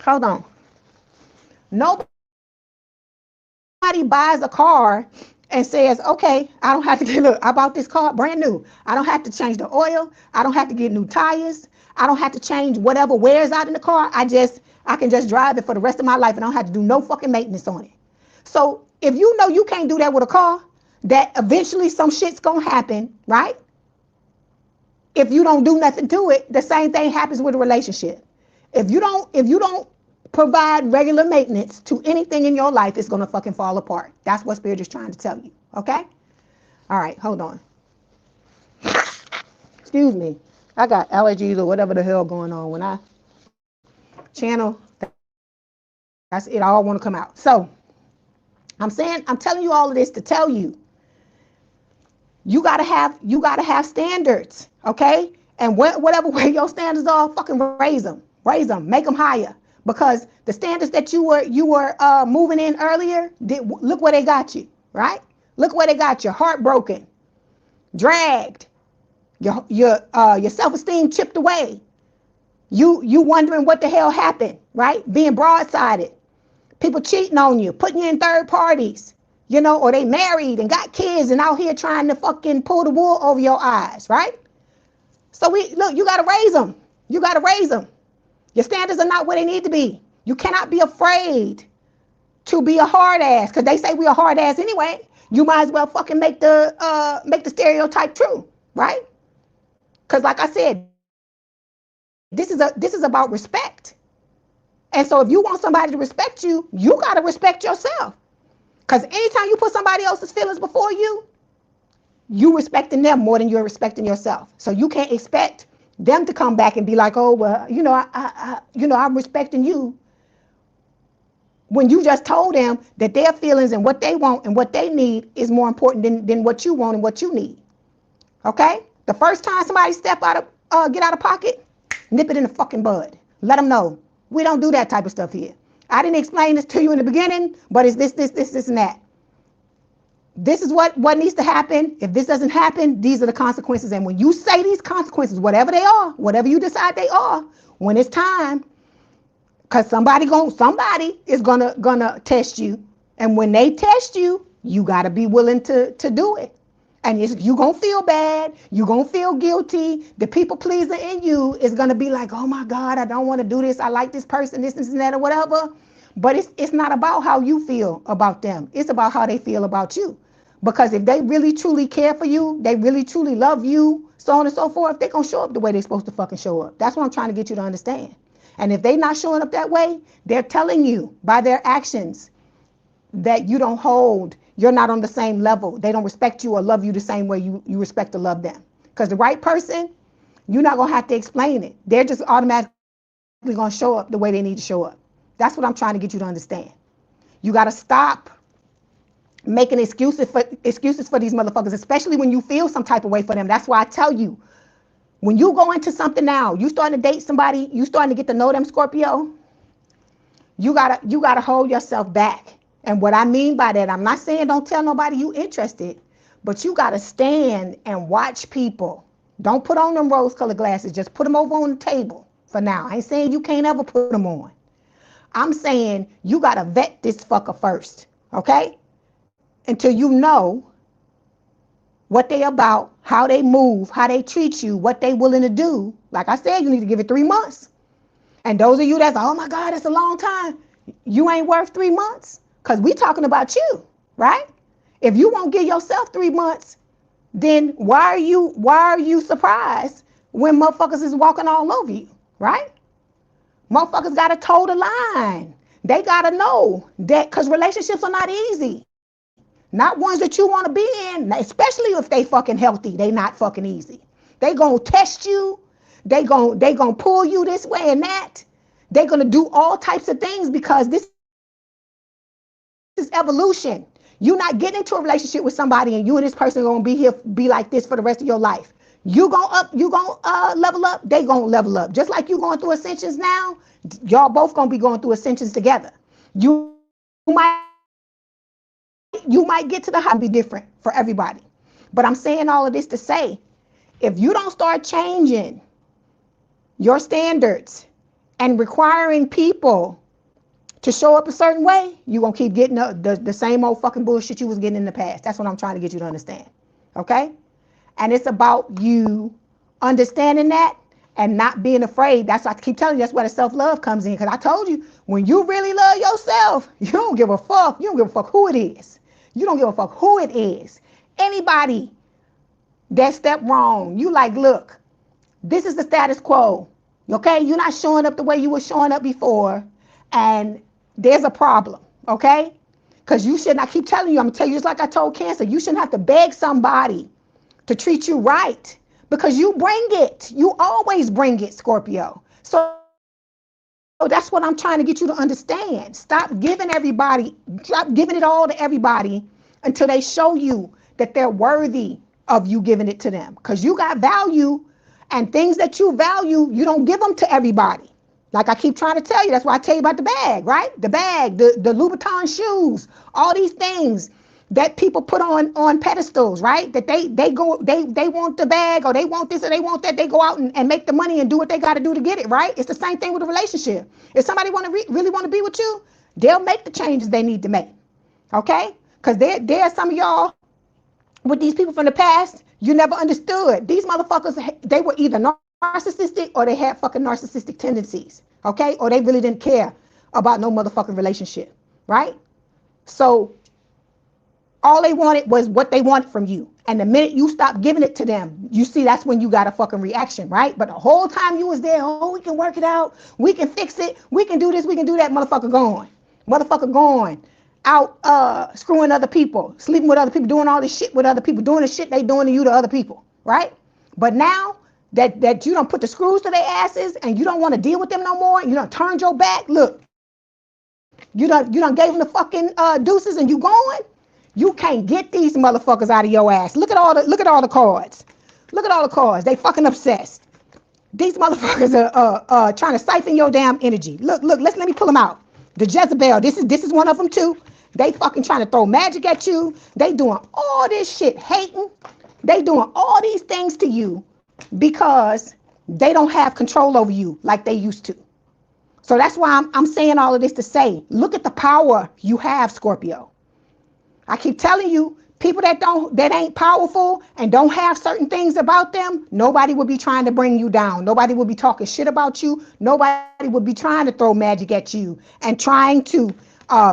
Hold on. Nobody buys a car and says, okay, I don't have to look, I bought this car brand new. I don't have to change the oil. I don't have to get new tires. I don't have to change whatever wears out in the car. I can just drive it for the rest of my life and I don't have to do no fucking maintenance on it. So If you know you can't do that with a car, that eventually some shit's gonna happen, right? If you don't do nothing to it, the same thing happens with a relationship. If you don't provide regular maintenance to anything in your life, it's gonna fucking fall apart. That's what Spirit is trying to tell you. Okay? All right, hold on. Excuse me. I got allergies or whatever the hell going on. When I channel, that's it all want to come out. So I'm telling you all of this to tell you, you gotta have standards, okay? And whatever way your standards are, fucking raise them, make them higher. Because the standards that you were moving in earlier, look where they got you, right? Look where they got you, heartbroken, dragged, your self-esteem chipped away. You wondering what the hell happened, right? Being broadsided, people cheating on you, putting you in third parties, you know, or they married and got kids and out here trying to fucking pull the wool over your eyes, right? So you gotta raise them. You gotta raise them. Your standards are not where they need to be. You cannot be afraid to be a hard ass, because they say we a hard ass anyway. You might as well fucking make the stereotype true, right? Because like I said, this is about respect. And so if you want somebody to respect you, you gotta respect yourself. Because anytime you put somebody else's feelings before you, you respecting them more than you're respecting yourself. So you can't expect them to come back and be like, oh, well, I'm respecting you, when you just told them that their feelings and what they want and what they need is more important than what you want and what you need. Okay? The first time somebody get out of pocket, nip it in the fucking bud. Let them know. We don't do that type of stuff here. I didn't explain this to you in the beginning, but it's this, and that. This is what needs to happen. If this doesn't happen, these are the consequences. And when you say these consequences, whatever they are, whatever you decide they are, when it's time, because somebody is gonna test you. And when they test you, you gotta be willing to do it. And you gonna feel bad, you gonna feel guilty. The people pleaser in you is gonna be like, oh my God, I don't wanna do this. I like this person, this and that or whatever. But it's not about how you feel about them. It's about how they feel about you. Because if they really truly care for you, they really truly love you, so on and so forth, they're gonna show up the way they're supposed to fucking show up. That's what I'm trying to get you to understand. And if they're not showing up that way, they're telling you by their actions that you're not on the same level. They don't respect you or love you the same way you respect or love them. Because the right person, you're not gonna have to explain it. They're just automatically gonna show up the way they need to show up. That's what I'm trying to get you to understand. You gotta stop making excuses for these motherfuckers, especially when you feel some type of way for them. That's why I tell you, when you go into something now, you starting to date somebody, you starting to get to know them, Scorpio, you gotta hold yourself back. And what I mean by that, I'm not saying don't tell nobody you interested, but you gotta stand and watch people. Don't put on them rose-colored glasses. Just put them over on the table for now. I ain't saying you can't ever put them on. I'm saying you gotta vet this fucker first, okay? Until you know what they about, how they move, how they treat you, what they willing to do. Like I said, you need to give it 3 months. And those of you that's, oh my God, that's a long time. You ain't worth 3 months, because we talking about you, right? If you won't give yourself 3 months, then why are you surprised when motherfuckers is walking all over you, right? Motherfuckers gotta toe the line. They gotta know that, because relationships are not easy. Not ones that you want to be in, especially if they fucking healthy. They not fucking easy. They gonna test you. They gonna pull you this way and that. They gonna do all types of things, because this is evolution. You're not getting into a relationship with somebody and you and this person are gonna be like this for the rest of your life. You gonna level up. They gonna level up. Just like you going through ascensions now, y'all both gonna be going through ascensions together. You might get to the high and be different for everybody. But I'm saying all of this to say, if you don't start changing your standards and requiring people to show up a certain way, you're going to keep getting the same old fucking bullshit you was getting in the past. That's what I'm trying to get you to understand. Okay? And it's about you understanding that and not being afraid. That's why I keep telling you, that's where the self-love comes in. Because I told you, when you really love yourself, you don't give a fuck. You don't give a fuck who it is. You don't give a fuck who it is. Anybody that stepped wrong, you like, look, this is the status quo. Okay? You're not showing up the way you were showing up before. And there's a problem. Okay? Because you shouldn't, I keep telling you, I'm going to tell you just like I told Cancer, you shouldn't have to beg somebody to treat you right. Because you bring it. You always bring it, Scorpio. So that's what I'm trying to get you to understand. Stop giving it all to everybody until they show you that they're worthy of you giving it to them. Because you got value, and things that you value, you don't give them to everybody. Like I keep trying to tell you, that's why I tell you about the bag, right? The bag, the Louboutin shoes, all these things that people put on pedestals, right? That they want the bag, or they want this, or they want that. They go out and make the money and do what they got to do to get it, right? It's the same thing with a relationship. If somebody really want to be with you, they'll make the changes they need to make, okay? Because there are some of y'all with these people from the past, you never understood. These motherfuckers, they were either narcissistic or they had fucking narcissistic tendencies, okay? Or they really didn't care about no motherfucking relationship, right? So all they wanted was what they wanted from you. And the minute you stop giving it to them, you see that's when you got a fucking reaction, right? But the whole time you was there, oh, we can work it out. We can fix it. We can do this. We can do that. Motherfucker gone. Motherfucker gone. Out screwing other people, sleeping with other people, doing all this shit with other people, doing the shit they doing to you to other people, right? But now that you don't put the screws to their asses and you don't want to deal with them no more, you don't turned your back, look, you done gave them the fucking deuces and you going. You can't get these motherfuckers out of your ass. Look at all the cards. Look at all the cards. They fucking obsessed. These motherfuckers are trying to siphon your damn energy. Look, let me pull them out. The Jezebel, this is one of them too. They fucking trying to throw magic at you. They doing all this shit, hating. They doing all these things to you because they don't have control over you like they used to. So that's why I'm saying all of this to say, look at the power you have, Scorpio. I keep telling you, people that ain't powerful and don't have certain things about them, nobody would be trying to bring you down. Nobody would be talking shit about you. Nobody would be trying to throw magic at you and trying to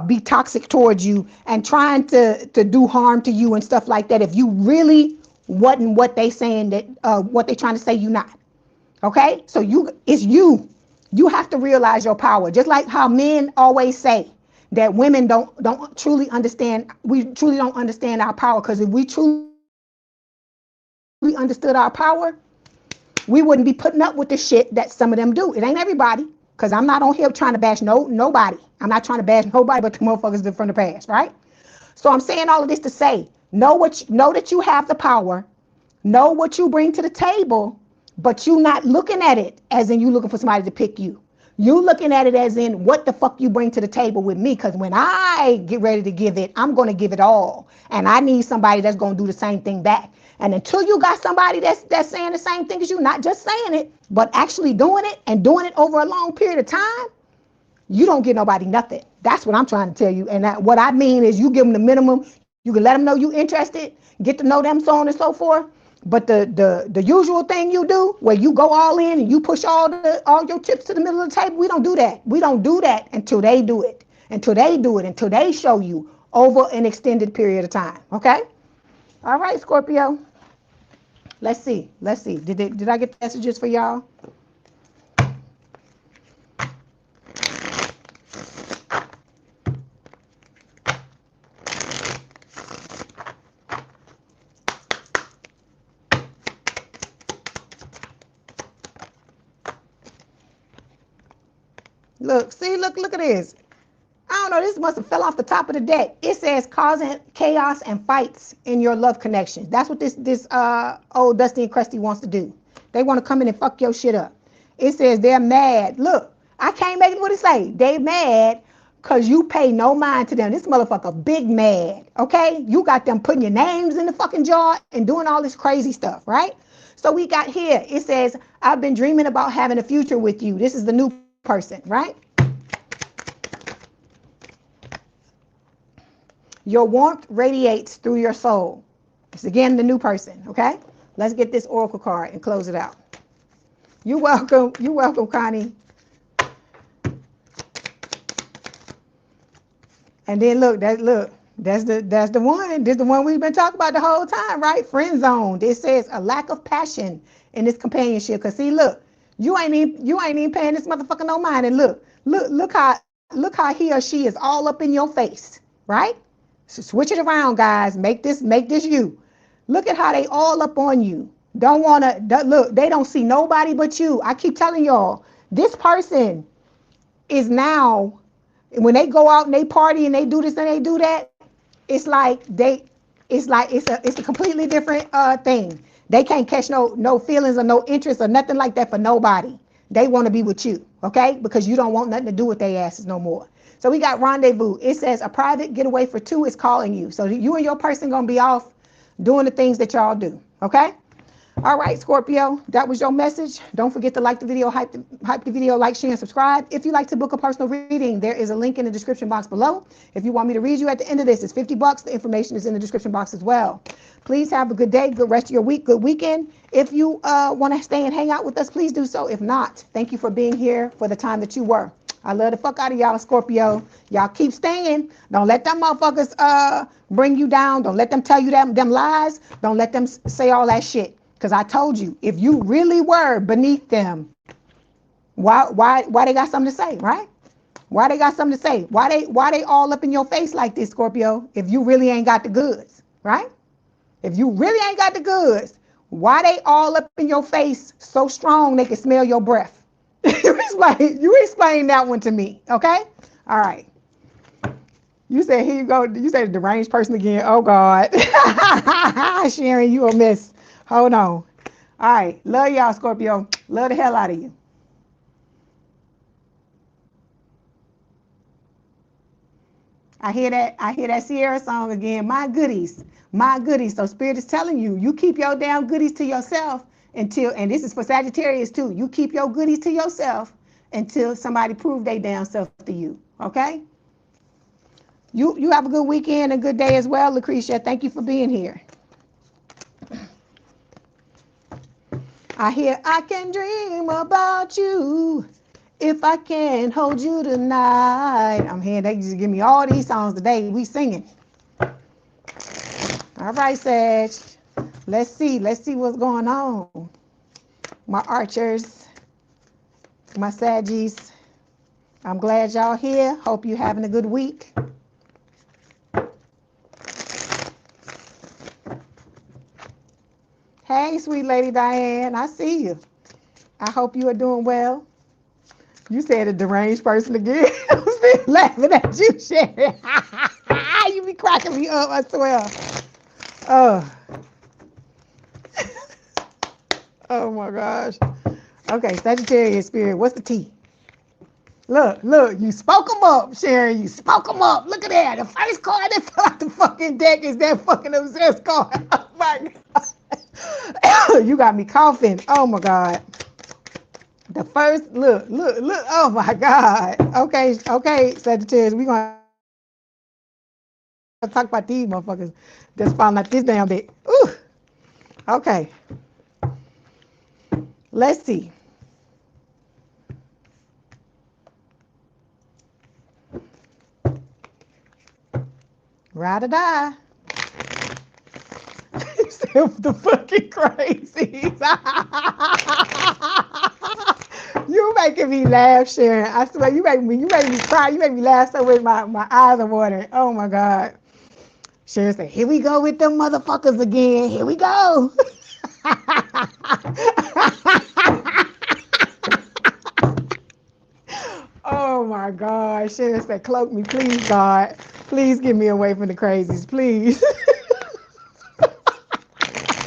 be toxic towards you and trying to do harm to you and stuff like that. If you really wasn't what they saying that what they trying to say you not. Okay? So it's you. You have to realize your power. Just like how men always say that women don't truly understand. We truly don't understand our power, because if we truly understood our power, we wouldn't be putting up with the shit that some of them do. It ain't everybody, because I'm not on here trying to bash nobody. I'm not trying to bash nobody but the motherfuckers from the past, right? So I'm saying all of this to say, know that you have the power, know what you bring to the table, but you not looking at it as in you looking for somebody to pick you. You looking at it as in what the fuck you bring to the table with me, because when I get ready to give it, I'm going to give it all. And I need somebody that's going to do the same thing back. And until you got somebody that's saying the same thing as you, not just saying it, but actually doing it and doing it over a long period of time, you don't give nobody nothing. That's what I'm trying to tell you. And what I mean is you give them the minimum. You can let them know you interested, get to know them, so on and so forth. But the usual thing you do, where you go all in and you push all your chips to the middle of the table, we don't do that. We don't do that until they do it. Until they show you over an extended period of time. Okay? All right, Scorpio. Let's see. Did I get messages for y'all? Look at this. I don't know, this must have fell off the top of the deck. It says causing chaos and fights in your love connection. That's what this old Dusty and Crusty wants to do. They want to come in and fuck your shit up. It says they're mad. Look, I can't make it what it say. They mad because you pay no mind to them. This motherfucker big mad, okay? You got them putting your names in the fucking jar and doing all this crazy stuff, right? So we got here, it says, I've been dreaming about having a future with you. This is the new person, right? Your warmth radiates through your soul. It's again the new person, okay? Let's get this oracle card and close it out. You're welcome. You're welcome, Connie. And then look, that's the one. This is the one we've been talking about the whole time, right? Friend zone. It says a lack of passion in this companionship. Cause see, look, you ain't even paying this motherfucker no mind. And look how he or she is all up in your face, right? So switch it around, guys. Make this you. Look at how they all up on you. Don't wanna look. They don't see nobody but you. I keep telling y'all, this person is now. When they go out and they party and they do this and they do that, it's like it's a completely different thing. They can't catch no feelings or no interest or nothing like that for nobody. They want to be with you, okay? Because you don't want nothing to do with their asses no more. So we got rendezvous. It says a private getaway for two is calling you. So you and your person gonna be off doing the things that y'all do, okay? All right, Scorpio, that was your message. Don't forget to like the video, hype the video, like, share, and subscribe. If you'd like to book a personal reading, there is a link in the description box below. If you want me to read you at the end of this, it's $50. The information is in the description box as well. Please have a good day, good rest of your week, good weekend. If you want to stay and hang out with us, please do so. If not, thank you for being here for the time that you were. I love the fuck out of y'all, Scorpio. Y'all keep staying. Don't let them motherfuckers bring you down. Don't let them tell you them lies. Don't let them say all that shit. Because I told you, if you really were beneath them, why they got something to say, right? Why they got something to say? Why they all up in your face like this, Scorpio, if you really ain't got the goods, right? If you really ain't got the goods, why they all up in your face so strong they can smell your breath? You explain that one to me, okay? All right. You said, here you go. You said the deranged person again. Oh, God. Sharon, you a miss. Hold on. All right. Love y'all, Scorpio. Love the hell out of you. I hear that Sierra song again. My goodies. My goodies. So Spirit is telling you, you keep your damn goodies to yourself until, and this is for Sagittarius too, you keep your goodies to yourself until somebody prove they damn self to you. Okay? You have a good weekend and good day as well, Lucretia. Thank you for being here. I hear I can dream about you if I can hold you tonight. I'm hearing they just give me all these songs today. We singing. All right, Sag. Let's see what's going on. My archers, my Saggies. I'm glad y'all here. Hope you having a good week. Hey, sweet lady Diane, I see you. I hope you are doing well. You said a deranged person again. I'm still laughing at you, Sherry. You be cracking me up, I swear. Oh my gosh. Okay, Sagittarius spirit, what's the T? Look, you spoke them up, Sharon. You spoke them up. Look at that. The first card that fell out the fucking deck is that fucking obsessed card. Oh my God. You got me coughing. Oh my God. The first, look. Oh my God. Okay, Sagittarius. We're going to talk about these motherfuckers that's falling out this damn deck. Ooh. Okay. Let's see. Ride or die. The fucking crazy. You making me laugh, Sharon. I swear, you make me cry. You make me laugh so with my eyes are watering. Oh my God. Sharon said, here we go with them motherfuckers again. Here we go. Oh my God. Sharon said, cloak me, please, God. Please get me away from the crazies, please.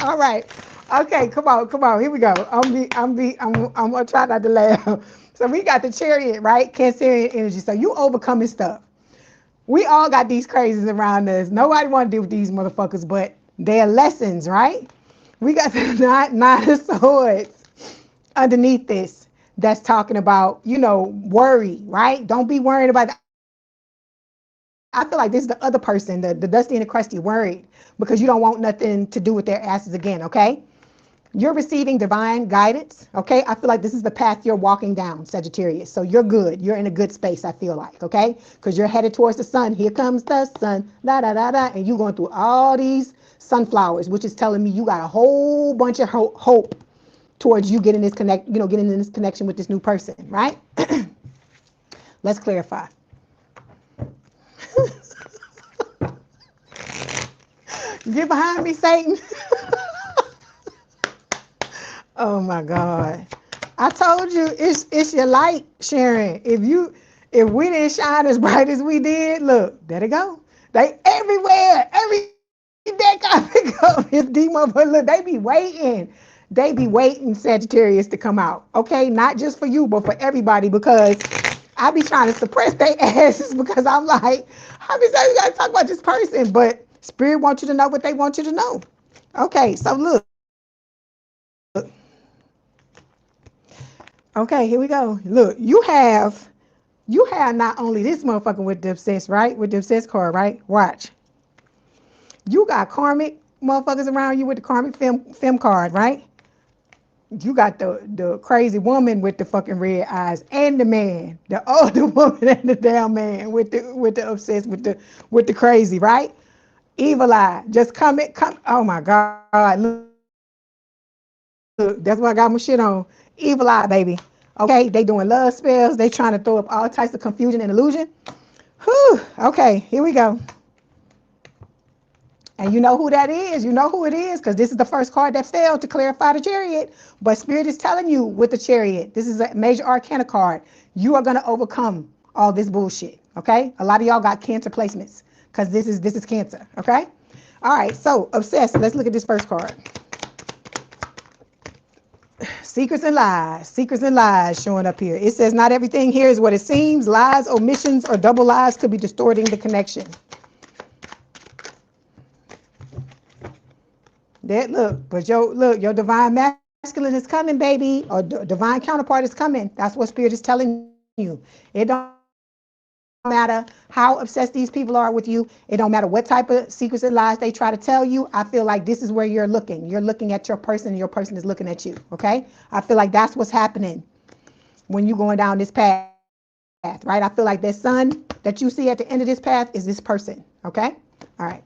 All right. Okay, come on. Here we go. I'm gonna try not to laugh. So we got the Chariot, right? Cancerian energy. So you overcoming stuff. We all got these crazies around us. Nobody want to deal with these motherfuckers, but they're lessons, right? We got the nine of swords underneath this. That's talking about, worry, right? Don't be worried about. I feel like this is the other person, the dusty and the crusty, worried because you don't want nothing to do with their asses again, okay? You're receiving divine guidance, okay? I feel like this is the path you're walking down, Sagittarius. So you're good. You're in a good space, I feel like, okay? Because you're headed towards the sun. Here comes the sun, da da da da, and you're going through all these sunflowers, which is telling me you got a whole bunch of hope towards you getting this getting in this connection with this new person, right? Let's clarify. Get behind me, Satan. Oh my God. I told you it's your light, Sharon. If we didn't shine as bright as we did, look, there they go. They everywhere. Every deck I pick up is demon, but look, they be waiting. They be waiting, Sagittarius, to come out. Okay, not just for you, but for everybody, because I be trying to suppress their asses because I'm like, how many times you gotta talk about this person? But Spirit wants you to know what they want you to know. Okay, so look. Okay, here we go. Look, you have not only this motherfucker with the obsessed, right? With the obsessed card, right? Watch. You got karmic motherfuckers around you with the karmic fem card, right? You got the crazy woman with the fucking red eyes, and the man, the older woman and the damn man with the obsessed with the crazy, right? Evil eye, just come. Oh my God, look, that's what I got my shit on. Evil eye, baby. Okay, they doing love spells. They trying to throw up all types of confusion and illusion. Whew. Okay, here we go. And you know who that is. You know who it is, because this is the first card that failed to clarify the Chariot. But Spirit is telling you with the Chariot, this is a major arcana card. You are going to overcome all this bullshit. Okay, a lot of y'all got Cancer placements because this is Cancer. Okay, all right. So obsessed. Let's look at this first card. Secrets and lies showing up here. It says not everything here is what it seems. Lies, omissions, or double lies could be distorting the connection. That but your divine masculine is coming, baby, or divine counterpart is coming. That's what Spirit is telling you. It don't matter how obsessed these people are with you. It don't matter what type of secrets and lies they try to tell you. I feel like this is where you're looking. You're looking at your person, and your person is looking at you. Okay? I feel like that's what's happening when you're going down this path, right? I feel like that sun that you see at the end of this path is this person. Okay? All right.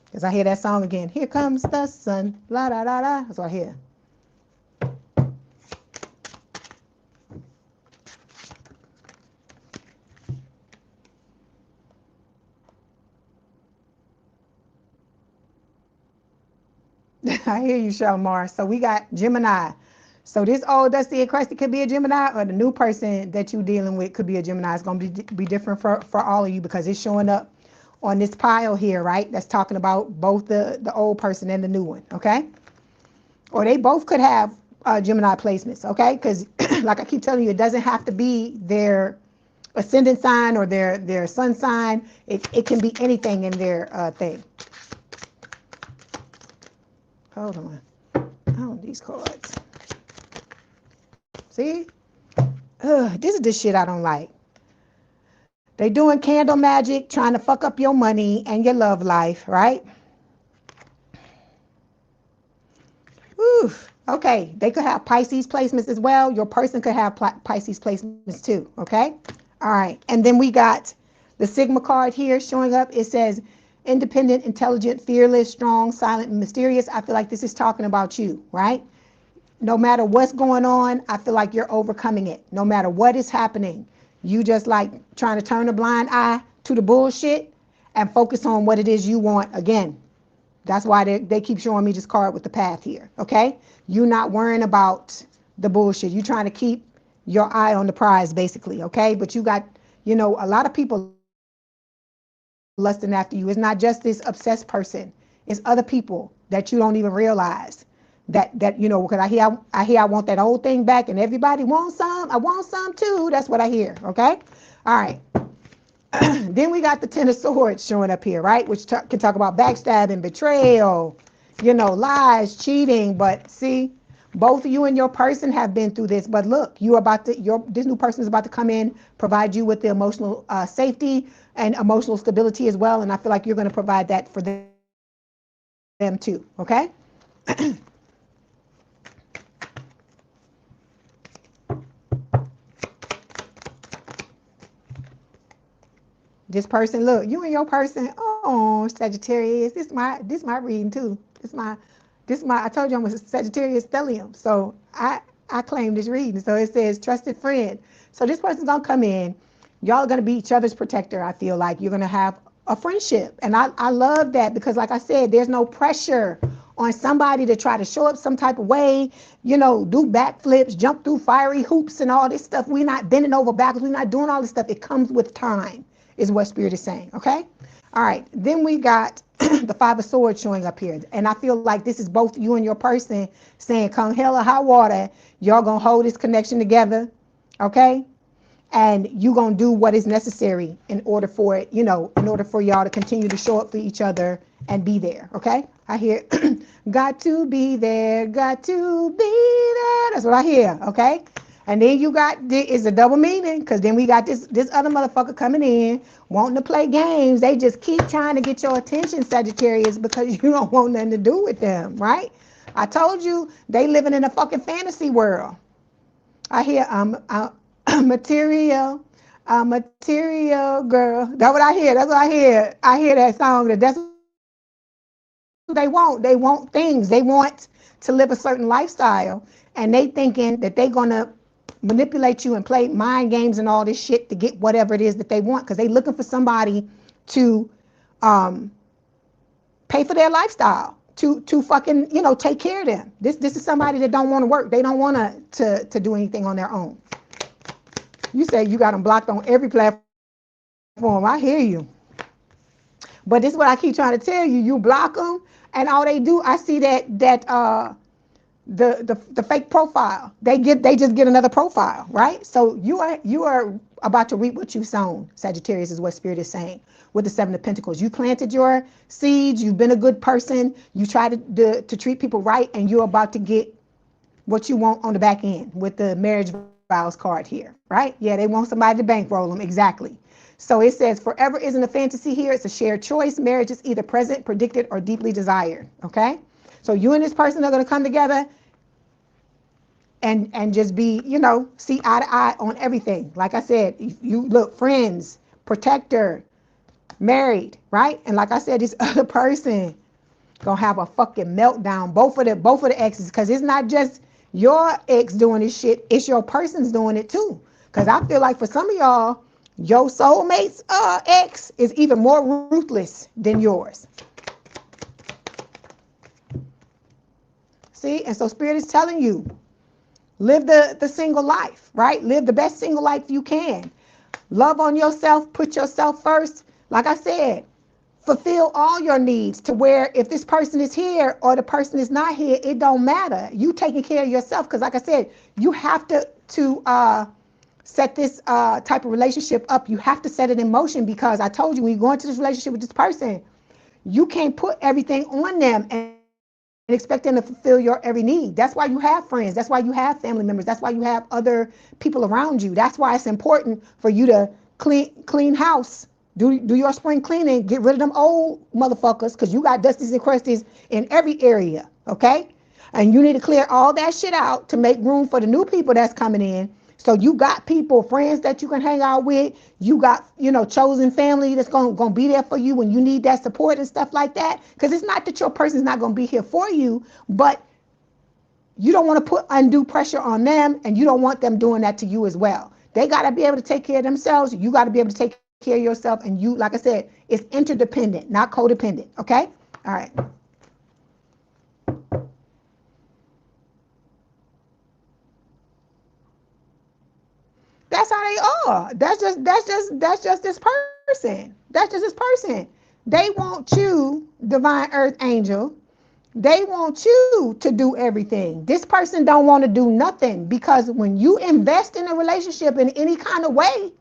Because I hear that song again. Here comes the sun. La da da da. That's what I hear. I hear you, Shalimar. So we got Gemini. So this old dusty and crusty could be a Gemini, or the new person that you're dealing with could be a Gemini. It's going to be different for all of you because it's showing up on this pile here, right? That's talking about both the old person and the new one, okay? Or they both could have Gemini placements, okay? Because like I keep telling you, it doesn't have to be their ascendant sign or their sun sign. It can be anything in their thing. Hold on. Oh, these cards. See? This is the shit I don't like. They doing candle magic, trying to fuck up your money and your love life, right? Whew. Okay, they could have Pisces placements as well. Your person could have Pisces placements too, okay? All right, and then we got the Sigma card here showing up. It says independent, intelligent, fearless, strong, silent, and mysterious. I feel like this is talking about you, right? No matter what's going on, I feel like you're overcoming it. No matter what is happening, you just like trying to turn a blind eye to the bullshit and focus on what it is you want again. That's why they keep showing me this card with the path here, okay? You're not worrying about the bullshit. You're trying to keep your eye on the prize, basically, okay? But you got, a lot of people lusting after you. It's not just this obsessed person. It's other people that you don't even realize. That because I hear I want that old thing back, and everybody wants some. I want some too. That's what I hear. Okay, all right. Then we got the Ten of Swords showing up here, right? Which can talk about backstabbing, betrayal, lies, cheating. But see, both you and your person have been through this. But look, this new person is about to come in, provide you with the emotional safety and emotional stability as well. And I feel like you're going to provide that for them them too, okay? This person, look, you and your person, oh, Sagittarius, this my reading too. I told you I'm a Sagittarius stellium. So I claim this reading. So it says trusted friend. So this person's gonna come in. Y'all are gonna be each other's protector. I feel like you're gonna have a friendship. And I love that because like I said, there's no pressure on somebody to try to show up some type of way, do backflips, jump through fiery hoops and all this stuff. We're not bending over backwards. We're not doing all this stuff. It comes with time, is what Spirit is saying, okay? All right, then we got the Five of Swords showing up here. And I feel like this is both you and your person saying, come hell or high water, y'all gonna hold this connection together, okay? And you gonna do what is necessary in order for it, in order for y'all to continue to show up for each other and be there, okay? I hear, got to be there, got to be there. That's what I hear, okay? And then you got, it's a double meaning, because then we got this other motherfucker coming in, wanting to play games. They just keep trying to get your attention, Sagittarius, because you don't want nothing to do with them, right? I told you, they living in a fucking fantasy world. I hear, material girl. That's what I hear. That's what I hear. I hear that song. That's what they want. They want things. They want to live a certain lifestyle, and they thinking that they're gonna manipulate you and play mind games and all this shit to get whatever it is that they want, because they looking for somebody to pay for their lifestyle, to fucking take care of them. This is somebody that don't want to work. They don't want to do anything on their own. You say you got them blocked on every platform. I hear you. But this is what I keep trying to tell you. You block them, and all they do, I see that the fake profile. They just get another profile, right? So you are about to reap what you've sown. Sagittarius is what Spirit is saying with the Seven of Pentacles. You planted your seeds. You've been a good person. You try to treat people right, and you're about to get what you want on the back end with the marriage vows card here, right? Yeah, they want somebody to bankroll them. Exactly. So it says forever isn't a fantasy here. It's a shared choice. Marriage is either present, predicted, or deeply desired. Okay. So you and this person are going to come together and just be, see eye to eye on everything. Like I said, you look, friends, protector, married, right? And like I said, this other person gonna have a fucking meltdown. Both of the exes, because it's not just your ex doing this shit, it's your person's doing it too. Because I feel like for some of y'all, your soulmate's ex is even more ruthless than yours. See, and so Spirit is telling you, live the single life, right? Live the best single life you can. Love on yourself, put yourself first. Like I said, fulfill all your needs to where if this person is here or the person is not here, it don't matter. You taking care of yourself, because like I said, you have to set this type of relationship up. You have to set it in motion, because I told you, when you go into this relationship with this person, you can't put everything on them and expect them to fulfill your every need. That's why you have friends. That's why you have family members. That's why you have other people around you. That's why it's important for you to clean house. Do your spring cleaning. Get rid of them old motherfuckers, because you got dusties and crusties in every area, okay? And you need to clear all that shit out to make room for the new people that's coming in. So you got people, friends that you can hang out with. You got, chosen family that's gonna be there for you when you need that support and stuff like that. Because it's not that your person's not gonna be here for you, but you don't want to put undue pressure on them, and you don't want them doing that to you as well. They gotta be able to take care of themselves. You gotta be able to take care of yourself, and you, like I said, it's interdependent, not codependent. Okay? All right. That's how they are. That's just this person. That's just this person. They want you, divine earth angel. They want you to do everything. This person don't want to do nothing, because when you invest in a relationship in any kind of way,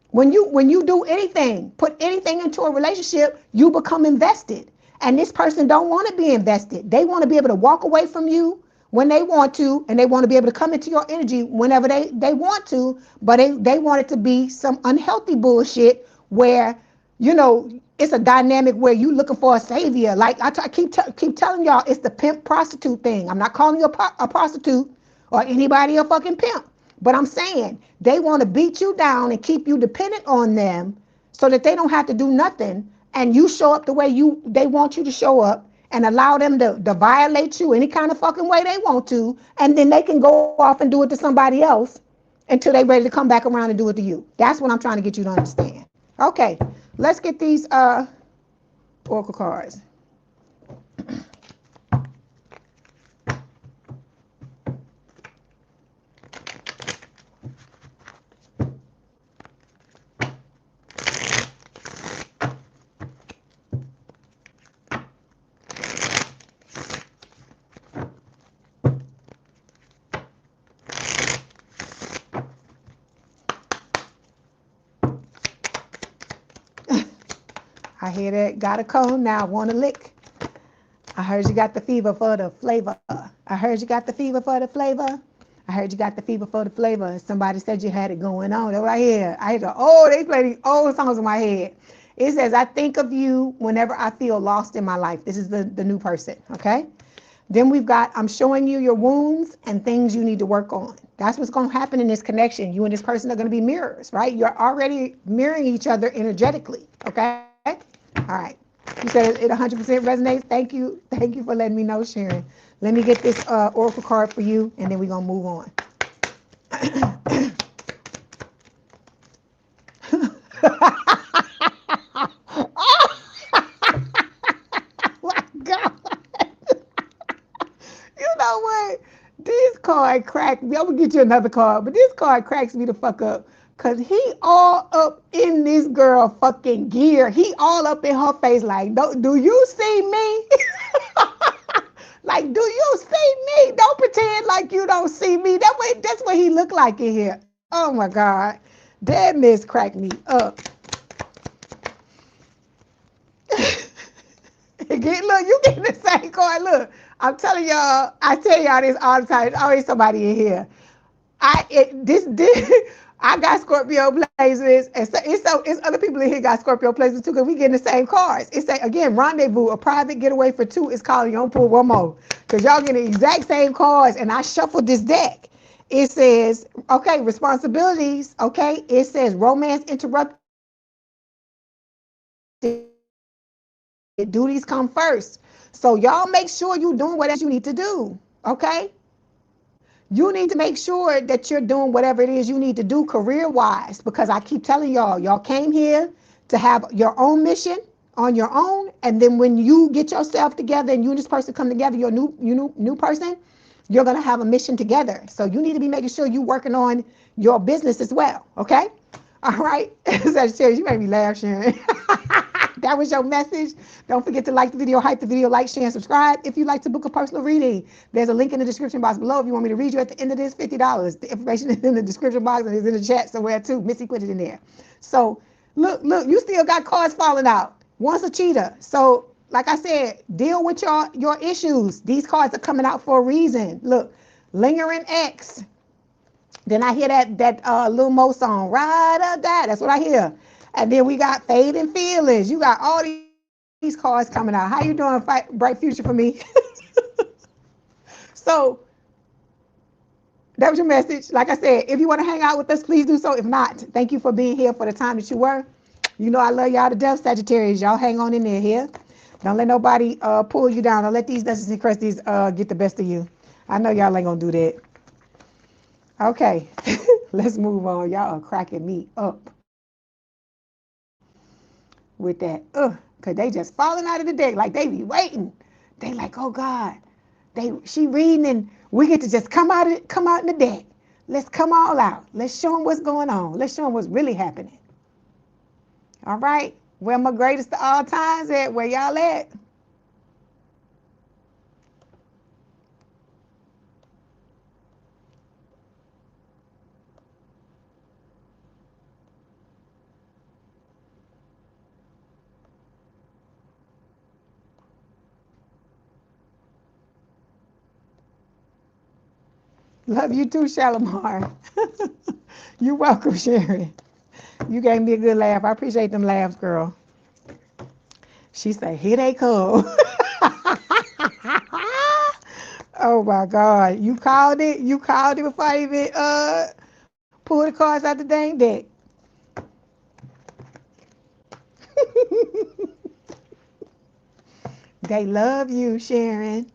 when you do anything, put anything into a relationship, you become invested. And this person don't want to be invested. They want to be able to walk away from you when they want to, and they want to be able to come into your energy whenever they want to, but they want it to be some unhealthy bullshit where you know, it's a dynamic where you looking for a savior. Like keep telling y'all, it's the pimp prostitute thing. I'm not calling you a prostitute or anybody a fucking pimp, but I'm saying they want to beat you down and keep you dependent on them so that they don't have to do nothing, and you show up the way they want you to show up, and allow them to violate you any kind of fucking way they want to, and then they can go off and do it to somebody else until they ready to come back around and do it to you. That's what I'm trying to get you to understand. Okay, let's get these oracle cards. I hear that. Got a cold now. Want to lick. I heard you got the fever for the flavor. I heard you got the fever for the flavor. I heard you got the fever for the flavor. Somebody said you had it going on. That's what I hear. I hear they play these old songs in my head. It says, I think of you whenever I feel lost in my life. This is the new person, okay? Then we've got, I'm showing you your wounds and things you need to work on. That's what's going to happen in this connection. You and this person are going to be mirrors, right? You're already mirroring each other energetically, okay? All right. You said it 100% resonates. Thank you. Thank you for letting me know, Sharon. Let me get this oracle card for you, and then we're going to move on. Oh my God. You know what? This card cracked me. I'm going to get you another card, but this card cracks me the fuck up. Because he all up in this girl fucking gear. He all up in her face like, do you see me? Like, do you see me? Don't pretend like you don't see me. That's what he looked like in here. Oh my God. That miss cracked me up. Look, you getting the same card. Look, I'm telling y'all, I tell y'all this all the time. There's always somebody in here. I got Scorpio placements, and so it's other people in here got Scorpio placements too, because we getting the same cards. It's again, rendezvous, a private getaway for two is calling. You don't pull one more, because y'all getting the exact same cards, and I shuffled this deck. It says, okay, responsibilities, okay. It says romance interrupted, duties come first. So y'all make sure you're doing whatever you need to do, okay? You need to make sure that you're doing whatever it is you need to do career-wise, because I keep telling y'all came here to have your own mission on your own, and then when you get yourself together and you and this person come together, your new person, you're gonna have a mission together. So you need to be making sure you're working on your business as well, okay? All right, Sagittarius, you made me laugh, Sharon. That was your message. Don't forget to like the video, hype the video, like, share, and subscribe. If you'd like to book a personal reading, there's a link in the description box below. If you want me to read you at the end of this, $50. The information is in the description box and is in the chat somewhere too. Missy put it in there. So look, you still got cards falling out. One's a cheater. So like I said, deal with your issues. These cards are coming out for a reason. Look, lingering ex. Then I hear that Lil Mo song, Ride or Die. That's what I hear. And then we got fading feelings. You got all these cards coming out. How you doing? Bright future for me. So that was your message. Like I said, if you want to hang out with us, please do so. If not, thank you for being here for the time that you were. You know I love y'all to death, Sagittarius. Y'all hang on in there here. Don't let nobody pull you down. Don't let these nuts and crusties get the best of you. I know y'all ain't gonna do that. Okay, let's move on. Y'all are cracking me up with that. Cause they just falling out of the deck like they be waiting. They like, oh God, she reading and we get to just come out in the deck. Let's come all out. Let's show them what's going on. Let's show them what's really happening. All right, where my greatest of all times at? Where y'all at? Love you too, Shalimar. You're welcome, Sharon. You gave me a good laugh. I appreciate them laughs, girl. She said, here they come. Oh my God. You called it? You called it before I even pull the cards out the dang deck. They love you, Sharon.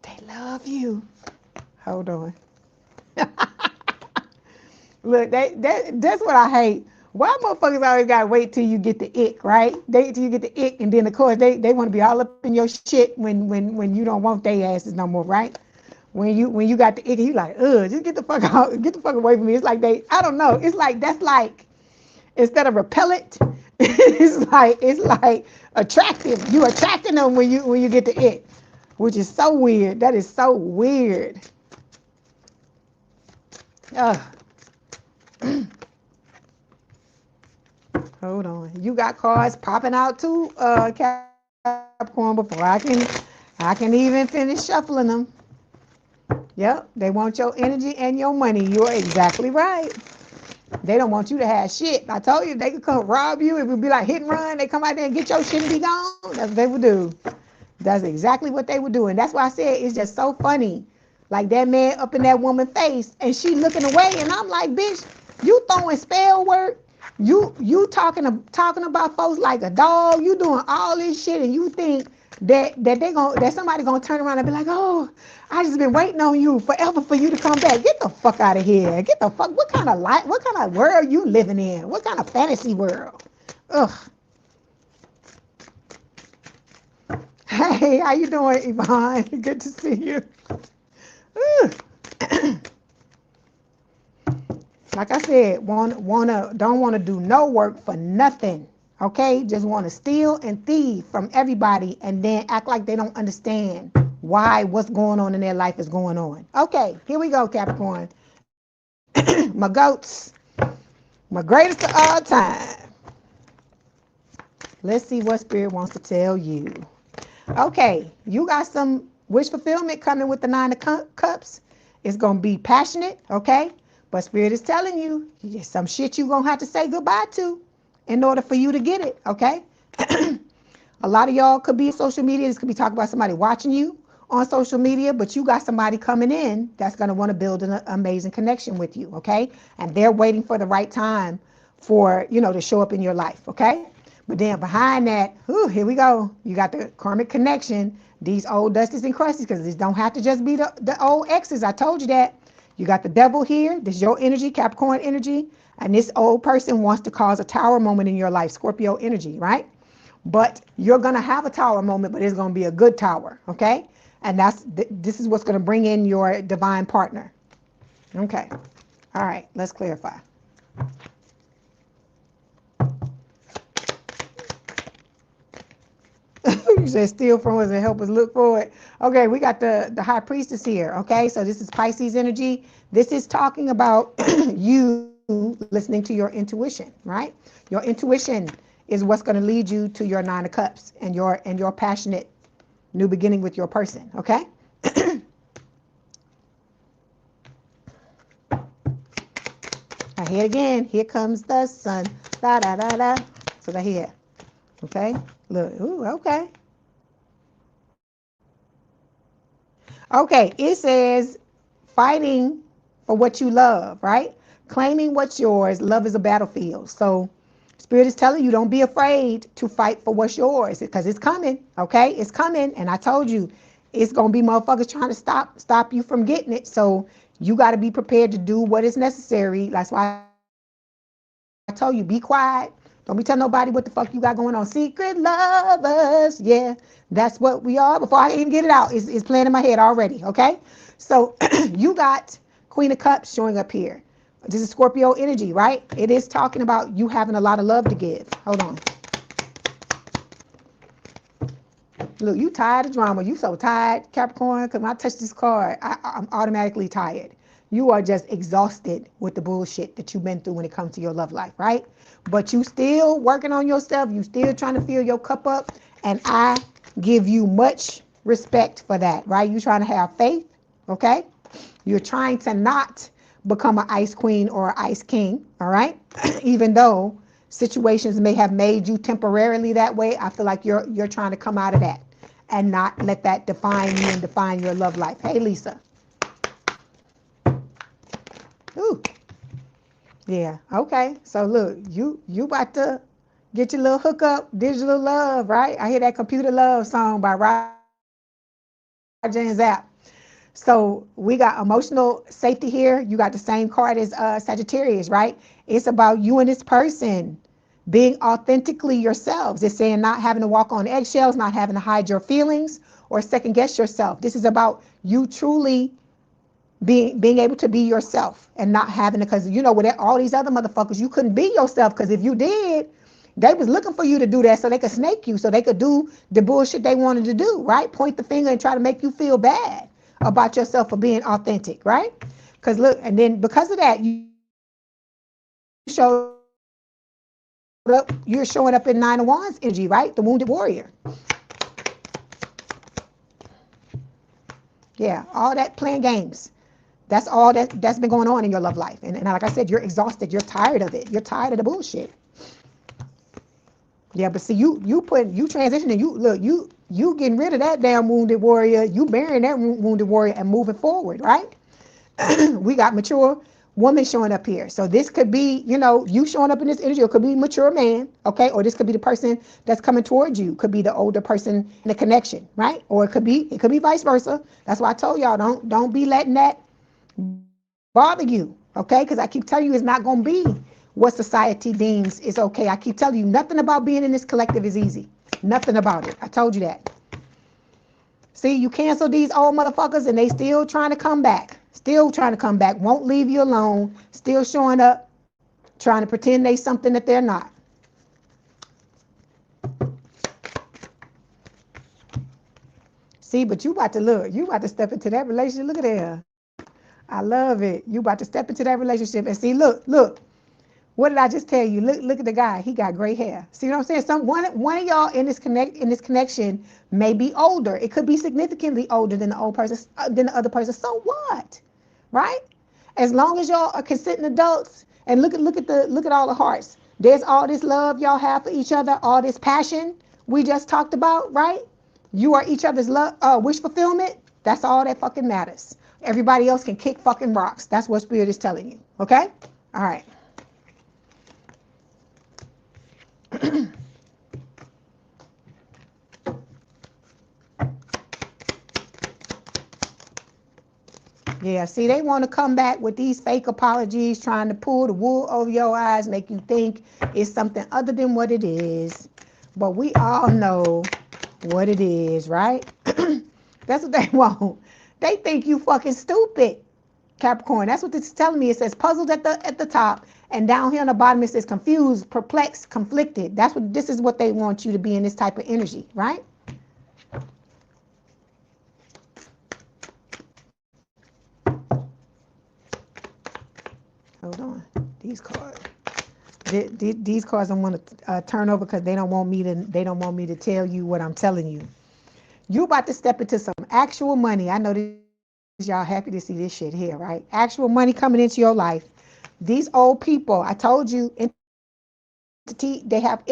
They love you. Hold on. Look, that's what I hate. Why motherfuckers always gotta wait till you get the ick, right? They till you get the ick, and then of course they want to be all up in your shit when you don't want their asses no more, right? When you got the ick, you like, just get the fuck out, get the fuck away from me. It's like I don't know. It's like that's like instead of repellent, it's like attractive. You attracting them when you get the ick, which is so weird. That is so weird. Ugh. Hold on. You got cards popping out too, Capricorn, before I can even finish shuffling them. Yep, they want your energy and your money. You're exactly right. They don't want you to have shit. I told you they could come rob you. It would be like hit and run. They come out there and get your shit and be gone. That's what they would do. That's exactly what they would do. And that's why I said it's just so funny. Like that man up in that woman's face and she looking away. And I'm like, bitch, you throwing spell work. You talking about folks like a dog. You doing all this shit and you think that somebody gonna turn around and be like, oh, I just been waiting on you forever for you to come back. Get the fuck out of here. Get the fuck. What kind of world you living in? What kind of fantasy world? Ugh. Hey, how you doing, Yvonne? Good to see you. Like I said, don't want to do no work for nothing. Okay, just want to steal and thieve from everybody and then act like they don't understand why what's going on in their life is going on. Okay, here we go, Capricorn. My goats, my greatest of all time. Let's see what Spirit wants to tell you. Okay, you got some wish fulfillment coming with the Nine of Cups. It's going to be passionate, okay? But Spirit is telling you, some shit you're going to have to say goodbye to in order for you to get it, okay? A lot of y'all could be on social media. This could be talking about somebody watching you on social media, but you got somebody coming in that's going to want to build an amazing connection with you, okay? And they're waiting for the right time for, to show up in your life, okay? But then behind that, here we go. You got the karmic connection, these old dusties and crusties, because this don't have to just be the old exes. I told you that. You got the devil here. This is your energy, Capricorn energy. And this old person wants to cause a tower moment in your life, Scorpio energy, right? But you're going to have a tower moment, but it's going to be a good tower, okay? And this is what's going to bring in your divine partner. Okay. All right, let's clarify. You said steal from us and help us look for it. Okay, we got the high priestess here. Okay, so this is Pisces energy. This is talking about you listening to your intuition, right? Your intuition is what's going to lead you to your Nine of Cups and your passionate new beginning with your person. Okay. I hear it again. Here comes the sun. Da da da da. So I hear. Okay. Look. Ooh. Okay. Okay, it says fighting for what you love, right? Claiming what's yours. Love is a battlefield. So Spirit is telling you, don't be afraid to fight for what's yours because it's coming, okay? It's coming. And I told you, it's going to be motherfuckers trying to stop you from getting it. So you got to be prepared to do what is necessary. That's why I told you, be quiet. Don't be telling nobody what the fuck you got going on. Secret lovers. Yeah, that's what we are. Before I even get it out, it's playing in my head already, okay? So you got Queen of Cups showing up here. This is Scorpio energy, right? It is talking about you having a lot of love to give. Hold on. Look, you tired of drama. You so tired, Capricorn, because when I touch this card, I'm automatically tired. You are just exhausted with the bullshit that you've been through when it comes to your love life, right? But you still working on yourself. You still trying to fill your cup up. And I give you much respect for that, right? You're trying to have faith, okay? You're trying to not become an ice queen or an ice king, all right? Even though situations may have made you temporarily that way. I feel like you're trying to come out of that and not let that define you and define your love life. Hey, Lisa. Ooh. Yeah, okay. So look, you about to get your little hookup, digital love, right? I hear that computer love song by Roger and Zapp. So we got emotional safety here. You got the same card as Sagittarius, right? It's about you and this person being authentically yourselves. It's saying not having to walk on eggshells, not having to hide your feelings or second guess yourself. This is about you truly being able to be yourself and not having to, because you know, with all these other motherfuckers, you couldn't be yourself, because if you did, they was looking for you to do that so they could snake you, so they could do the bullshit they wanted to do, right? Point the finger and try to make you feel bad about yourself for being authentic, right? Because look, and then because of that, you showed up, you're showing up in Nine of Wands energy, right? The wounded warrior. Yeah, all that playing games. That's all that's been going on in your love life. And like I said, you're exhausted. You're tired of it. You're tired of the bullshit. Yeah, but see, you transitioning. You getting rid of that damn wounded warrior. You burying that wounded warrior and moving forward, right? We got mature woman showing up here. So this could be, you know, you showing up in this energy, or it could be mature man, okay? Or this could be the person that's coming towards you. Could be the older person in the connection, right? Or it could be vice versa. That's why I told y'all, don't be letting that bother you, okay? Because I keep telling you, it's not going to be what society deems is okay. I keep telling you, nothing about being in this collective is easy. Nothing about it. I told you that. See, you cancel these old motherfuckers and they still trying to come back. Still trying to come back. Won't leave you alone. Still showing up, trying to pretend they something that they're not. See, but you about to look. You about to step into that relationship. Look at that. I love it. You about to step into that relationship and see, look. What did I just tell you? Look at the guy. He got gray hair. See what I'm saying? One of y'all in this connection may be older. It could be significantly older than the other person. So what? Right? As long as y'all are consenting adults, and look at all the hearts. There's all this love y'all have for each other, all this passion we just talked about, right? You are each other's love, wish fulfillment. That's all that fucking matters. Everybody else can kick fucking rocks. That's what Spirit is telling you. Okay? All right. Yeah, see, they want to come back with these fake apologies, trying to pull the wool over your eyes, make you think it's something other than what it is. But we all know what it is, right? That's what they want. They think you fucking stupid, Capricorn. That's what this is telling me. It says puzzled at the top, and down here on the bottom it says confused, perplexed, conflicted. This is what they want you to be in, this type of energy, right? Hold on, these cards. These cards I want to turn over because they don't want me to tell you what I'm telling you. You about to step into some actual money. I know this, y'all happy to see this shit here, right? Actual money coming into your life. These old people, I told you, they have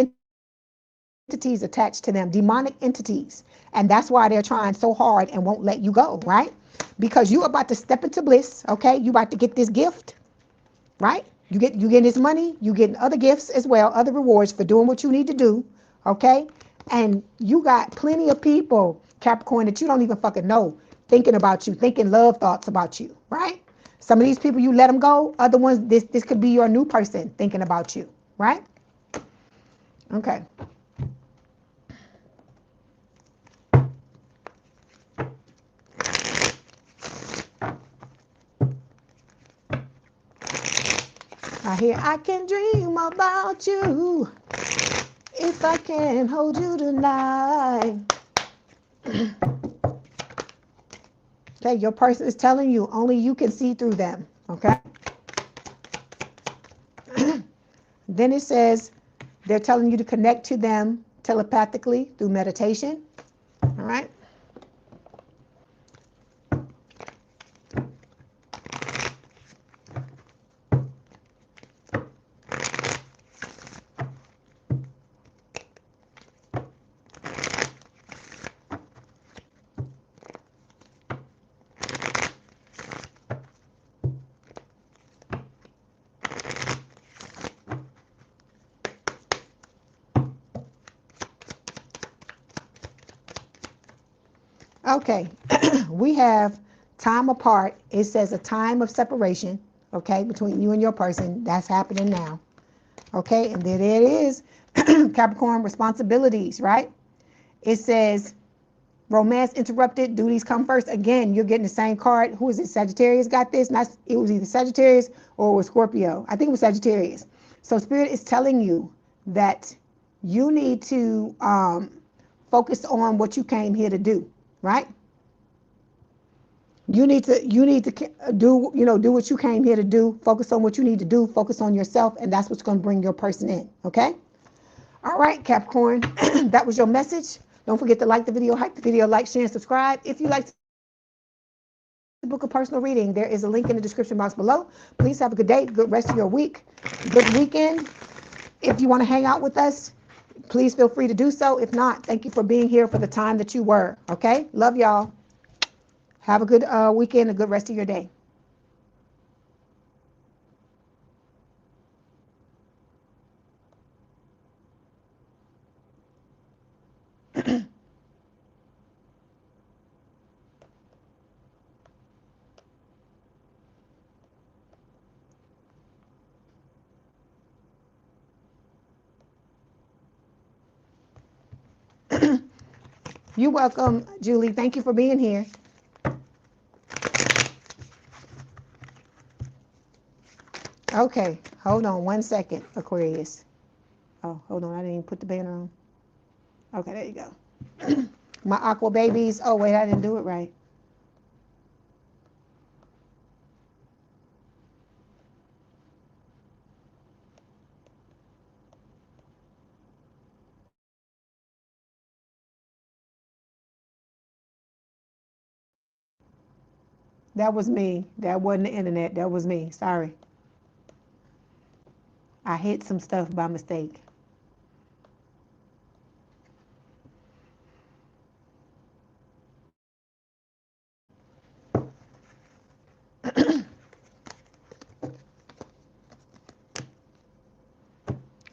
entities attached to them, demonic entities, and that's why they're trying so hard and won't let you go, right? Because you about to step into bliss, okay? You about to get this gift, right? You get this money, you getting other gifts as well, other rewards for doing what you need to do, okay? And you got plenty of people, Capricorn, that you don't even fucking know, thinking about you, thinking love thoughts about you, right? Some of these people, you let them go. Other ones, this could be your new person thinking about you, right? Okay. I hear I can dream about you if I can hold you tonight. Okay, your person is telling you only you can see through them, okay? Then it says they're telling you to connect to them telepathically through meditation, all right? Okay, we have time apart. It says a time of separation, okay, between you and your person. That's happening now. Okay, and then there it is, Capricorn, responsibilities, right? It says romance interrupted, duties come first. Again, you're getting the same card. Who is it? Sagittarius got this. Not, it was either Sagittarius or it was Scorpio. I think it was Sagittarius. So Spirit is telling you that you need to focus on what you came here to do, right? You need to do, do what you came here to do. Focus on what you need to do. Focus on yourself, and that's what's going to bring your person in. Okay. All right, Capricorn. That was your message. Don't forget to like the video, hype the video, like, share, and subscribe. If you like to book a personal reading, there is a link in the description box below. Please have a good day, good rest of your week, good weekend. If you want to hang out with us, please feel free to do so. If not, thank you for being here for the time that you were. Okay. Love y'all. Have a good weekend, a good rest of your day. You're welcome, Julie. Thank you for being here. Okay, hold on one second, Aquarius. Oh, hold on, I didn't even put the banner on. Okay, there you go. My aqua babies. Oh, wait, I didn't do it right. That was me. That wasn't the internet. That was me. Sorry. I hit some stuff by mistake.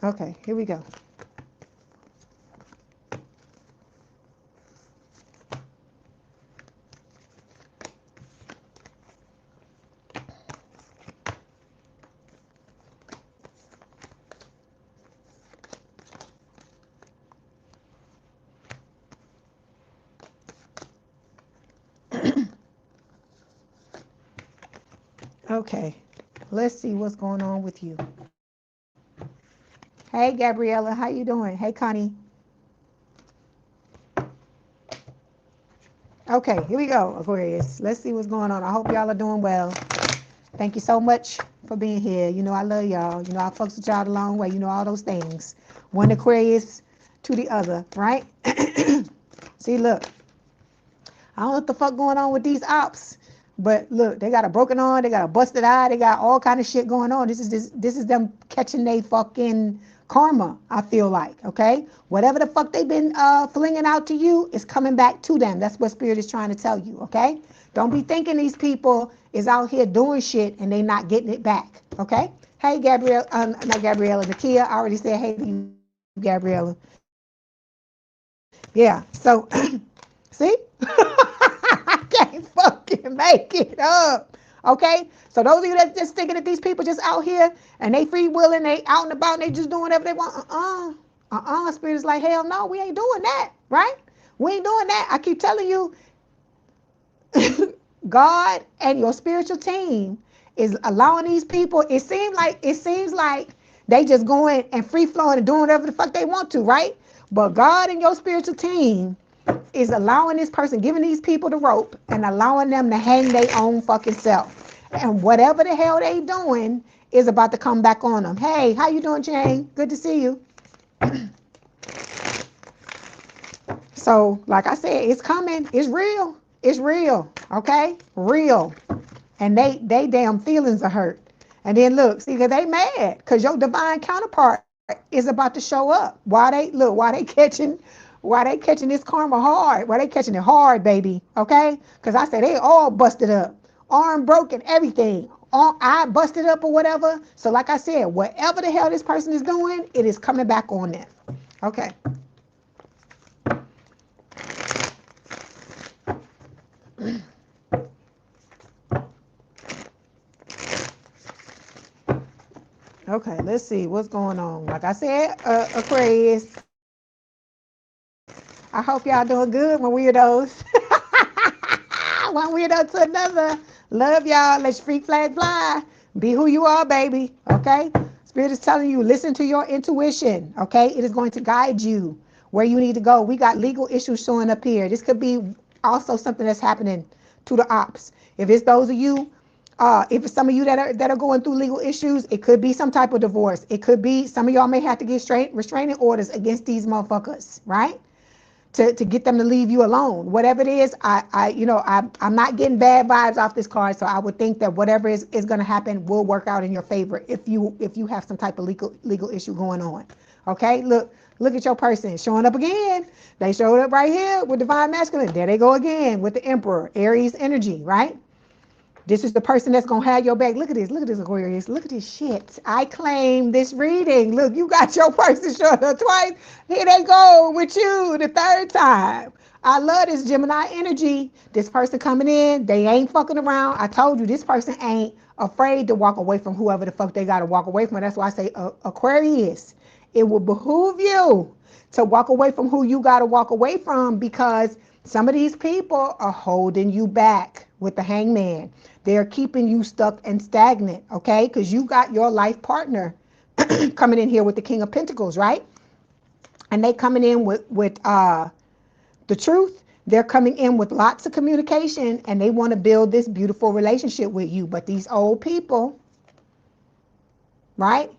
Okay, here we go. Okay, let's see what's going on with you. Hey, Gabriella, how you doing? Hey, Connie. Okay, here we go, Aquarius. Let's see what's going on. I hope y'all are doing well. Thank you so much for being here. You know I love y'all. You know I fucks with y'all the long way. You know all those things. One Aquarius to the other, right? See, look. I don't know what the fuck going on with these ops, but look, they got a broken arm, they got a busted eye, they got all kind of shit going on. This is them catching they fucking karma, I feel like, okay? Whatever the fuck they've been flinging out to you is coming back to them. That's what Spirit is trying to tell you, okay? Don't be thinking these people is out here doing shit and they not getting it back, okay? Hey, Gabrielle, not Gabriella, Nakia, I already said hey to you, Gabriella. Yeah, so, see? I can't fucking make it up. Okay? So those of you that just thinking that these people just out here and they free willing, they out and about and they just doing whatever they want. Spirit is like, hell no, we ain't doing that. Right? We ain't doing that. I keep telling you, God and your spiritual team is allowing these people. It seems like they just going and free flowing and doing whatever the fuck they want to, right? But God and your spiritual team is allowing this person, giving these people the rope and allowing them to hang their own fucking self. And whatever the hell they doing is about to come back on them. Hey, how you doing, Jane? Good to see you. So, like I said, it's coming. It's real. It's real. Okay? Real. And they damn feelings are hurt. And then look, see, because they mad because your divine counterpart is about to show up. Why they catching this karma hard? Why they catching it hard, baby? Okay? Because I said they all busted up. Arm broken, everything. Eye busted up or whatever. So like I said, whatever the hell this person is doing, it is coming back on them. Okay. Okay, let's see what's going on. Like I said, Aquarius, I hope y'all doing good, my weirdos. One weirdo to another. Love y'all. Let your freak flag fly. Be who you are, baby. Okay? Spirit is telling you, listen to your intuition. Okay? It is going to guide you where you need to go. We got legal issues showing up here. This could be also something that's happening to the ops. If it's those of you, if it's some of you that are going through legal issues, it could be some type of divorce. It could be some of y'all may have to get restraining orders against these motherfuckers, right? To get them to leave you alone. Whatever it is, I'm not getting bad vibes off this card, so I would think that whatever is going to happen will work out in your favor if you have some type of legal issue going on. Okay, look at your person showing up again. They showed up right here with divine masculine. There they go again with the Emperor, Aries energy, right? This is the person that's going to have your back. Look at this Aquarius. Look at this shit. I claim this reading. Look, you got your person showing up twice. Here they go with you the third time. I love this Gemini energy. This person coming in, they ain't fucking around. I told you, this person ain't afraid to walk away from whoever the fuck they got to walk away from. That's why I say Aquarius. It will behoove you to walk away from who you got to walk away from, because some of these people are holding you back with the Hangman. They're keeping you stuck and stagnant, okay? Because you got your life partner coming in here with the King of Pentacles, right? And they coming in with the truth. They're coming in with lots of communication, and they want to build this beautiful relationship with you. But these old people, right,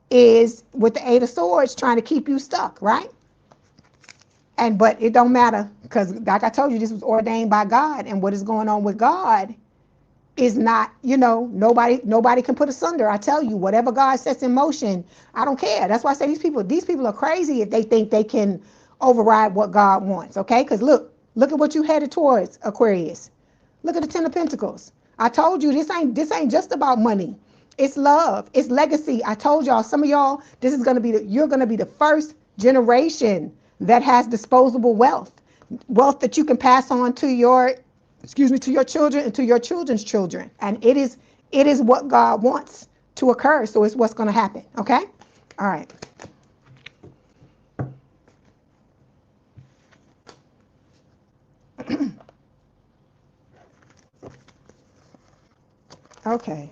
is with the Eight of Swords trying to keep you stuck, right? But it don't matter, because like I told you, this was ordained by God, and what is going on with God is not, nobody can put asunder. I tell you, whatever God sets in motion, I don't care. That's why I say these people are crazy if they think they can override what God wants, okay? Because look at what you headed towards, Aquarius. Look at the Ten of Pentacles. I told you, this ain't just about money. It's love, it's legacy. I told y'all, some of y'all, you're gonna be the first generation that has disposable wealth that you can pass on to your children and to your children's children. And it is what God wants to occur. So it's what's going to happen. Okay? All right. Okay.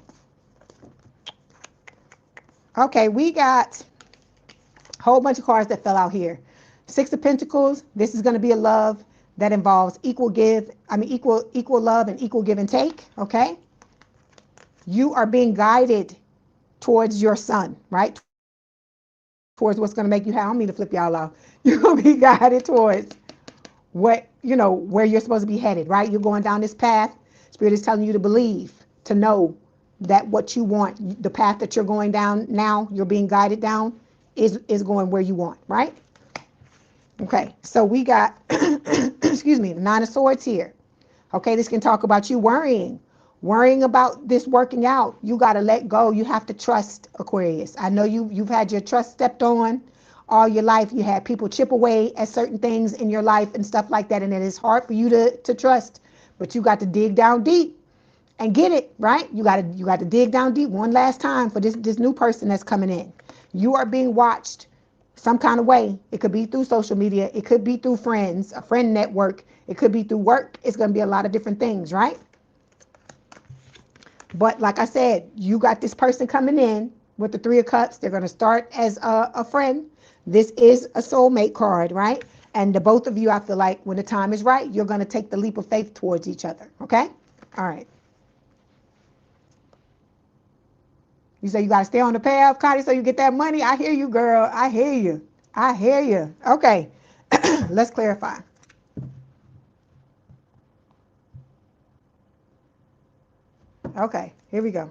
Okay, we got a whole bunch of cards that fell out here. Six of Pentacles. This is going to be a love that involves equal love and equal give and take. Okay? You are being guided towards your son, right? Towards what's going to make you happy. I don't mean to flip y'all off. You're going to be guided towards where you're supposed to be headed, right? You're going down this path. Spirit is telling you to believe, to know that what you want, the path that you're going down now, you're being guided down, is going where you want, right? Okay, so we got, excuse me, the Nine of Swords here. Okay, this can talk about you worrying about this working out. You got to let go. You have to trust, Aquarius. I know you've had your trust stepped on all your life. You had people chip away at certain things in your life and stuff like that, and it is hard for you to trust. But you got to dig down deep and get it, right? You got to dig down deep one last time for this new person that's coming in. You are being watched some kind of way. It could be through social media. It could be through friends, a friend network. It could be through work. It's going to be a lot of different things, right? But like I said, you got this person coming in with the Three of Cups. They're going to start as a friend. This is a soulmate card, right? And the both of you, I feel like when the time is right, you're going to take the leap of faith towards each other, okay? All right. You say you got to stay on the path, Connie, so you get that money. I hear you, girl. I hear you. Okay. Let's clarify. Okay, here we go.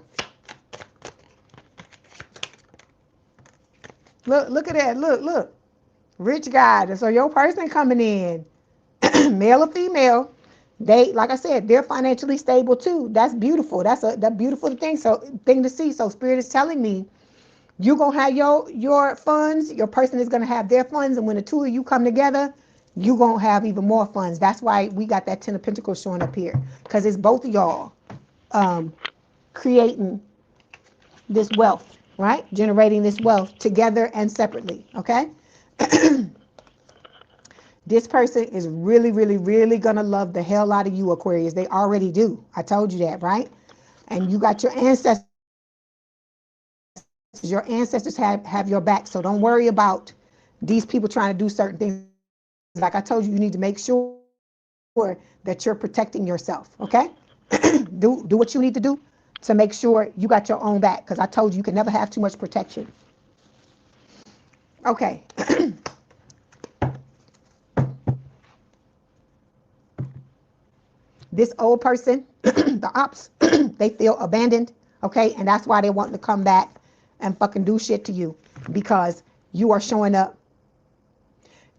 Look at that. Look. Rich guy. So your person coming in, male or female, they, like I said, they're financially stable too. That's beautiful. That's a beautiful thing. So thing to see. So Spirit is telling me you're gonna have your funds. Your person is gonna have their funds, and when the two of you come together, you're going to have even more funds. That's why we got that 10 of Pentacles showing up here, because it's both of y'all creating this wealth, right? Generating this wealth together and separately, okay? This person is really, really, really going to love the hell out of you, Aquarius. They already do. I told you that, right? And you got your ancestors. Your ancestors have your back. So don't worry about these people trying to do certain things. Like I told you, you need to make sure that you're protecting yourself, okay? do what you need to do to make sure you got your own back, because I told you, you can never have too much protection. Okay. This old person, the ops, they feel abandoned, okay? And that's why they want to come back and fucking do shit to you, because you are showing up.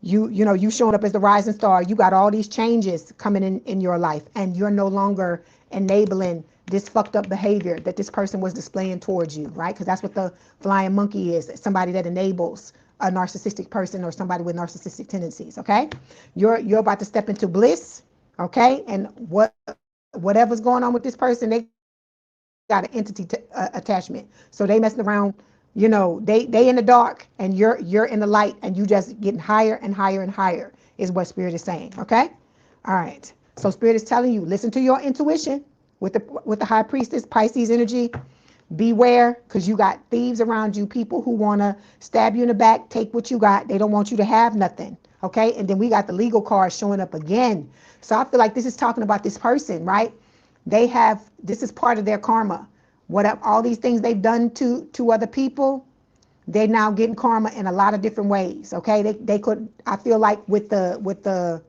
You showing up as the rising star. You got all these changes coming in your life, and you're no longer enabling this fucked up behavior that this person was displaying towards you, right? Because that's what the flying monkey is, somebody that enables a narcissistic person or somebody with narcissistic tendencies, okay? You're about to step into bliss, okay? And whatever's going on with this person, they got an entity attachment. So they messing around, they in the dark and you're in the light, and you just getting higher and higher and higher is what Spirit is saying, okay? All right. So Spirit is telling you, listen to your intuition with the High Priestess, Pisces energy. Beware, because you got thieves around you, people who want to stab you in the back, take what you got. They don't want you to have nothing, okay? And then we got the legal card showing up again. So I feel like this is talking about this person, right? This is part of their karma. All these things they've done to other people, they're now getting karma in a lot of different ways, okay? They could, I feel like with the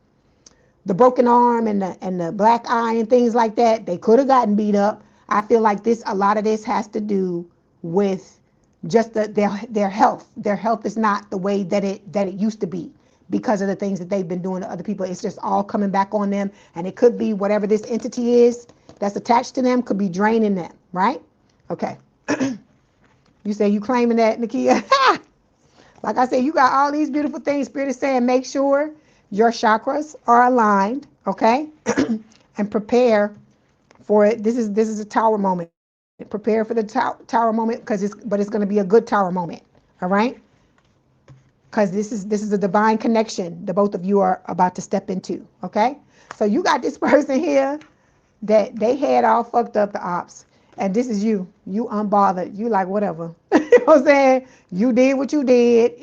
broken arm and the black eye and things like that, they could have gotten beat up. I feel like a lot of this has to do with just their health. Their health is not the way that it used to be, because of the things that they've been doing to other people. It's just all coming back on them, and it could be whatever this entity is that's attached to them could be draining them, right? Okay. You say you claiming that, Nakia? Like I said, you got all these beautiful things. Spirit is saying make sure your chakras are aligned, okay? And prepare for it. This is a tower moment. Prepare for the tower moment, but it's going to be a good tower moment, all right? Because this is a divine connection the both of you are about to step into, okay? So you got this person here that they had all fucked up, the ops, and this is you unbothered, you like whatever. You know what I'm saying? You did what you did,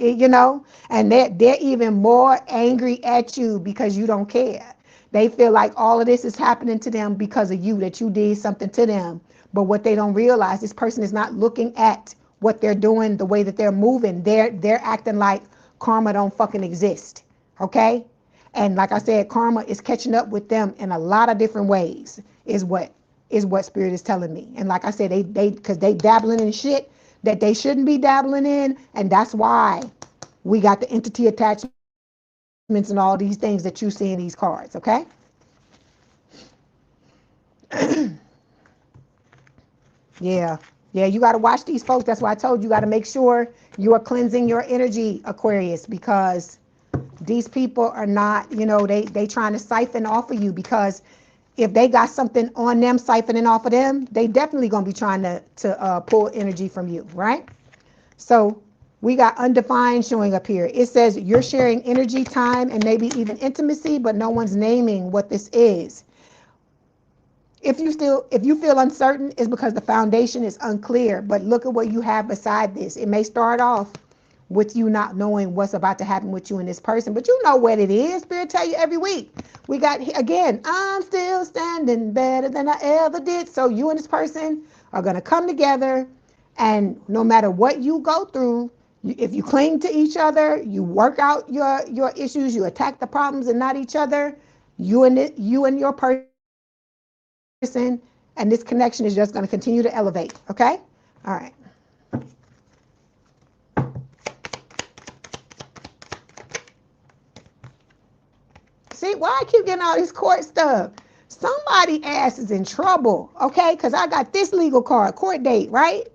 and they're even more angry at you because you don't care. They feel like all of this is happening to them because of you, that you did something to them. But what they don't realize, this person is not looking at what they're doing, the way that they're moving. They're acting like karma don't fucking exist, okay? And like I said, karma is catching up with them in a lot of different ways, is what Spirit is telling me. And like I said, because they dabbling in shit that they shouldn't be dabbling in, and that's why we got the entity attachments and all these things that you see in these cards, okay? Yeah, you got to watch these folks. That's why I told you got to make sure you are cleansing your energy, Aquarius, because these people are not, they trying to siphon off of you, because if they got something on them, siphoning off of them, they definitely going to be trying to pull energy from you, right? So we got undefined showing up here. It says you're sharing energy, time, and maybe even intimacy, but no one's naming what this is. If you feel uncertain, it's because the foundation is unclear, but look at what you have beside this. It may start off with you not knowing what's about to happen with you and this person, but you know what it is. Spirit tell you every week. We got, again, I'm still standing better than I ever did. So you and this person are going to come together, and no matter what you go through, if you cling to each other, you work out your issues, you attack the problems and not each other, you and your person, and this connection is just going to continue to elevate, okay? All right. See, why I keep getting all this court stuff? Somebody ass is in trouble, okay? Because I got this legal card, court date, right?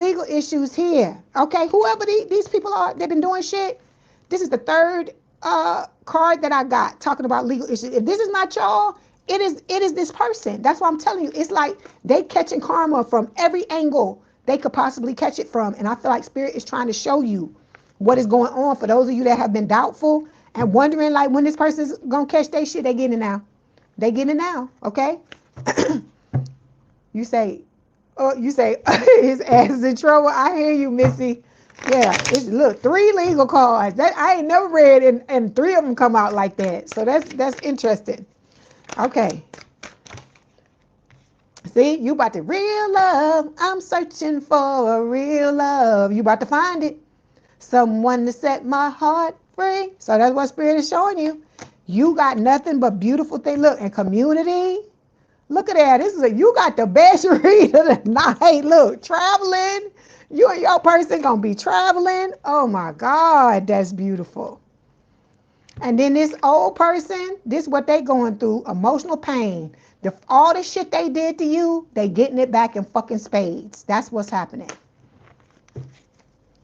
Legal issues here, okay? Whoever these people are, they've been doing shit. This is the third card that I got talking about legal issues, if this is not y'all, it is this person. That's why I'm telling you, it's like they catching karma from every angle they could possibly catch it from. And I feel like Spirit is trying to show you what is going on. For those of you that have been doubtful and wondering like when this person's gonna catch their shit, they getting it now. They getting it now, okay? You say, oh, you say his ass is in trouble. I hear you, Missy. Yeah, it's look, 3 legal cards. That I ain't never read, and 3 of them come out like that. So that's interesting. Okay. See, you about to real love. I'm searching for a real love. You about to find it. Someone to set my heart free. So that's what Spirit is showing you. You got nothing but beautiful things. Look, and community. Look at that. This is you got the best read of the night. Look, traveling. You and your person gonna be traveling. Oh my God, that's beautiful. And then this old person, this is what they going through, emotional pain. All the shit they did to you, they getting it back in fucking spades. That's what's happening.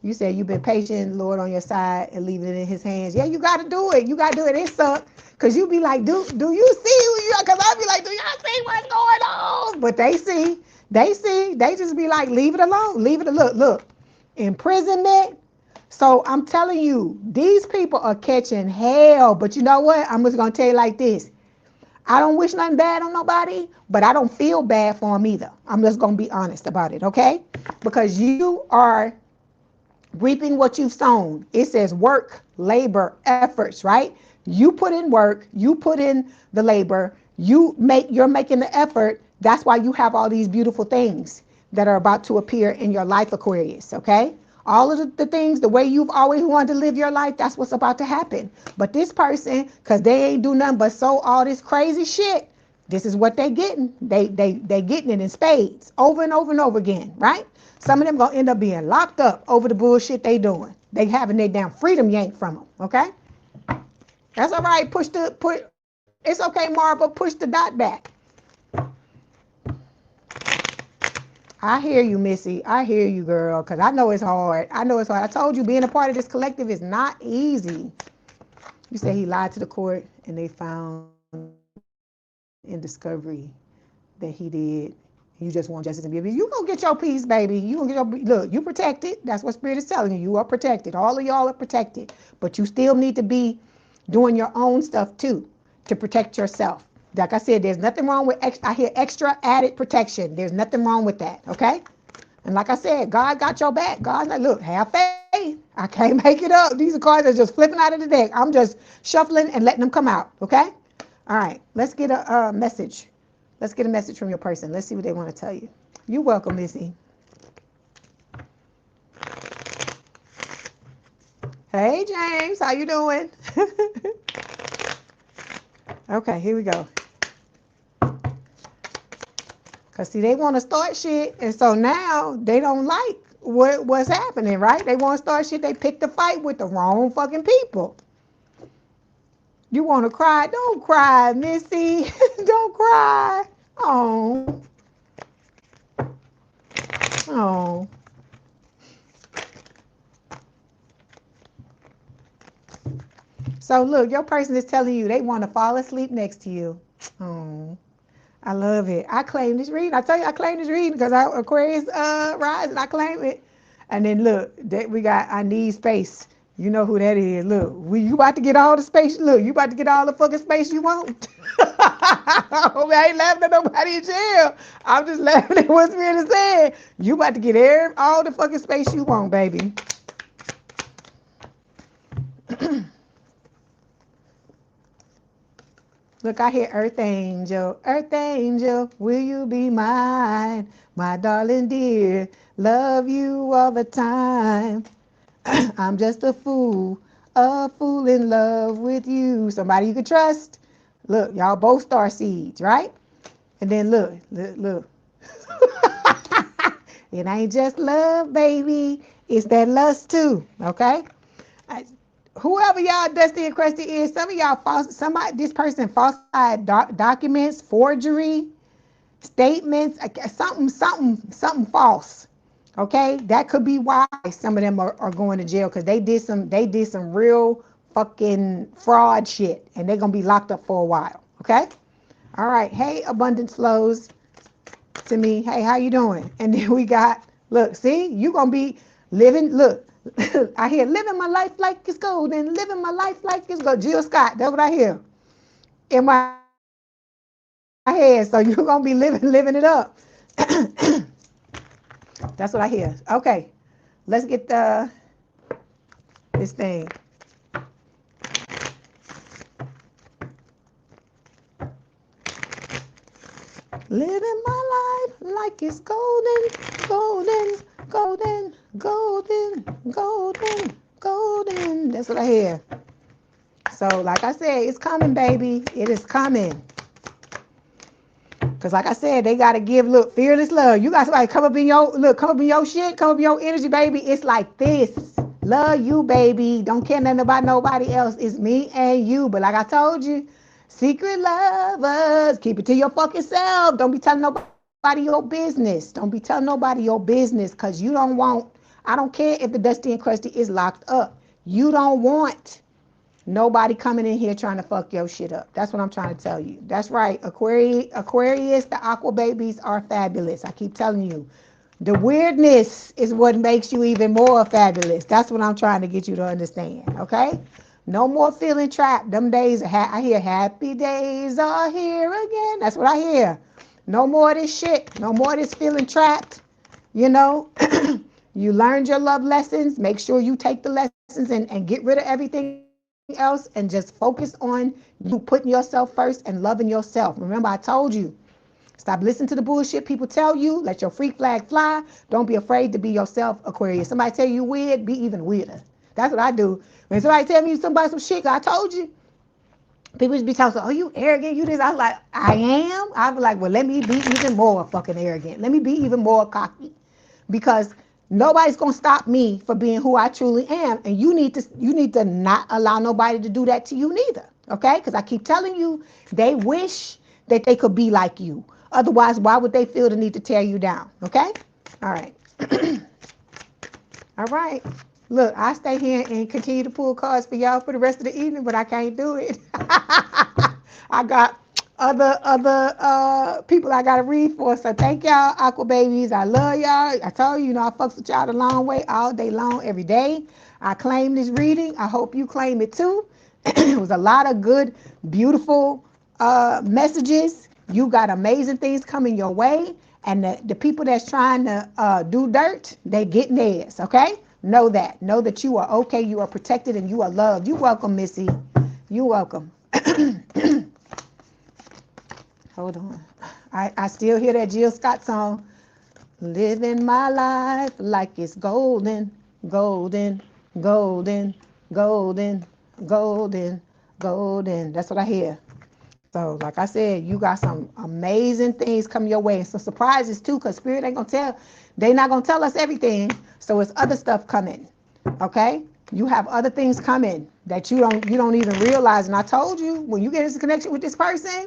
You said you've been patient, Lord on your side, and leaving it in his hands. Yeah, you got to do it. You got to do it. It sucks. Because you be like, do you see who you are? Because I be like, do y'all see what's going on? But they see. They just be like, leave it alone. Leave it. Look. Imprisonment. So I'm telling you, these people are catching hell. But you know what? I'm just going to tell you like this. I don't wish nothing bad on nobody, but I don't feel bad for them either. I'm just going to be honest about it, okay? Because you are reaping what you've sown. It says work, labor, efforts, right? You put in work, you put in the labor, you're making the effort. That's why you have all these beautiful things that are about to appear in your life, Aquarius, okay? All of the things, the way you've always wanted to live your life, that's what's about to happen. But this person, because they ain't do nothing but sow all this crazy shit, this is what they getting. They getting it in spades over and over and over again, right? Some of them gonna end up being locked up over the bullshit they doing. They having their damn freedom yanked from them, okay? That's all right. It's okay, Marva, push the dot back. I hear you, Missy. I hear you, girl, because I know it's hard. I told you being a part of this collective is not easy. You say he lied to the court and they found in discovery that he did. You just want justice and be abused. You gonna get your peace, baby. You gonna get your look. You protected. That's what Spirit is telling you. You are protected. All of y'all are protected, but you still need to be doing your own stuff too to protect yourself. Like I said, there's nothing wrong with I hear extra added protection. There's nothing wrong with that. Okay. And like I said, God got your back. God's like, look, have faith. I can't make it up. These are cards that are just flipping out of the deck. I'm just shuffling and letting them come out. Okay. All right. Let's get a message. Let's get a message from your person. Let's see what they want to tell you. You're welcome, Missy. Hey, James. How you doing? Okay, here we go. Because, see, they want to start shit. And so now they don't like what's happening, right? They want to start shit. They picked a fight with the wrong fucking people. You want to cry? Don't cry, Missy. Don't cry. Oh. Oh. So look, your person is telling you they want to fall asleep next to you. Oh. I love it. I claim this reading. I tell you, I claim this reading because I Aquarius rising. I claim it. And then look, we got I need space. You know who that is. Look, you about to get all the space. Look, you about to get all the fucking space you want. I ain't laughing at nobody in jail. I'm just laughing at what's being said. You about to get all the fucking space you want, baby. Look, I hear Earth Angel. Earth Angel, will you be mine? My darling dear, love you all the time. I'm just a fool in love with you. Somebody you can trust. Look, y'all both star seeds, right? And then look. It ain't just love, baby. It's that lust too, okay? Whoever y'all Dusty and Crusty is, some of y'all this person falsified documents, forgery, statements, something false. Okay, that could be why some of them are going to jail because they did some real fucking fraud shit, and they're gonna be locked up for a while. Okay. All right. Hey, abundance flows to me. Hey, how you doing? And then we got, look, see, you gonna be living, look, I hear living my life like it's gold and living my life like it's gold. Jill Scott, that's what I hear in my head. So you're gonna be living it up. That's what I hear. Okay, let's get this thing. Living my life like it's golden, golden, golden, golden, golden, golden. That's what I hear. So, like I said, it's coming, baby. It is coming. Because like I said, they got to give, look, fearless love. You got somebody come up in your, look, come up in your shit, come up in your energy, baby. It's like this. Love you, baby. Don't care nothing about nobody else. It's me and you. But like I told you, secret lovers, keep it to your fucking self. Don't be telling nobody your business. Don't be telling nobody your business because you don't want, I don't care if the Dusty and Crusty is locked up. You don't want nobody coming in here trying to fuck your shit up. That's what I'm trying to tell you. That's right. Aquarius, the aqua babies are fabulous. I keep telling you. The weirdness is what makes you even more fabulous. That's what I'm trying to get you to understand. Okay? No more feeling trapped. Them days, I hear happy days are here again. That's what I hear. No more of this shit. No more of this feeling trapped. You know, you learned your love lessons. Make sure you take the lessons and get rid of everything else and just focus on you putting yourself first and loving yourself. Remember, I told you, stop listening to the bullshit people tell you. Let your freak flag fly. Don't be afraid to be yourself, Aquarius. Somebody tell you weird, be even weirder. That's what I do. When somebody tell me some shit, I told you. People just be talking, oh, you arrogant, you this. I was like, I am. I was like, well, let me be even more fucking arrogant. Let me be even more cocky. Because nobody's gonna stop me for being who I truly am, and you need to not allow nobody to do that to you neither. Okay? Because I keep telling you, they wish that they could be like you. Otherwise, why would they feel the need to tear you down? Okay? All right. All right. Look, I stay here and continue to pull cards for y'all for the rest of the evening, but I can't do it. I got other people I gotta read for. So thank y'all, Aqua Babies. I love y'all. I told you, I fucks with y'all the long way, all day long, every day. I claim this reading. I hope you claim it too. It was a lot of good, beautiful messages. You got amazing things coming your way. And the people that's trying to do dirt, they getting theirs, okay? Know that. Know that you are okay, you are protected, and you are loved. You're welcome, Missy. You're welcome. Hold on. I still hear that Jill Scott song. Living my life like it's golden, golden, golden, golden, golden, golden. That's what I hear. So, like I said, you got some amazing things coming your way. Some surprises too, because Spirit ain't they not gonna tell us everything. So it's other stuff coming. Okay? You have other things coming that you don't even realize. And I told you, when you get into connection with this person,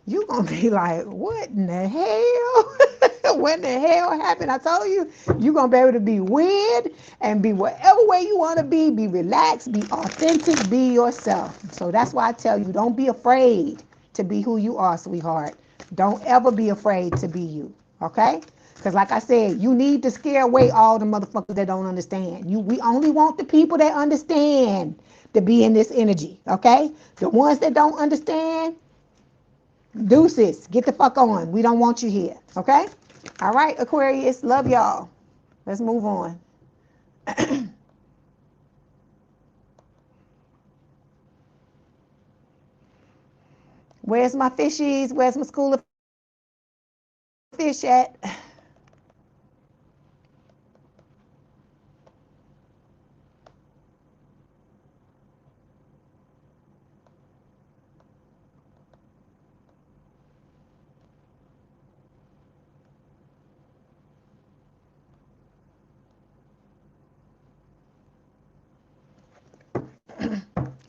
you gonna be like, what in the hell? What in the hell happened? I told you, you're gonna be able to be weird and be whatever way you wanna be relaxed, be authentic, be yourself. So that's why I tell you, don't be afraid to be who you are, sweetheart. Don't ever be afraid to be you, okay? Because like I said, you need to scare away all the motherfuckers that don't understand. We only want the people that understand to be in this energy, okay? The ones that don't understand, deuces, get the fuck on. We don't want you here, okay? All right, Aquarius, love y'all. Let's move on. Where's my fishies? Where's my school of fish at?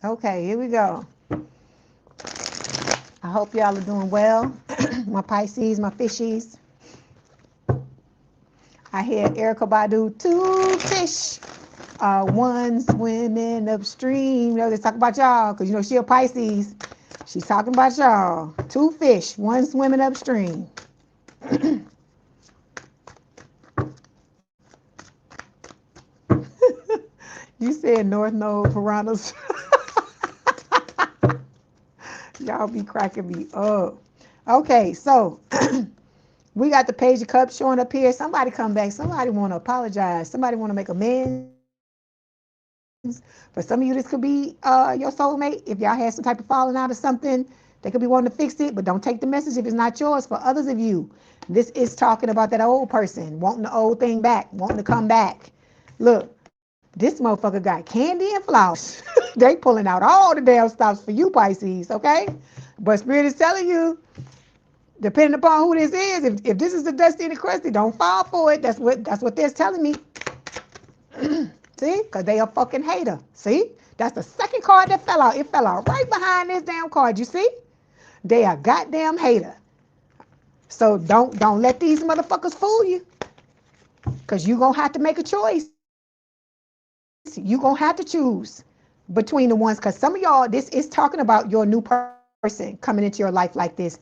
Okay, here we go. I hope y'all are doing well. My Pisces, my fishies. I hear Erykah Badu, two fish. One swimming upstream. You know, they talk about y'all because, you know, she a Pisces. She's talking about y'all. Two fish, one swimming upstream. You said North Node piranhas. Y'all be cracking me up. Okay, so we got the Page of Cups showing up here. Somebody come back. Somebody want to apologize. Somebody want to make amends. For some of you, this could be your soulmate. If y'all had some type of falling out or something, they could be wanting to fix it, but don't take the message if it's not yours. For others of you, this is talking about that old person wanting the old thing back, wanting to come back. Look, this motherfucker got candy and flowers. They pulling out all the damn stops for you, Pisces, okay? But Spirit is telling you, depending upon who this is, if this is the Dusty and the Crusty, don't fall for it. That's what they're telling me. See? Because they a fucking hater. See? That's the second card that fell out. It fell out right behind this damn card. You see? They are goddamn hater. So don't let these motherfuckers fool you. Because you're going to have to make a choice. You're going to have to choose between the ones. Because some of y'all, this is talking about your new person coming into your life like this.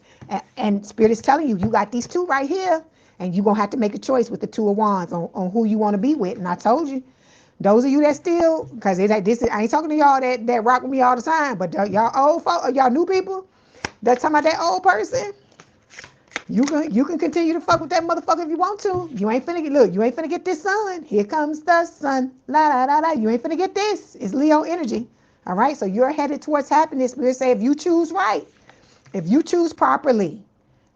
And Spirit is telling you, you got these two right here. And you're going to have to make a choice with the Two of Wands on who you want to be with. And I told you. Those of you that still, because I ain't talking to y'all that rock with me all the time, but y'all old folk, y'all new people, that talking about that old person, you can continue to fuck with that motherfucker if you want to. You ain't finna get this sun. Here comes the sun. La la la la. You ain't finna get this. It's Leo energy. All right. So you're headed towards happiness. We'll say if you choose right, if you choose properly,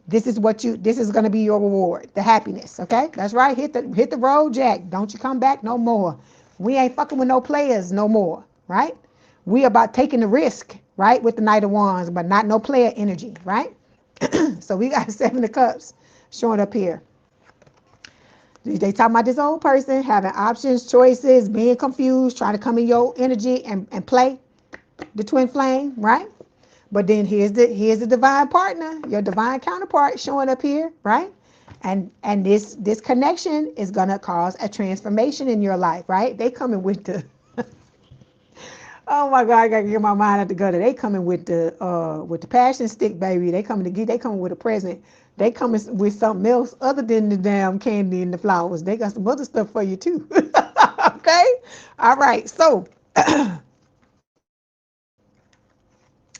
this is gonna be your reward, the happiness. Okay, that's right. Hit the road, Jack. Don't you come back no more. We ain't fucking with no players no more, right? We about taking the risk, right, with the Knight of Wands, but not no player energy, right? So we got Seven of Cups showing up here. They talking about this old person having options, choices, being confused, trying to come in your energy and play the twin flame, right? But then here's the divine partner, your divine counterpart showing up here, right? And this connection is gonna cause a transformation in your life, right? They coming with the oh my God, I gotta get my mind out the gutter. They coming with the passion stick, baby. They coming with a present. They coming with something else other than the damn candy and the flowers. They got some other stuff for you too. Okay? All right, so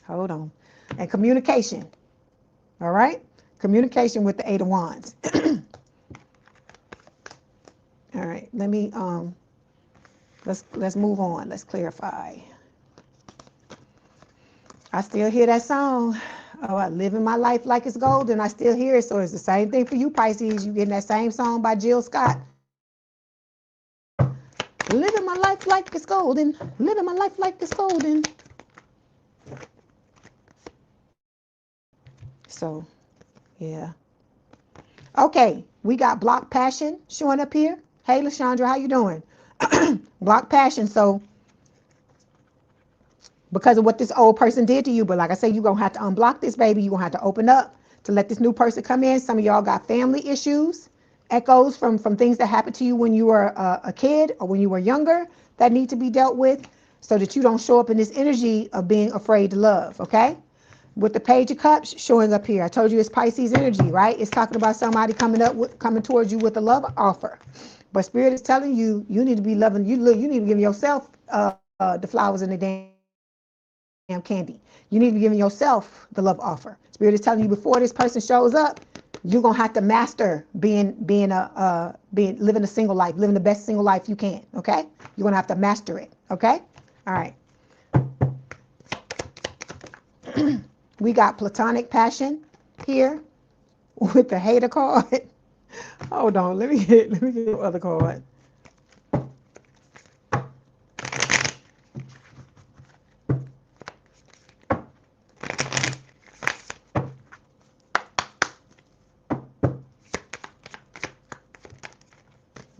hold on. And communication. All right? Communication with the Eight of Wands. All right, let me let's move on. Let's clarify. I still hear that song. Oh, I living my life like it's golden. I still hear it. So it's the same thing for you, Pisces. You getting that same song by Jill Scott. Living my life like it's golden. Living my life like it's golden. So, yeah. Okay, we got block passion showing up here. Hey, LaShondra, how you doing? Block passion. So, because of what this old person did to you, but like I say, you're going to have to unblock this, baby. You're going to have to open up to let this new person come in. Some of y'all got family issues, echoes from things that happened to you when you were a kid or when you were younger that need to be dealt with so that you don't show up in this energy of being afraid to love, okay? With the Page of Cups showing up here, I told you it's Pisces energy, right? It's talking about somebody coming towards you with a love offer. But Spirit is telling you, you need to be loving, you need to give yourself the flowers and the damn candy. You need to be giving yourself the love offer. Spirit is telling you before this person shows up, you're gonna have to master living a single life, living the best single life you can. Okay, you're gonna have to master it. Okay, all right. We got platonic passion here with the hater card. Hold on, let me get the other card.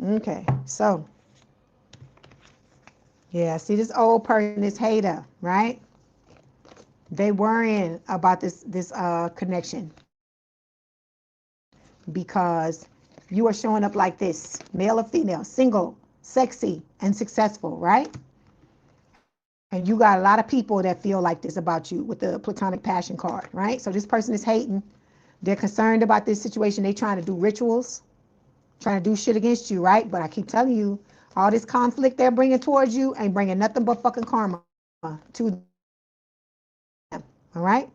Okay, so yeah, see this old person, this hater, right? They worrying about this connection because you are showing up like this, male or female, single sexy and successful, right? And you got a lot of people that feel like this about you with the platonic passion card, right? So this person is hating. They're concerned about this situation. They trying to do rituals, trying to do shit against you, right? But I keep telling you, all this conflict they're bringing towards you ain't bringing nothing but fucking karma to them, all right?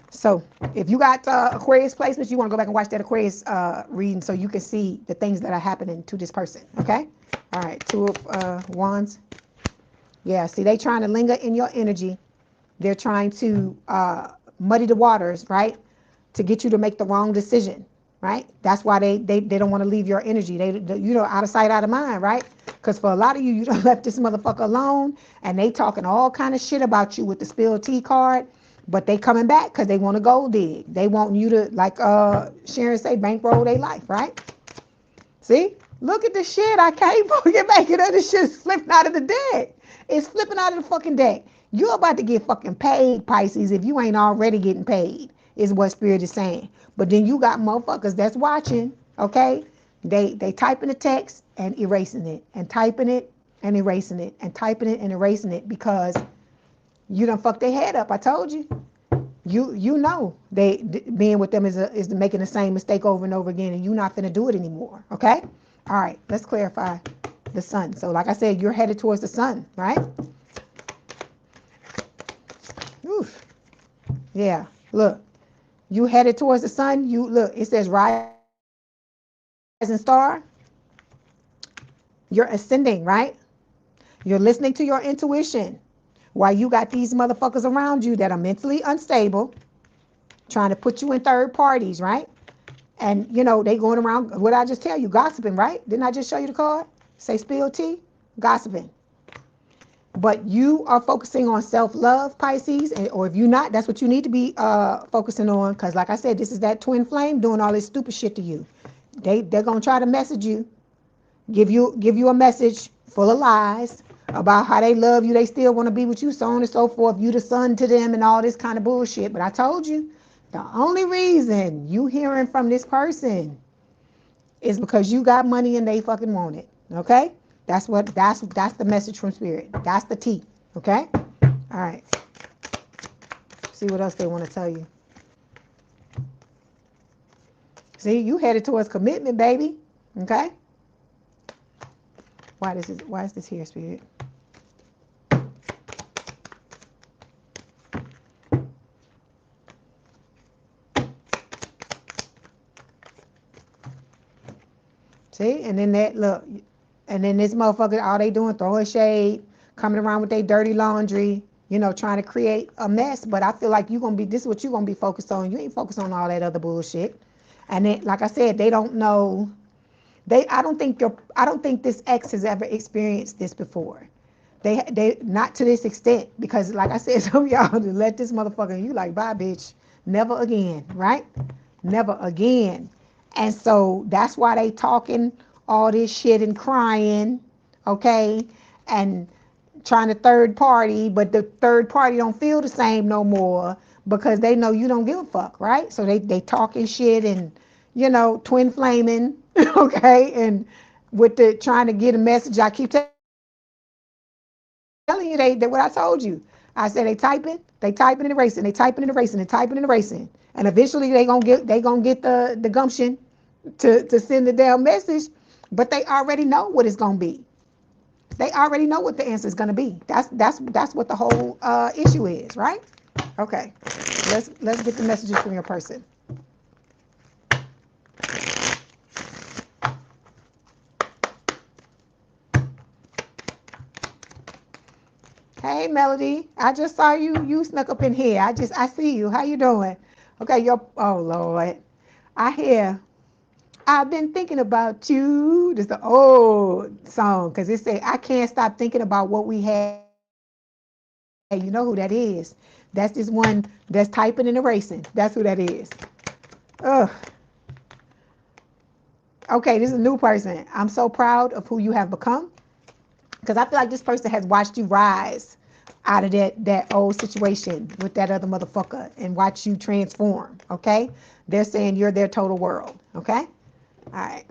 So if you got Aquarius placements, you want to go back and watch that Aquarius reading so you can see the things that are happening to this person, okay? All right, Two of Wands. Yeah, see, they trying to linger in your energy. They're trying to muddy the waters, right? To get you to make the wrong decision, right? That's why they don't want to leave your energy. They you know, out of sight, out of mind, right? Because for a lot of you, you done left this motherfucker alone, and they talking all kind of shit about you with the spilled tea card, but they coming back because they want to gold dig. They want you to, like Sharon say, bankroll their life, right? See? Look at the shit. I can't fucking make it up. This shit's flipping out of the deck. It's flipping out of the fucking deck. You're about to get fucking paid, Pisces, if you ain't already getting paid, is what Spirit is saying. But then you got motherfuckers that's watching, okay? They typing the text and erasing it, and typing it and erasing it, and typing it and erasing it because you done fucked their head up. I told you. You know being with them is making the same mistake over and over again, and you're not gonna do it anymore, okay? All right, let's clarify the sun. So like I said, you're headed towards the sun, right? Oof. Yeah, look, you headed towards the sun. You look, it says rising star. You're ascending, right? You're listening to your intuition while you got these motherfuckers around you that are mentally unstable, trying to put you in third parties, right? And, you know, they going around, what I just tell you, gossiping, right? Didn't I just show you the card? Say spill tea? Gossiping. But you are focusing on self-love, Pisces, or if you're not, that's what you need to be focusing on. Because like I said, this is that twin flame doing all this stupid shit to you. They're going to try to message you, give you a message full of lies about how they love you, they still want to be with you, so on and so forth. You the son to them and all this kind of bullshit. But I told you, the only reason you hearing from this person is because you got money and they fucking want it. Okay? That's the message from Spirit. That's the tea. Okay? All right. See what else they want to tell you. See, you headed towards commitment, baby. Okay? Why is this here, Spirit? See, and then that look, and then this motherfucker, all they doing throwing shade, coming around with their dirty laundry, you know, trying to create a mess. But I feel like this is what you're gonna be focused on. You ain't focused on all that other bullshit. And then, like I said, they don't know. I don't think this ex has ever experienced this before. They not to this extent, because like I said, some of y'all let this motherfucker, you like, bye bitch, never again, right? Never again. And so that's why they talking all this shit and crying, okay? And trying to third party, but the third party don't feel the same no more because they know you don't give a fuck, right? So they talking shit and, you know, twin flaming, okay? And with the trying to get a message, I keep telling you, they what I told you. I said they typing and erasing, they typing and erasing, and typing and erasing. And eventually they gonna get the gumption to send the damn message, but they already know what it's gonna be. They already know what the answer is gonna be. That's what the whole issue is, right? Okay, let's get the messages from your person. Hey Melody, I just saw you snuck up in here. I see you. How you doing? Okay, oh Lord. I've been thinking about you. This is the old song, because it said, I can't stop thinking about what we had. Hey, you know who that is. That's this one that's typing and erasing. That's who that is. Ugh. Okay, this is a new person. I'm so proud of who you have become, because I feel like this person has watched you rise out of that old situation with that other motherfucker and watch you transform, okay? They're saying you're their total world, okay? All right.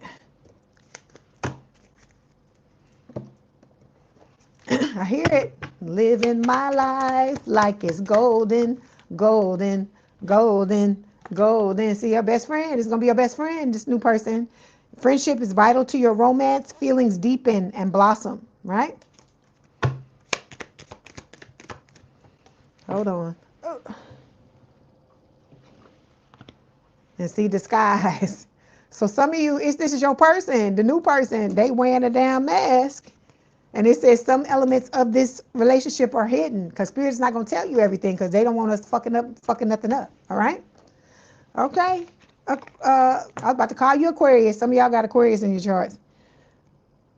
I hear it. Living my life like it's golden, golden, golden, golden. See, your best friend is going to be your best friend, this new person. Friendship is vital to your romance. Feelings deepen and blossom, right? Hold on. And see, disguise. So some of you, this is your person, the new person. They wearing a damn mask. And it says some elements of this relationship are hidden because Spirit's not going to tell you everything because they don't want us fucking nothing up. All right? Okay. I was about to call you Aquarius. Some of y'all got Aquarius in your charts.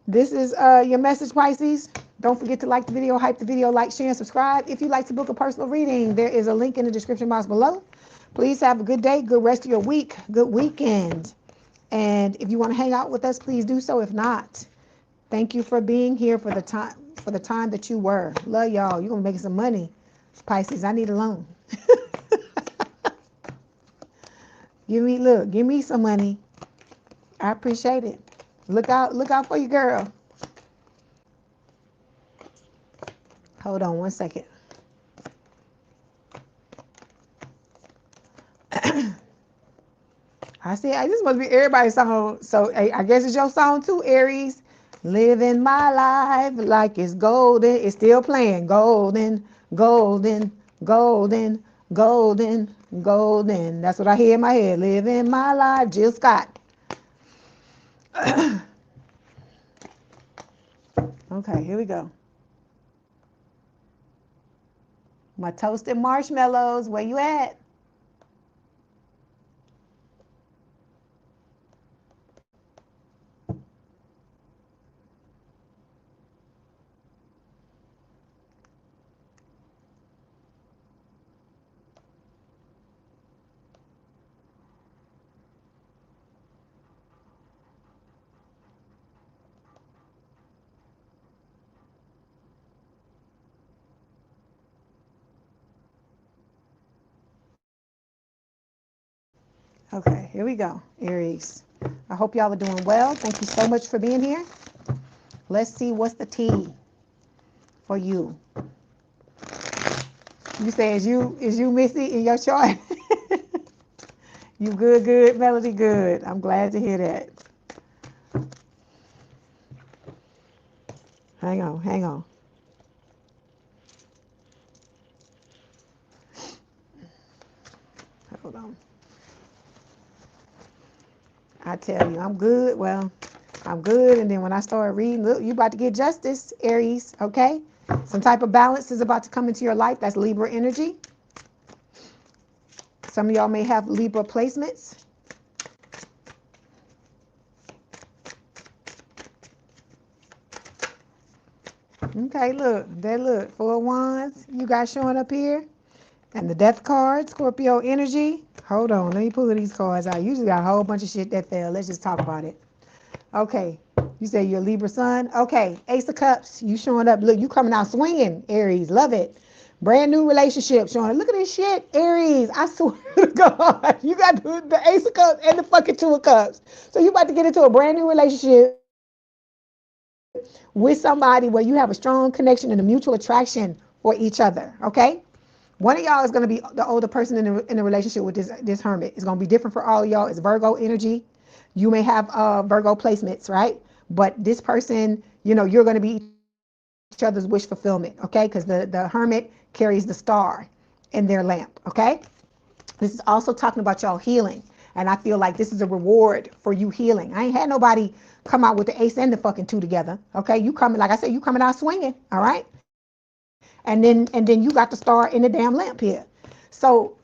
This is your message, Pisces. Don't forget to like the video, hype the video, like, share, and subscribe. If you'd like to book a personal reading, there is a link in the description box below. Please have a good day, good rest of your week, good weekend. And if you want to hang out with us, please do so. If not, thank you for being here for the time that you were. Love y'all. You're going to make some money. Pisces, I need a loan. Give me some money. I appreciate it. Look out for your girl. Hold on one second. I see, this must be everybody's song. So I guess it's your song too, Aries. Living my life like it's golden. It's still playing. Golden, golden, golden, golden, golden. That's what I hear in my head. Living my life. Jill Scott. Okay, here we go. My toasted marshmallows. Where you at? Okay, here we go, Aries. I hope y'all are doing well. Thank you so much for being here. Let's see what's the tea for you. You say, is you Missy in your chart? You good, Melody, good. I'm glad to hear that. Hang on. Hold on. I tell you, I'm good. Well, I'm good. And then when I start reading, look, you about to get justice, Aries, okay? Some type of balance is about to come into your life. That's Libra energy. Some of y'all may have Libra placements. Okay, look. Four of Wands you got showing up here. And the Death card, Scorpio energy. Hold on, let me pull these cards out. You usually got a whole bunch of shit that fell. Let's just talk about it. Okay, you say you're a Libra sun. Okay, Ace of Cups, you showing up. Look, you coming out swinging, Aries. Love it. Brand new relationship showing up. Look at this shit, Aries. I swear to God, you got the Ace of Cups and the fucking Two of Cups. So you about to get into a brand new relationship with somebody where you have a strong connection and a mutual attraction for each other, okay? One of y'all is going to be the older person in a relationship with this hermit. It's going to be different for all of y'all. It's Virgo energy. You may have Virgo placements, right? But this person, you're going to be each other's wish fulfillment, okay? Because the hermit carries the star in their lamp, okay? This is also talking about y'all healing. And I feel like this is a reward for you healing. I ain't had nobody come out with the ace and the fucking two together, okay? You coming, like I said, you coming out swinging, all right? And then you got the star in the damn lamp here. So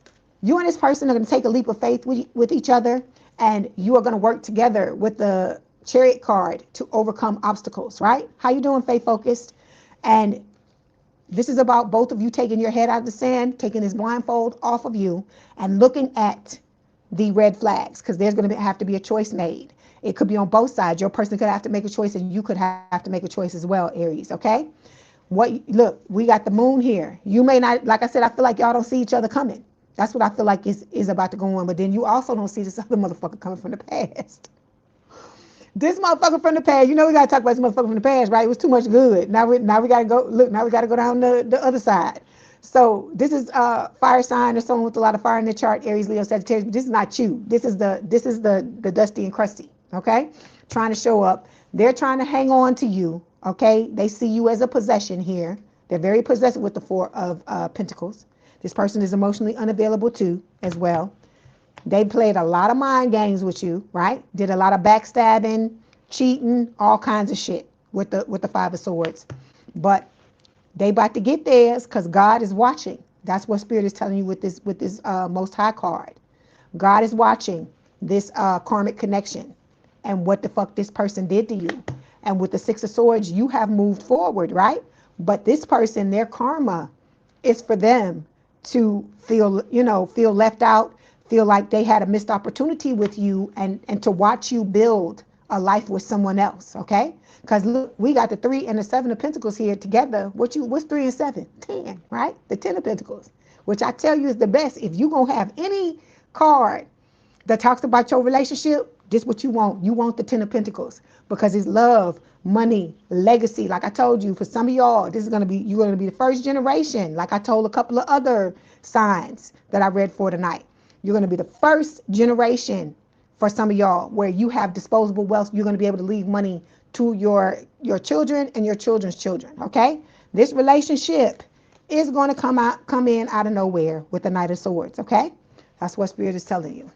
you and this person are going to take a leap of faith with each other, and you are going to work together with the Chariot card to overcome obstacles, right? How you doing, Faith Focused? And this is about both of you taking your head out of the sand, taking this blindfold off of you, and looking at the red flags, because there's going to have to be a choice made. It could be on both sides. Your person could have to make a choice, and you could have to make a choice as well, Aries, okay? Look, we got the moon here. You may not, like I said, I feel like y'all don't see each other coming. That's what I feel like is about to go on. But then you also don't see this other motherfucker coming from the past. This motherfucker from the past, you know we gotta talk about this motherfucker from the past, right? It was too much good. Now we gotta go look. Now we gotta go down the other side. So this is fire sign or someone with a lot of fire in their chart, Aries, Leo, Sagittarius. But this is not you. This is the dusty and crusty. Okay, trying to show up. They're trying to hang on to you. Okay, they see you as a possession here. They're very possessive with the Four of Pentacles. This person is emotionally unavailable too, as well. They played a lot of mind games with you, right? Did a lot of backstabbing, cheating, all kinds of shit with the Five of Swords. But they about to get theirs because God is watching. That's what Spirit is telling you with this Most High card. God is watching this karmic connection and what the fuck this person did to you. And with the Six of Swords, you have moved forward, right? But this person, their karma is for them to feel left out, feel like they had a missed opportunity with you, and to watch you build a life with someone else, okay? Because look, we got the 3 and the 7 of Pentacles here together. What's 3 and 7? 10, right? The 10 of Pentacles, which I tell you is the best. If you're going to have any card that talks about your relationship, this is what you want. You want the 10 of Pentacles because it's love, money, legacy. Like I told you, for some of y'all, you're going to be the first generation. Like I told a couple of other signs that I read for tonight. You're going to be the first generation for some of y'all where you have disposable wealth. You're going to be able to leave money to your children and your children's children, okay? This relationship is going to come in out of nowhere with the Knight of Swords, okay? That's what Spirit is telling you.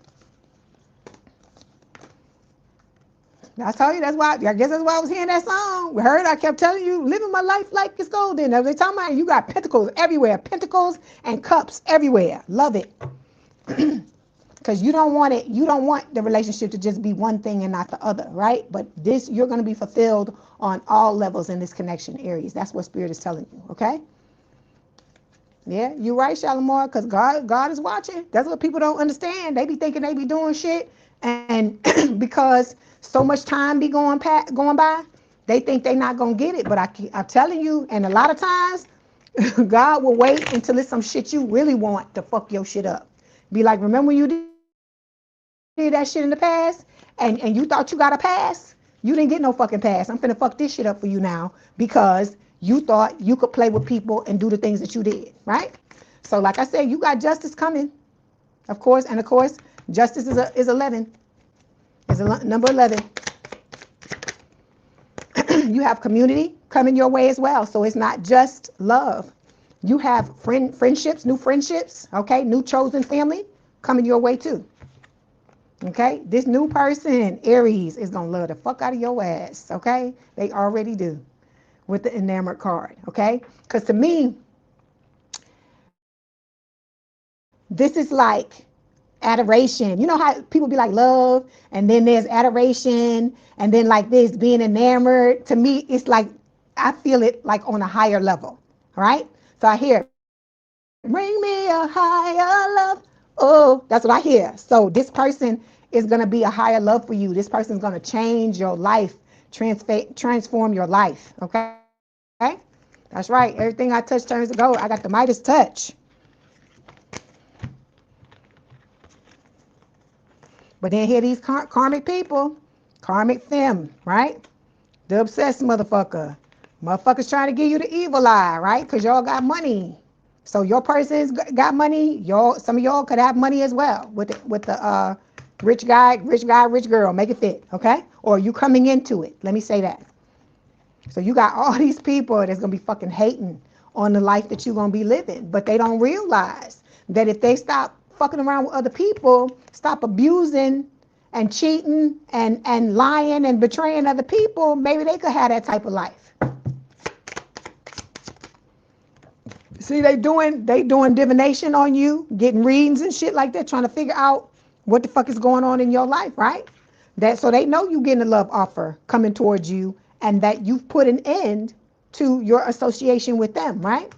I told you, I guess that's why I was hearing that song. We heard, I kept telling you, living my life like it's golden. They talking about you got pentacles everywhere, pentacles and cups everywhere. Love it. Because you don't want the relationship to just be one thing and not the other, right? But you're going to be fulfilled on all levels in this connection, Aries. That's what Spirit is telling you, okay? Yeah, you're right, Shalimar, because God is watching. That's what people don't understand. They be thinking they be doing shit, and because so much time be going by, they think they not going to get it. But I'm telling you, and a lot of times, God will wait until it's some shit you really want to fuck your shit up. Be like, remember when you did that shit in the past and you thought you got a pass? You didn't get no fucking pass. I'm finna fuck this shit up for you now because you thought you could play with people and do the things that you did, right? So like I said, you got justice coming, of course. And of course, justice is 11. Is number 11. You have community coming your way as well. So it's not just love. You have friendships, new friendships, okay? New chosen family coming your way too. Okay? This new person, Aries, is going to love the fuck out of your ass, okay? They already do with the enamored card, okay? Because to me, this is like adoration. You know how people be like love, and then there's adoration, and then like this being enamored. To me, it's like I feel it like on a higher level, right? So I hear, bring me a higher love. Oh, that's what I hear. So this person is going to be a higher love for you. This person is going to change your life, transform your life, okay? That's right. Everything I touch turns to gold. I got the Midas touch. But then here these karmic people, karmic femme, right? The obsessed motherfucker. Motherfuckers trying to give you the evil eye, right? Because y'all got money. So your person's got money. Some of y'all could have money as well with the rich guy, rich girl. Make it fit, okay? Or you coming into it. Let me say that. So you got all these people that's going to be fucking hating on the life that you're going to be living. But they don't realize that if they stop fucking around with other people, stop abusing and cheating and lying and betraying other people, maybe they could have that type of life. See, they doing divination on you, getting readings and shit like that, trying to figure out what the fuck is going on in your life, right? So they know you getting a love offer coming towards you, and that you've put an end to your association with them, right?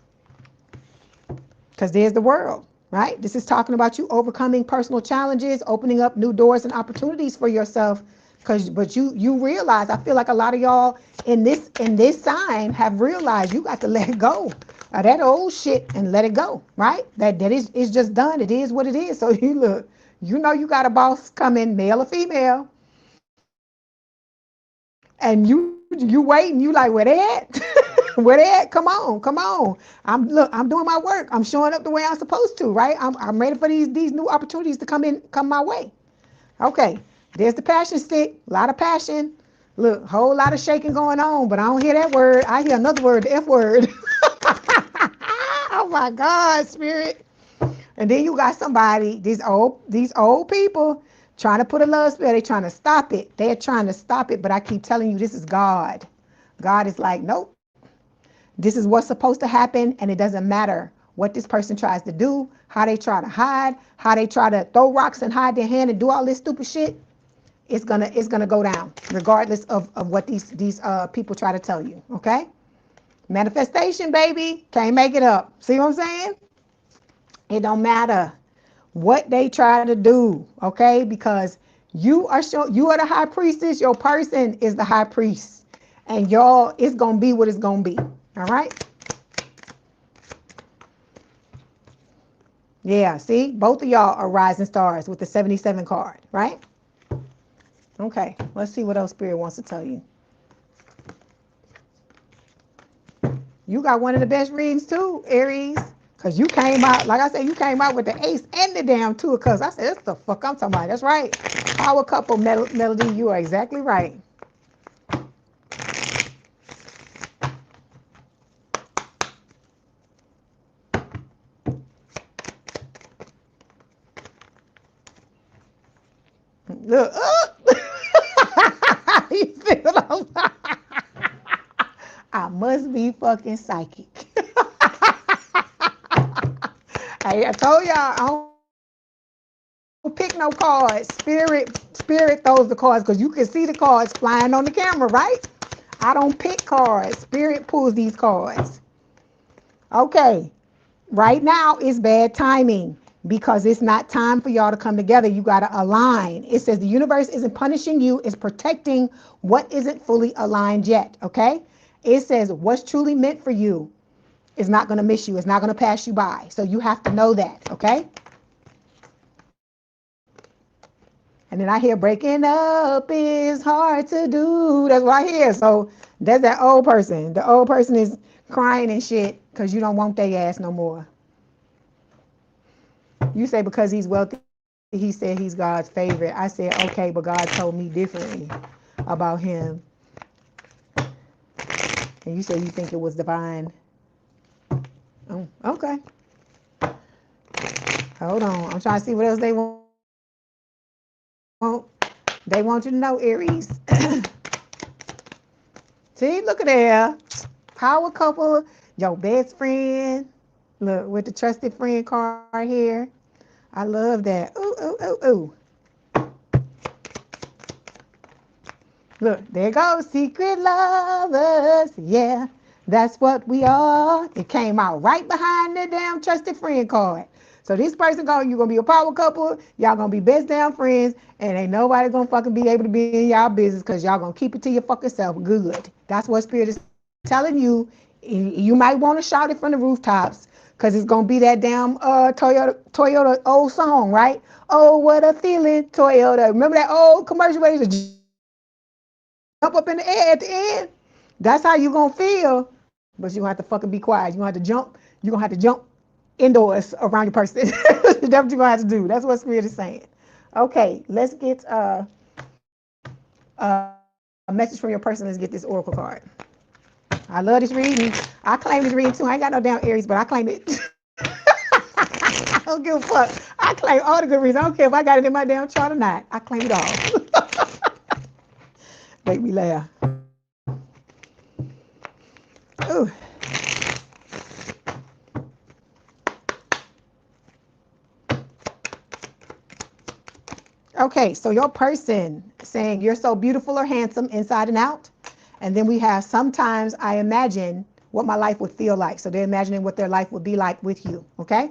Because there's the world, right? This is talking about you overcoming personal challenges, opening up new doors and opportunities for yourself. But you realize, I feel like a lot of y'all in this sign have realized you got to let go of that old shit and let it go, right? That is just done. It is what it is. So you know you got a boss coming, male or female. and you waiting, you like, where they at? Where they at? Come on, come on. I'm doing my work. I'm showing up the way I'm supposed to, right? I'm ready for these new opportunities to come my way. Okay, there's the passion stick. A lot of passion. Look, whole lot of shaking going on, but I don't hear that word. I hear another word, the F word. Oh my God, spirit. And then you got somebody, these old people trying to put a love spell. They're trying to stop it. They're trying to stop it, but I keep telling you, this is God. God is like, nope. This is what's supposed to happen, and it doesn't matter what this person tries to do, how they try to hide, how they try to throw rocks and hide their hand and do all this stupid shit. It's gonna go down, regardless of what these people try to tell you. Okay? Manifestation, baby. Can't make it up. See what I'm saying? It don't matter what they try to do, okay? Because you are the high priestess. Your person is the high priest, and y'all, it's gonna be what it's gonna be. All right? Yeah. See, both of y'all are rising stars with the 77 card, right? Okay. Let's see what else Spirit wants to tell you. You got one of the best readings too, Aries. Because you came out, like I said, you came out with the ace and the damn two of cups. I said, that's the fuck I'm talking about. That's right. Power couple, Melody, you are exactly right. Look, you feel I must be fucking psychic. I told y'all, I don't pick no cards. Spirit throws the cards because you can see the cards flying on the camera, right? I don't pick cards. Spirit pulls these cards. Okay. Right now is bad timing because it's not time for y'all to come together. You got to align. It says the universe isn't punishing you, it's protecting what isn't fully aligned yet. Okay. It says what's truly meant for you is not going to miss you. It's not going to pass you by. So you have to know that. Okay. And then I hear breaking up is hard to do. That's what I hear. So that's that old person. The old person is crying and shit because you don't want their ass no more. You say because he's wealthy, he said he's God's favorite. I said, okay, but God told me differently about him. And you say you think it was divine. Oh, okay. Hold on. I'm trying to see what else they want. They want you to know, Aries. See, look at there. Power couple, your best friend. Look, with the trusted friend card here. I love that. Ooh, ooh, ooh, ooh. Look, there goes secret lovers. Yeah, that's what we are. It came out right behind the damn trusted friend card. So this person you're gonna be a power couple. Y'all gonna be best damn friends, and ain't nobody gonna fucking be able to be in y'all business because y'all gonna keep it to your fucking self. Good. That's what Spirit is telling you. You might want to shout it from the rooftops because it's gonna be that damn Toyota old song, right? Oh, what a feeling, Toyota. Remember that old commercial where you used to up in the air at the end? That's how you gonna feel, but you gonna have to fucking be quiet. You gonna have to jump. You gonna have to jump indoors around your person. That's what you're gonna have to do. That's what Spirit is saying. Okay, let's get a message from your person. Let's get this oracle card. I love this reading. I claim this reading too. I ain't got no damn Aries, but I claim it. I don't give a fuck. I claim all the good reasons. I don't care if I got it in my damn chart or not. I claim it all. Make me laugh. Ooh. Okay, so your person saying you're so beautiful or handsome inside and out. And then we have sometimes I imagine what my life would feel like. So they're imagining what their life would be like with you. Okay?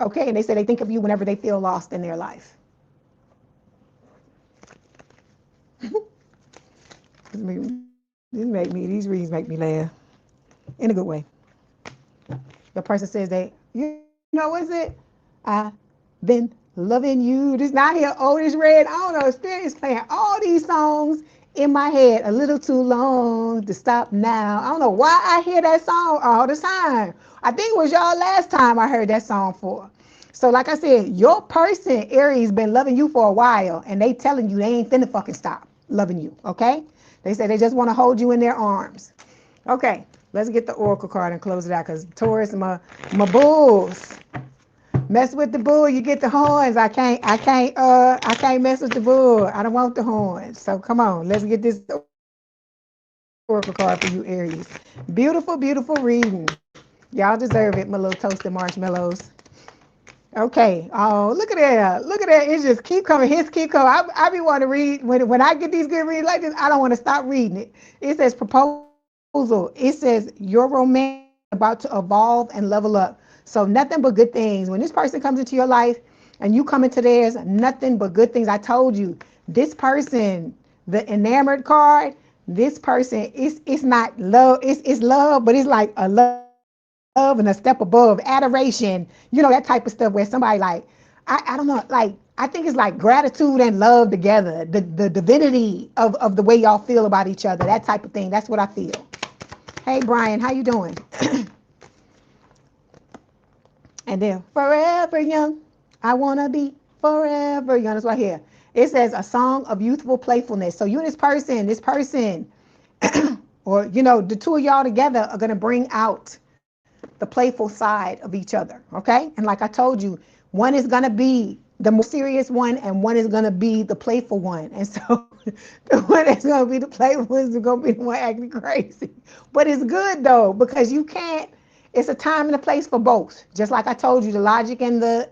Okay, and they say they think of you whenever they feel lost in their life. These readings make me laugh in a good way. The person says you know, is it? I've been Loving you. This not here. Otis Red. I don't know. Spirit is playing all these songs in my head a little too long to stop now. I don't know why I hear that song all the time. I think it was y'all last time I heard that song for. So like I said, your person, Aries, been loving you for a while, and they telling you they ain't finna fucking stop loving you, okay? They say they just want to hold you in their arms. Okay, let's get the Oracle card and close it out, because Taurus, my bulls. Mess with the bull, you get the horns. I can't mess with the bull. I don't want the horns. So come on, let's get this Oracle card for you, Aries. Beautiful, beautiful reading. Y'all deserve it, my little toasted marshmallows. Okay. Oh, look at that. Look at that. It just keep coming. Hits keep coming. I be wanting to read. When I get these good reads like this, I don't want to stop reading it. It says proposal. It says your romance is about to evolve and level up. So nothing but good things. When this person comes into your life and you come into theirs, nothing but good things. I told you, this person, the enamored card, this person, it's not love. It's love, but it's like a love and a step above, adoration, you know, that type of stuff where somebody like, I don't know, like, I think it's like gratitude and love together, the divinity of the way y'all feel about each other, that type of thing. That's what I feel. Hey, Brian, how you doing? And then, forever young, I want to be forever young. That's right here. It says a song of youthful playfulness. So you and this person, or, you know, the two of y'all together are going to bring out the playful side of each other, okay? And like I told you, one is gonna be the more serious one, and one is gonna be the playful one. And so the one that's gonna be the playful one is gonna be the one acting crazy. But it's good though, because you can't. It's a time and a place for both. Just like I told you, the logic and the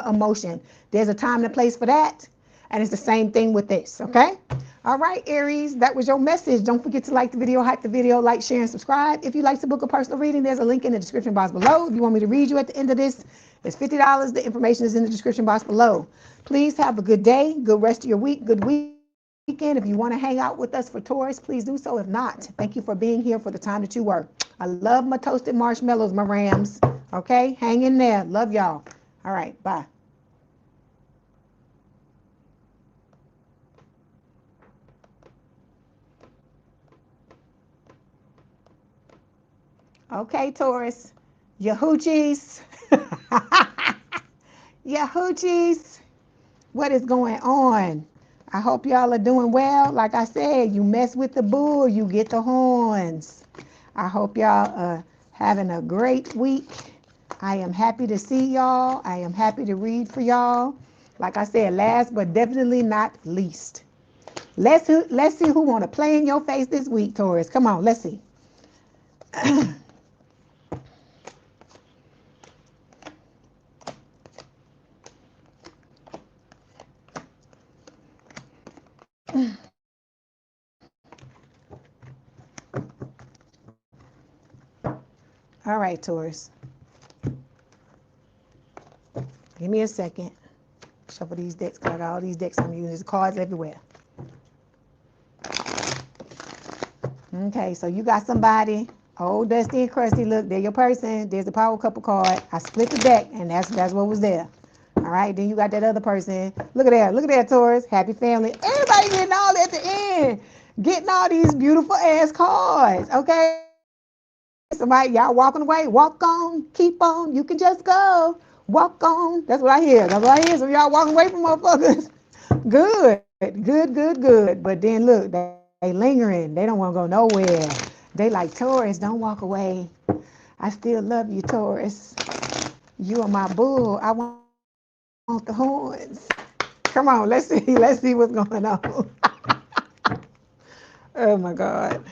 emotion. There's a time and a place for that, and it's the same thing with this, okay? All right, Aries, that was your message. Don't forget to like the video, hype the video, like, share, and subscribe. If you'd like to book a personal reading, there's a link in the description box below. If you want me to read you at the end of this, it's $50. The information is in the description box below. Please have a good day, good rest of your week, good weekend. If you want to hang out with us for Taurus, please do so. If not, thank you for being here for the time that you were. I love my toasted marshmallows, my Rams. Okay, hang in there. Love y'all. All right, bye. Okay, Taurus, your hoochies. Your hoochies. What is going on? I hope y'all are doing well. Like I said, you mess with the bull, you get the horns. I hope y'all are having a great week. I am happy to see y'all. I am happy to read for y'all. Like I said, last but definitely not least. Let's see who want to play in your face this week, Taurus. Come on, let's see. All right, Taurus. Give me a second. Shuffle these decks, because I got all these decks I'm using. There's cards everywhere. Okay, so you got somebody, old dusty and crusty. Look, they're your person. There's the power couple card. I split the deck, and that's what was there. All right, then you got that other person. Look at that, Taurus. Happy family. Everybody getting all at the end. Getting all these beautiful ass cards, okay? Somebody, y'all walking away. Walk on, keep on. You can just go. Walk on. That's what I hear. So y'all walking away from motherfuckers. Good. But then look, they lingering. They don't want to go nowhere. They like, Taurus, don't walk away. I still love you, Taurus. You are my bull. I want the horns. Come on, let's see what's going on. Oh my God.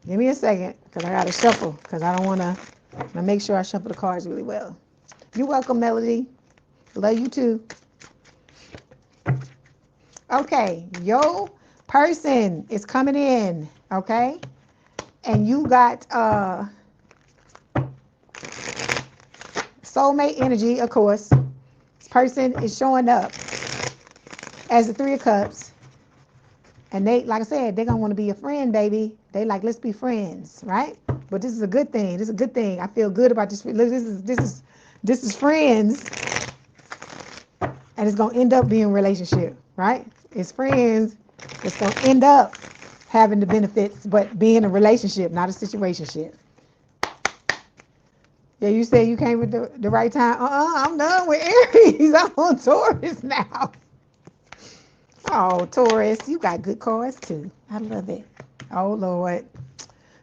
Give me a second, because I got to shuffle, because I don't want to make sure I shuffle the cards really well. You're welcome, Melody. Love you too. Okay, your person is coming in, okay? And you got soulmate energy, of course. This person is showing up as the Three of Cups. And they, like I said, they're going to want to be a friend, baby. They like, let's be friends, right? But this is a good thing. I feel good about this. Look, this This is friends, and it's going to end up being a relationship, right? It's friends. It's going to end up having the benefits, but being a relationship, not a situationship. Yeah, you said you came at the right time. I'm done with Aries. I'm on Taurus now. Oh, Taurus, you got good cards too. I love it. Oh, Lord.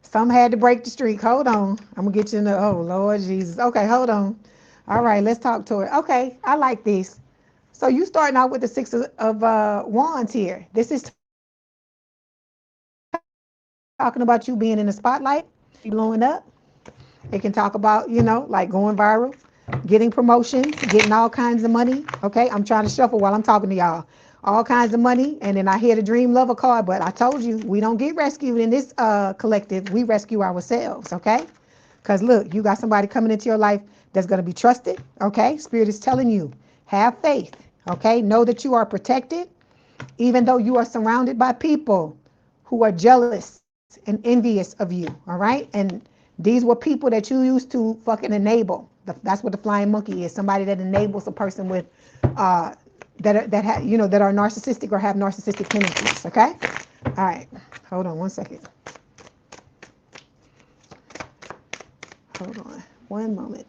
Some had to break the streak. Hold on. I'm going to get you in the, oh, Lord Jesus. Okay, hold on. All right, let's talk to it. Okay, I like this. So you starting out with the Six of Wands here. This is talking about you being in the spotlight, blowing up. It can talk about, you know, like going viral, getting promotions, getting all kinds of money. Okay, I'm trying to shuffle while I'm talking to y'all. All kinds of money, and then I hear the Dream Lover card, but I told you, we don't get rescued in this collective. We rescue ourselves, okay? Because look, you got somebody coming into your life that's going to be trusted, okay? Spirit is telling you, have faith, okay? Know that you are protected, even though you are surrounded by people who are jealous and envious of you, all right? And these were people that you used to fucking enable. That's what the flying monkey is. Somebody that enables a person with, that are narcissistic or have narcissistic tendencies, okay? All right, hold on one second. Hold on one moment.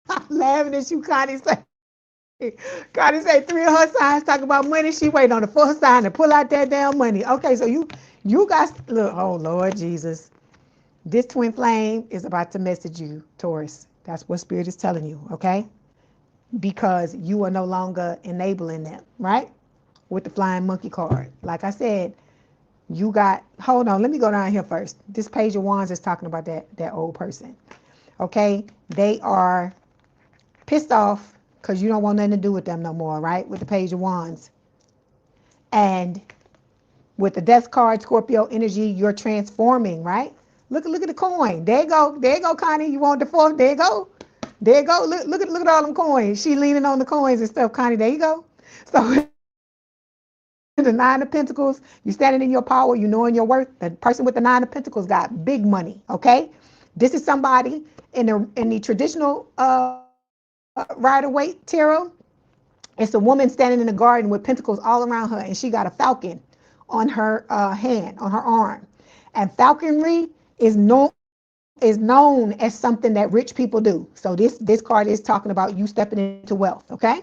I'm laughing at you, Connie. Connie say 3 of her signs talk about money. She waiting on the 4th sign to pull out that damn money. Okay, so you guys, look, oh Lord Jesus. This twin flame is about to message you, Taurus. That's what Spirit is telling you, okay? Because you are no longer enabling them, right? With the flying monkey card. Like I said, you got, hold on, let me go down here first. This Page of Wands is talking about that old person, okay? They are pissed off because you don't want nothing to do with them no more, right? With the Page of Wands. And with the Death card, Scorpio energy, you're transforming, right? Look at the coin. There you go, Connie. You want the 4th? There you go. Look at all them coins. She leaning on the coins and stuff, Connie. There you go. So the 9 of Pentacles, you standing in your power, you knowing your worth. The person with the 9 of Pentacles got big money, okay? This is somebody in the traditional Rider-Waite tarot. It's a woman standing in the garden with pentacles all around her, and she got a falcon on her hand, on her arm. And falconry is known as something that rich people do. So this card is talking about you stepping into wealth, okay?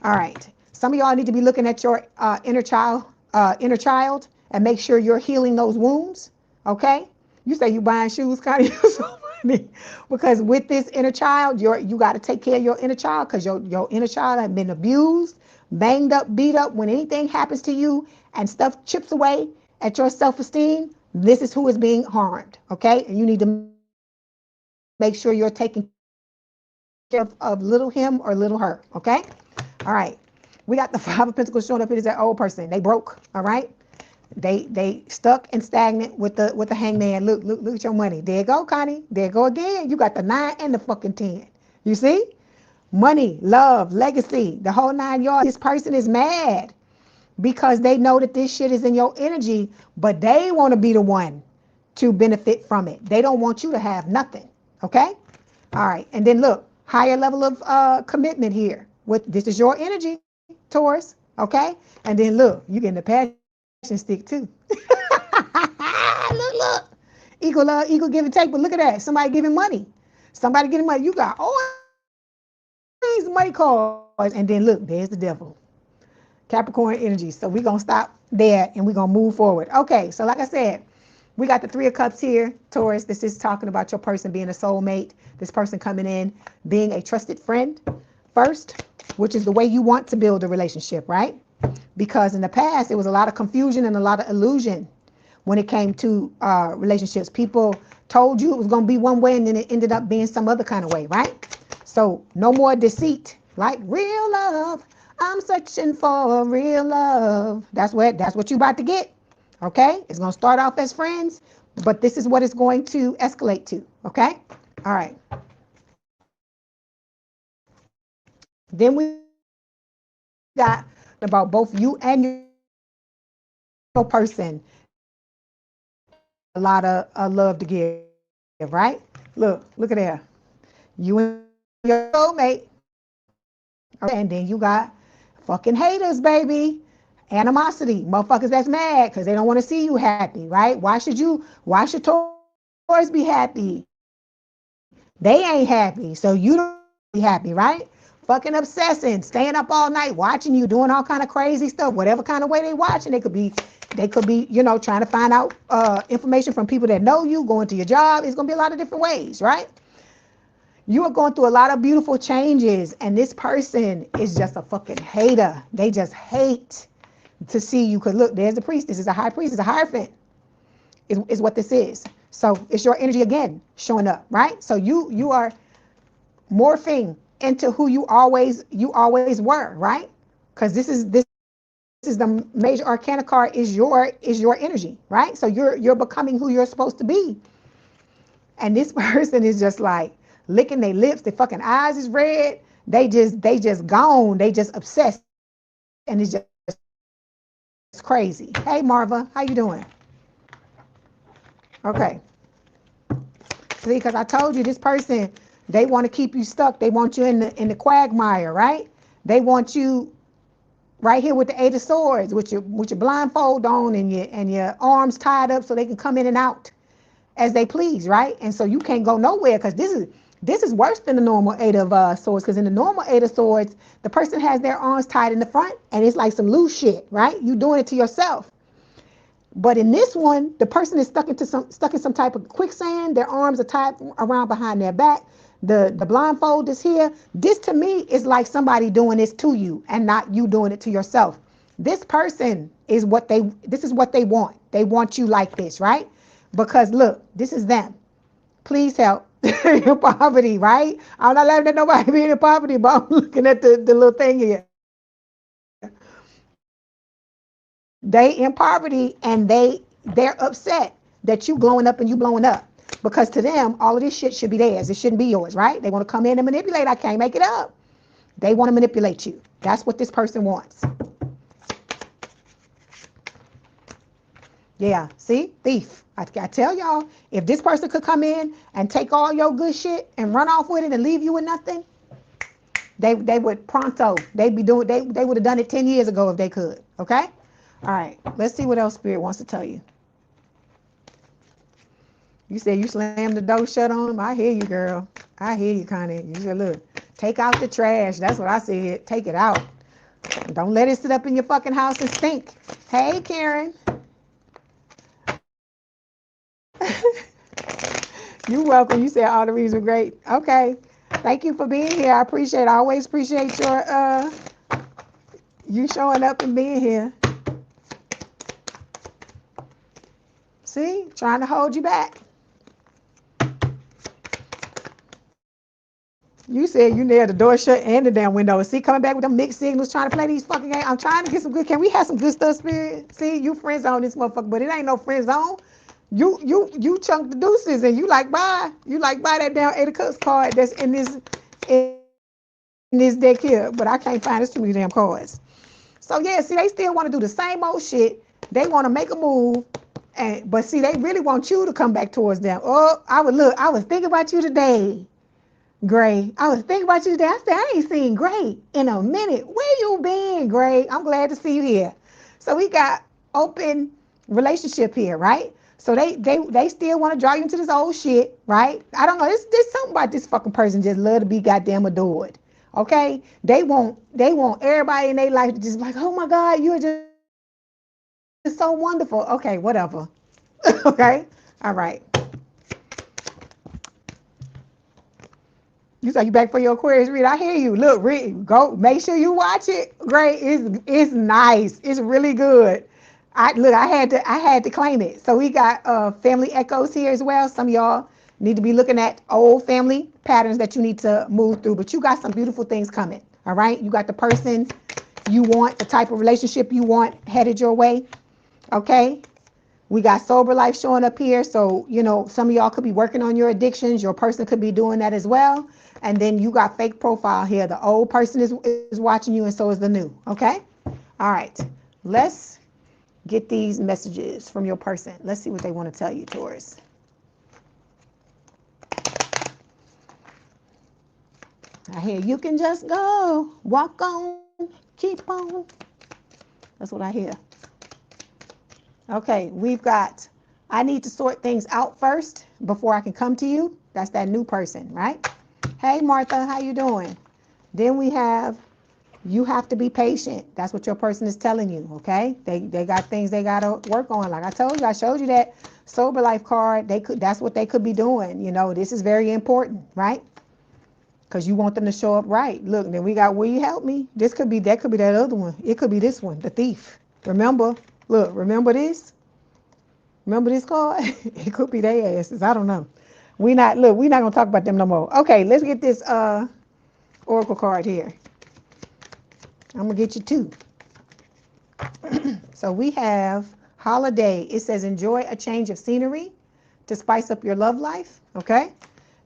All right. Some of y'all need to be looking at your inner child and make sure you're healing those wounds, okay? You say you buying shoes, Connie, so funny. Because with this inner child, you got to take care of your inner child, because your inner child has been abused, banged up, beat up. When anything happens to you and stuff chips away at your self-esteem, this is who is being harmed, okay? And you need to make sure you're taking care of little him or little her, okay? All right. We got the 5 of Pentacles showing up. It is that old person. They broke, all right? They stuck and stagnant with the hangman. Look at your money. There you go, Connie. There you go again. You got the 9 and the fucking 10. You see? Money, love, legacy, the whole 9 yards. This person is mad because they know that this shit is in your energy, but they want to be the one to benefit from it. They don't want you to have nothing, okay? All right, and then look, higher level of commitment here. This is your energy, Taurus, okay? And then look, you getting the passion stick too. Look. Equal love, equal give and take, but look at that. Somebody giving money. Somebody getting money. You got all these money cards, and then look, there's the devil. Capricorn energy. So we're going to stop there and we're going to move forward. Okay, so like I said, we got the 3 of Cups here, Taurus. This is talking about your person being a soulmate. This person coming in, being a trusted friend first, which is the way you want to build a relationship, right? Because in the past, there was a lot of confusion and a lot of illusion when it came to relationships. People told you it was going to be one way, and then it ended up being some other kind of way, right? So no more deceit, like real love. I'm searching for real love. That's what you about to get. Okay, it's going to start off as friends, but this is what it's going to escalate to. Okay, all right. Then we got about both you and person, a lot of love to give, right? Look at there. You and your soulmate. And then you got fucking haters, baby. Animosity. Motherfuckers that's mad because they don't want to see you happy, right? Why should Taurus be happy? They ain't happy, so you don't be happy, right? Fucking obsessing, staying up all night, watching you, doing all kind of crazy stuff, whatever kind of way they watching. They could be, trying to find out information from people that know you, going to your job. It's gonna be a lot of different ways, right? You are going through a lot of beautiful changes, and this person is just a fucking hater. They just hate to see you. Because look, there's the priest. This is a high priest. It's a hierophant is what this is. So it's your energy again showing up, right? So you are morphing into who you always were, right? Because this is the major arcana card is your energy, right? So you're becoming who you're supposed to be. And this person is just like licking their lips, their fucking eyes is red. They just gone. They just obsessed. And it's just crazy. Hey Marva, how you doing? Okay. See, because I told you this person, they want to keep you stuck. They want you in the quagmire, right? They want you right here with the Eight of Swords, with your blindfold on and your arms tied up so they can come in and out as they please, right? And so you can't go nowhere because this is worse than the normal Eight of Swords, because in the normal Eight of Swords, the person has their arms tied in the front and it's like some loose shit, right? You doing it to yourself. But in this one, the person is stuck in some type of quicksand. Their arms are tied around behind their back. The blindfold is here. This to me is like somebody doing this to you and not you doing it to yourself. This person is this is what they want. They want you like this, right? Because look, this is them. Please help. In poverty, right? I'm not letting nobody be in poverty, but I'm looking at the little thing here. They in poverty and they're upset that you glowing up and you blowing up, because to them all of this shit should be theirs. It shouldn't be yours, right? They want to come in and manipulate. I can't make it up. They want to manipulate you. That's what this person wants. Yeah, see, thief. I tell y'all, if this person could come in and take all your good shit and run off with it and leave you with nothing, they would pronto. They would have done it 10 years ago if they could. Okay. All right, let's see what else Spirit wants to tell you. You said you slammed the door shut on them. I hear you, girl. I hear you, Connie. You said, look, take out the trash. That's what I said. Take it out. Don't let it sit up in your fucking house and stink. Hey, Karen. You're welcome. You said all the reads were great. Okay. Thank you for being here. I always appreciate your you showing up and being here. See, trying to hold you back. You said you nailed the door shut and the damn window. See, coming back with them mixed signals, trying to play these fucking games. I'm trying to get some good. Can we have some good stuff, Spirit? See, you friend zone this motherfucker, but it ain't no friend zone. You chunk the deuces and you like buy that damn Eight of Cups card that's in this deck here, but I can't find. There's too many damn cards. So yeah, see, they still want to do the same old shit. They want to make a move. But see, they really want you to come back towards them. Oh, I was thinking about you today, Gray. I was thinking about you today. I said, I ain't seen Gray in a minute. Where you been, Gray? I'm glad to see you here. So we got open relationship here, right? So they still want to draw you into this old shit, right? I don't know. There's something about this fucking person just love to be goddamn adored. Okay? They want everybody in their life to just be like, oh my God, you're just so wonderful. Okay, whatever. Okay, all right. You say you back for your Aquarius read. I hear you. Look, read, go. Make sure you watch it. Great. It's nice. It's really good. I had to claim it. So we got family echoes here as well. Some of y'all need to be looking at old family patterns that you need to move through. But you got some beautiful things coming. All right. You got the person you want, the type of relationship you want headed your way. Okay. We got sober life showing up here. So, some of y'all could be working on your addictions. Your person could be doing that as well. And then you got fake profile here. The old person is watching you and so is the new. Okay. All right. Let's get these messages from your person. Let's see what they want to tell you, Taurus. I hear you can just go, walk on, keep on. That's what I hear. Okay, we've got, I need to sort things out first before I can come to you. That's that new person, right? Hey, Martha, how you doing? Then we have, you have to be patient. That's what your person is telling you, okay? They got things they got to work on. Like I told you, I showed you that sober life card. That's what they could be doing. You know, this is very important, right? Because you want them to show up right. Look, then we got, will you help me? That could be that other one. It could be this one, the thief. Remember, look, remember this? Remember this card? It could be their asses. I don't know. We're not going to talk about them no more. Okay, let's get this oracle card here. I'm going to get you two. So we have holiday. It says enjoy a change of scenery to spice up your love life, okay?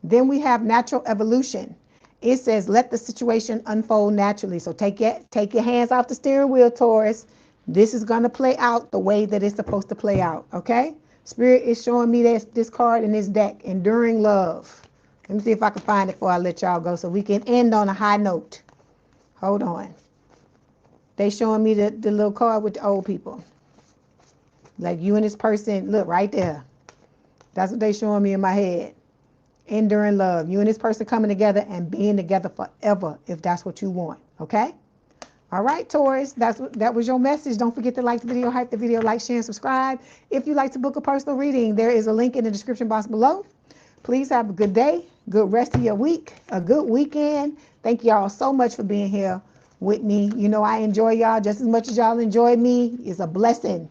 Then we have natural evolution. It says let the situation unfold naturally. So take your hands off the steering wheel, Taurus. This is going to play out the way that it's supposed to play out, okay? Spirit is showing me this card in this deck, enduring love. Let me see if I can find it before I let y'all go so we can end on a high note. Hold on. They showing me the little card with the old people. Like you and this person, look right there. That's what they showing me in my head. Enduring love. You and this person coming together and being together forever if that's what you want. Okay? All right, Taurus. That was your message. Don't forget to like the video, hype the video, like, share, and subscribe. If you'd like to book a personal reading, there is a link in the description box below. Please have a good day, good rest of your week, a good weekend. Thank y'all so much for being here with me. You know I enjoy y'all just as much as y'all enjoy me. It's a blessing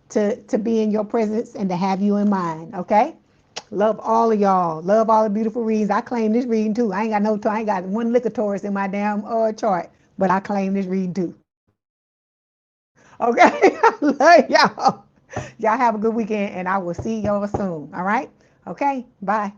to be in your presence and to have you in mind. Okay? Love all of y'all. Love all the beautiful readings. I claim this reading too. I ain't got one lick of Taurus in my damn chart, but I claim this reading too. Okay? I love y'all. Y'all have a good weekend, and I will see y'all soon. All right? Okay? Bye.